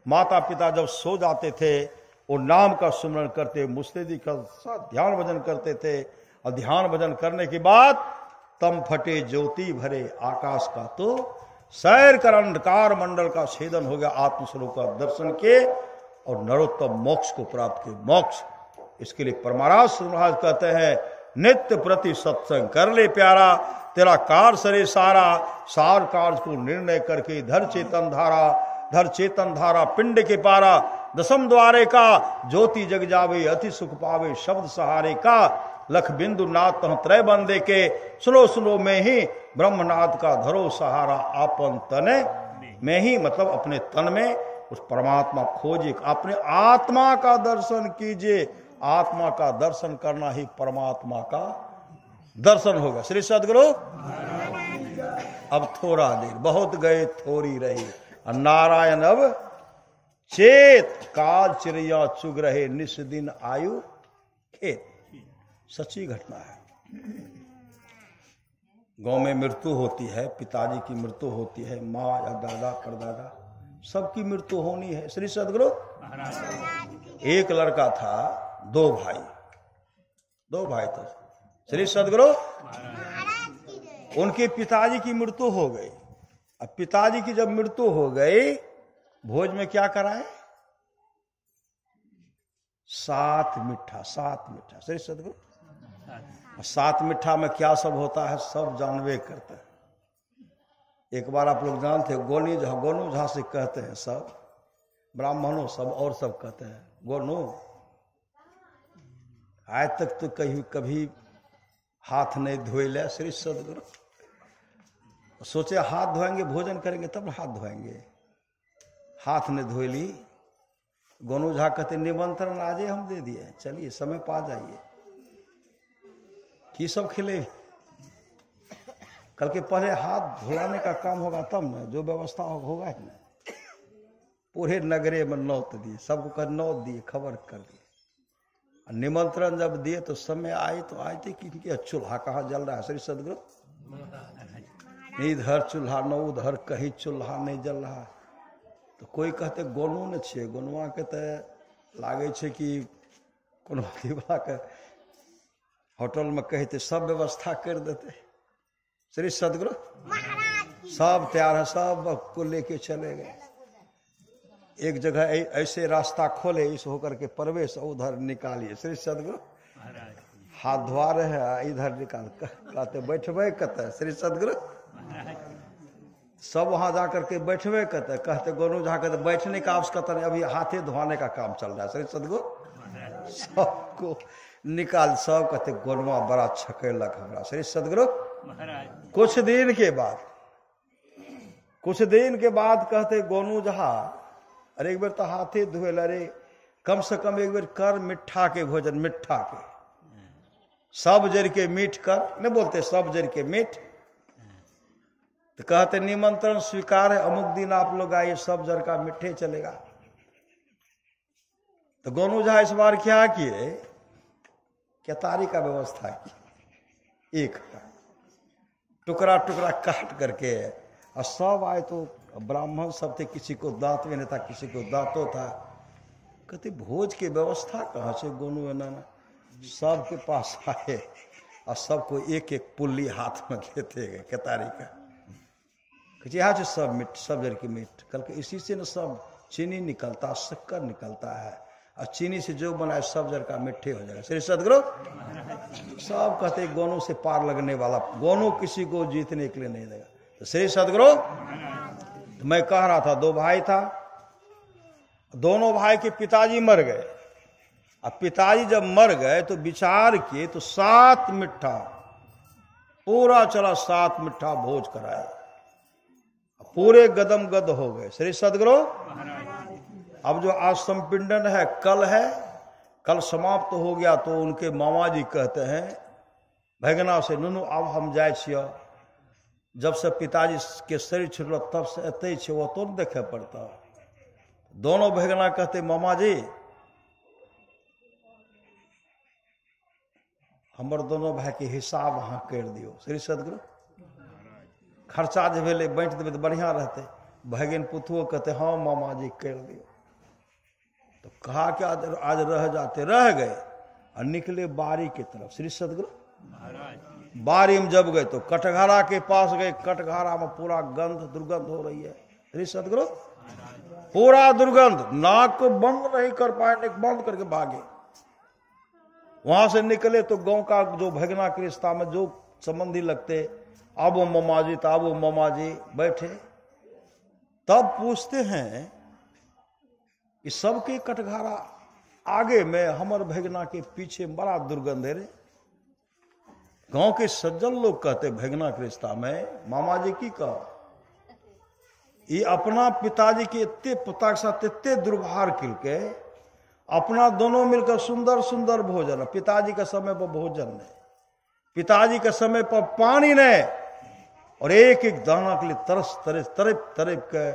Speaker 1: माता पिता जब सो जाते थे, वो नाम का सुमरण करते, मुस्तैदी का साथ ध्यान भजन करते थे, और ध्यान भजन करने के बाद तम फटे ज्योति भरे आकाश का, तो सैर कर अंधकार मंडल का छेदन हो गया। आत्मस्वरूप का दर्शन के और नरोत्तम मोक्ष को प्राप्त किए। मोक्ष, इसके लिए परमाराज महाराज कहते हैं, नित्य प्रति सत्संग कर ले प्यारा, तेरा कार सरे सारा, सार कार्य को निर्णय करके धर चेतन धारा पिंड के पारा, दसम द्वारे का ज्योति जग जावे, अति सुख पावे शब्द सहारे का, लख बिंदु नाथ त्रय बंदे के, सुनो में ही ब्रह्मनाथ का धरो सहारा, आपन तने में ही, मतलब अपने तन में उस परमात्मा खोजिए, अपने आत्मा का दर्शन कीजिए। आत्मा का दर्शन करना ही परमात्मा का दर्शन होगा। श्री सदगुरु। अब थोड़ा देर, बहुत गए थोड़ी रही, नारायण अब चेत, काल चिड़िया चुग रहे, निस दिन आयु खेत। सच्ची घटना है। गांव में मृत्यु होती है, पिताजी की मृत्यु होती है, माँ या दादा परदादा सबकी मृत्यु होनी है। श्री सदगुरु। एक लड़का था, दो भाई थे। श्री सदगुरु। उनके पिताजी की मृत्यु हो गई। अब पिताजी की जब मृत्यु हो गई, भोज में क्या कराए? सात मीठा, सात मीठा। सही सदगुरु। सात मीठा में क्या सब होता है सब जानवे करते हैं। एक बार आप लोग जानते गोनी झा, गोनू झा से कहते हैं सब ब्राह्मणों सब और सब कहते हैं गोनू। आज तक तो कभी हाथ नहीं धोए ले श्री सदगुरु। सोचे हाथ धोएंगे भोजन करेंगे तब हाथ धोएंगे, हाथ ने धोए ली। गोनू झा कहते निमंत्रण आज हम दे दिए, चलिए समय पा जाइए। की सब खिले कल के पहले हाथ धुलाने का काम होगा तब न, जो व्यवस्था होगा ही ना। पूरे नगरे में नौत दिए, सबको कर नौत दिए, खबर कर दिए। निमंत्रण जब दिए तो समय आए तो आए थे कि चूल्हा कहाँ जल रहा है श्री सदगुरु। इधर चूल्हा न उधर कहीं चूल्हा नहीं जल रहा। तो कोई कहते गोनू ने छे, गोनुआ कहते लागे छे कि कोनो के होटल में कहते सब व्यवस्था कर देते श्री सदगुरु। सब तैयार है, सब को लेके चले गए। एक जगह ऐसे रास्ता खोले इस होकर के प्रवेश उधर निकालिए श्री सदगुरु। हाथ धोआ रहे हैं इधर निकाल कहते बैठवे कहते श्री सदगुरु। सब वहां जाकर के बैठवे कहते गोनू झा कहते बैठने का आवश्यकता नहीं, अभी हाथे धोने का काम चल रहा है श्री सदगुरु। सबको निकाल, सब कहते गोनुआ बड़ा छकेलक हमारा श्री सदगुरु। कुछ दिन के बाद कहते गोनू झा अरे एक बार तो हाथे धोए, अरे कम से कम एक बार कर मिठा के भोजन, मिठा के सब जर के मीठ कर, नहीं बोलते सब जर के मीठ। तो कहते निमंत्रण स्वीकार है, अमुक दिन आप लोग आइए, सब जर का मिठे चलेगा। तो गोनू झा इस बार क्या किए, केतारी का व्यवस्था की, एक टुकड़ा टुकड़ा काट करके, और सब आए तो ब्राह्मण सब थे, किसी को दांत में नहीं था, किसी को दांतों था। कहते भोज की व्यवस्था कहाँ से गोनू नाना। सबके पास आए और सबको एक एक पुल्ली हाथ में लेते गए केतारी का। कहते सब मीठ, सब जर की मीठ। कल के इसी से न सब चीनी निकलता, शक्कर निकलता है, और चीनी से जो बनाए सब जर का मिठे हो जाएगा श्री सदगुरु। सब कहते गोनू से पार लगने वाला, गोनू किसी को जीतने के लिए नहीं देगा। तो श्री सदगुरु तो मैं कह रहा था, दो भाई था, दोनों भाई के पिताजी मर गए। अब पिताजी जब मर गए तो विचार किए तो सात मिठा पूरा चला, सात मिठा भोज कराया, पूरे गदम गद हो गए श्री सदगुरु। अब जो आज संपिंडन है कल समाप्त हो गया, तो उनके मामा जी कहते हैं भगना से नुनू अब हम जाए छियै। जब से पिताजी के शरीर छुटल तब से एते छे, वो तो देखे पड़ता। दोनों भगना कहते मामा जी हमर दोनों भाई के हिसाब वहां कर दियो श्री सदगुरु। खर्चा जो भेले बांट देवे तो बढ़िया रहते। भगिन पुतुओ कहते हाँ मामा जी कर दियो। तो कहा कि आज रह जाते, रह गए और निकले बारी की तरफ श्री सदगुरु। बारी में जब गए तो कटघरा के पास गए, कटघरा में पूरा गंध दुर्गंध हो रही है श्री सदगुरु। पूरा दुर्गंध, नाक को बंद नहीं कर पाए, बंद करके भागे। वहां से निकले तो गांव का जो भगना के रिश्ता में जो संबंधी लगते, अब वो मामा जी, तब वो मामा जी बैठे। तब पूछते हैं कि सबके कटघरा आगे में हमर भगना के पीछे बड़ा दुर्गंध है रे। गांव के सज्जन लोग कहते भगना के रिश्ता में मामा जी की कह, ये अपना पिताजी के इतने पिता के साथ इतने दुर्भार किल के अपना दोनों मिलकर सुंदर सुंदर भोजन, पिताजी के समय पर भोजन नहीं, पिताजी के समय पर पानी नहीं, और एक एक दाना के लिए तरस तरस तरप तरप के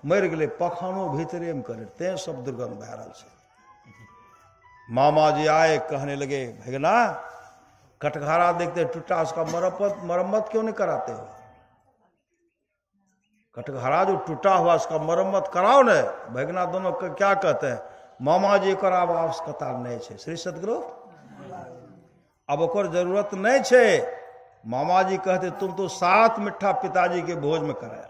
Speaker 1: मर गए, पखानो भीतरे में करे, ते सब दुर्गंध बहरल से। मामा जी आए, कहने लगे भगना कटघरा देखते टूटा, उसका मरम्मत क्यों नहीं कराते हो? कटघरा जो टूटा हुआ उसका मरम्मत कराओ न। भगना दोनों क्या कहते हैं, मामा जी को आवश्यकता नहीं है श्री सदगुरु, अब ओकर जरूरत नहीं है। मामा जी कहते तुम तो सात मिठा पिताजी के भोज में कराया,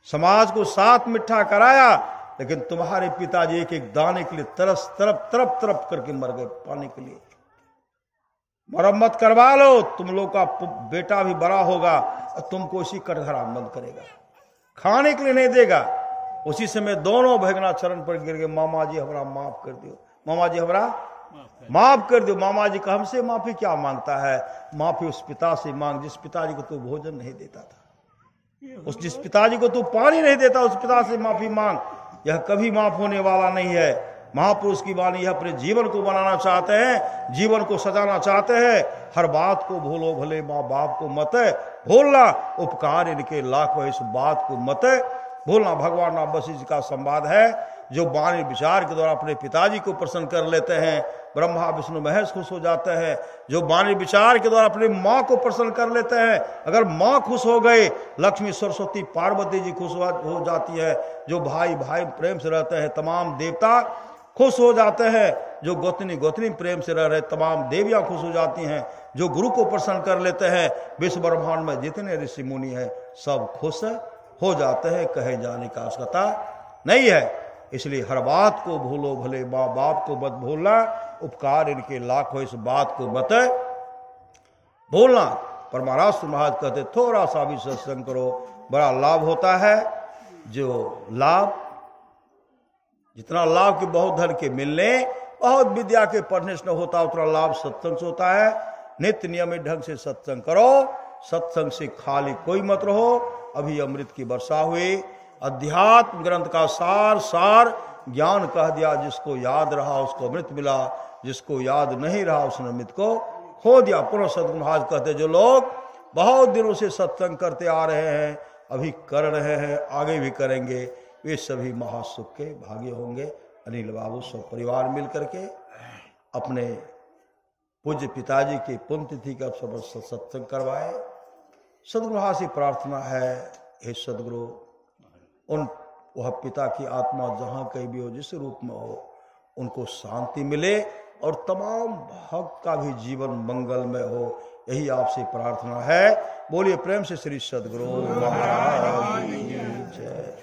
Speaker 1: समाज को सात मिठा कराया, लेकिन तुम्हारे पिताजी एक एक दाने के लिए तरस तरप तरप तरप करके मर गए पाने के लिए। मरम्मत करवा लो, तुम लोग का बेटा भी बड़ा होगा और तुमको उसी कटघरा बंद करेगा, खाने के लिए नहीं देगा। उसी समय दोनों भगना चरण पर गिर गए, मामा जी हमारा माफ कर दियो, मामा जी हमारा माफ कर दो। मामा जी का हमसे माफी क्या मांगता है, माफी उस पिता से मांग जिस पिताजी को तू भोजन नहीं देता था, उस जिस पिताजी को तू पानी नहीं देता उस पिता से माफी मांग। यह कभी माफ होने वाला नहीं है। महापुरुष की वाणी यह अपने जीवन को बनाना चाहते हैं, जीवन को सजाना चाहते हैं। हर बात को भूलो भले माँ बाप को मत भूलना, उपकार इनके लाखों इस बात को मत भूलना। भगवान राम वशिष्ठ जी का संवाद है, जो वाणी विचार के द्वारा अपने पिताजी को प्रसन्न कर लेते हैं, ब्रह्मा विष्णु महेश खुश हो जाते हैं। जो वाणी विचार के द्वारा अपनी माँ को प्रसन्न कर लेते हैं, अगर माँ खुश हो गए, लक्ष्मी सरस्वती पार्वती जी खुश हो जाती है। जो भाई भाई प्रेम से रहते हैं, तमाम देवता खुश हो जाते हैं। जो गोतनी गोतनी प्रेम से रह रहे, तमाम देवियां खुश हो जाती हैं। जो गुरु को प्रसन्न कर लेते हैं, विश्व ब्रह्मांड में जितने ऋषि मुनि हैं सब खुश हो जाते हैं। कहे जाने का आवश्यकता नहीं है। इसलिए हर बात को भूलो भले माँ बाप को मत भूलना, उपकार इनके लाखों इस बात को मत भूलना। पर महाराज महाराज कहते थोड़ा सा भी सत्संग करो, बड़ा लाभ होता है। जो लाभ, जितना लाभ के बहुत धन के मिलने, बहुत विद्या के पढ़ने से न होता, उतना लाभ सत्संग से होता है। नित्य नियमित ढंग से सत्संग करो, सत्संग से खाली कोई मत रहो। अभी अमृत की वर्षा हुई, अध्यात्म ग्रंथ का सार सार ज्ञान कह दिया। जिसको याद रहा उसको अमृत मिला, जिसको याद नहीं रहा उसने अमृत को खो दिया। पुनः सद्गुरु महाराज कहते, जो लोग बहुत दिनों से सत्संग करते आ रहे हैं, अभी कर रहे हैं, आगे भी करेंगे, वे सभी महासुख के भागी होंगे। अनिल बाबू सब परिवार मिल करके अपने पूज्य पिताजी की पुण्यतिथि का अवसर पर सत्संग करवाए। सद्गुरु महाराज से प्रार्थना है, हे सद्गुरु, उन वह पिता की आत्मा जहाँ कहीं भी हो, जिस रूप में हो, उनको शांति मिले और तमाम भक्त का भी जीवन मंगलमय हो, यही आपसे प्रार्थना है। बोलिए प्रेम से श्री सद्गुरु महाराज की जय।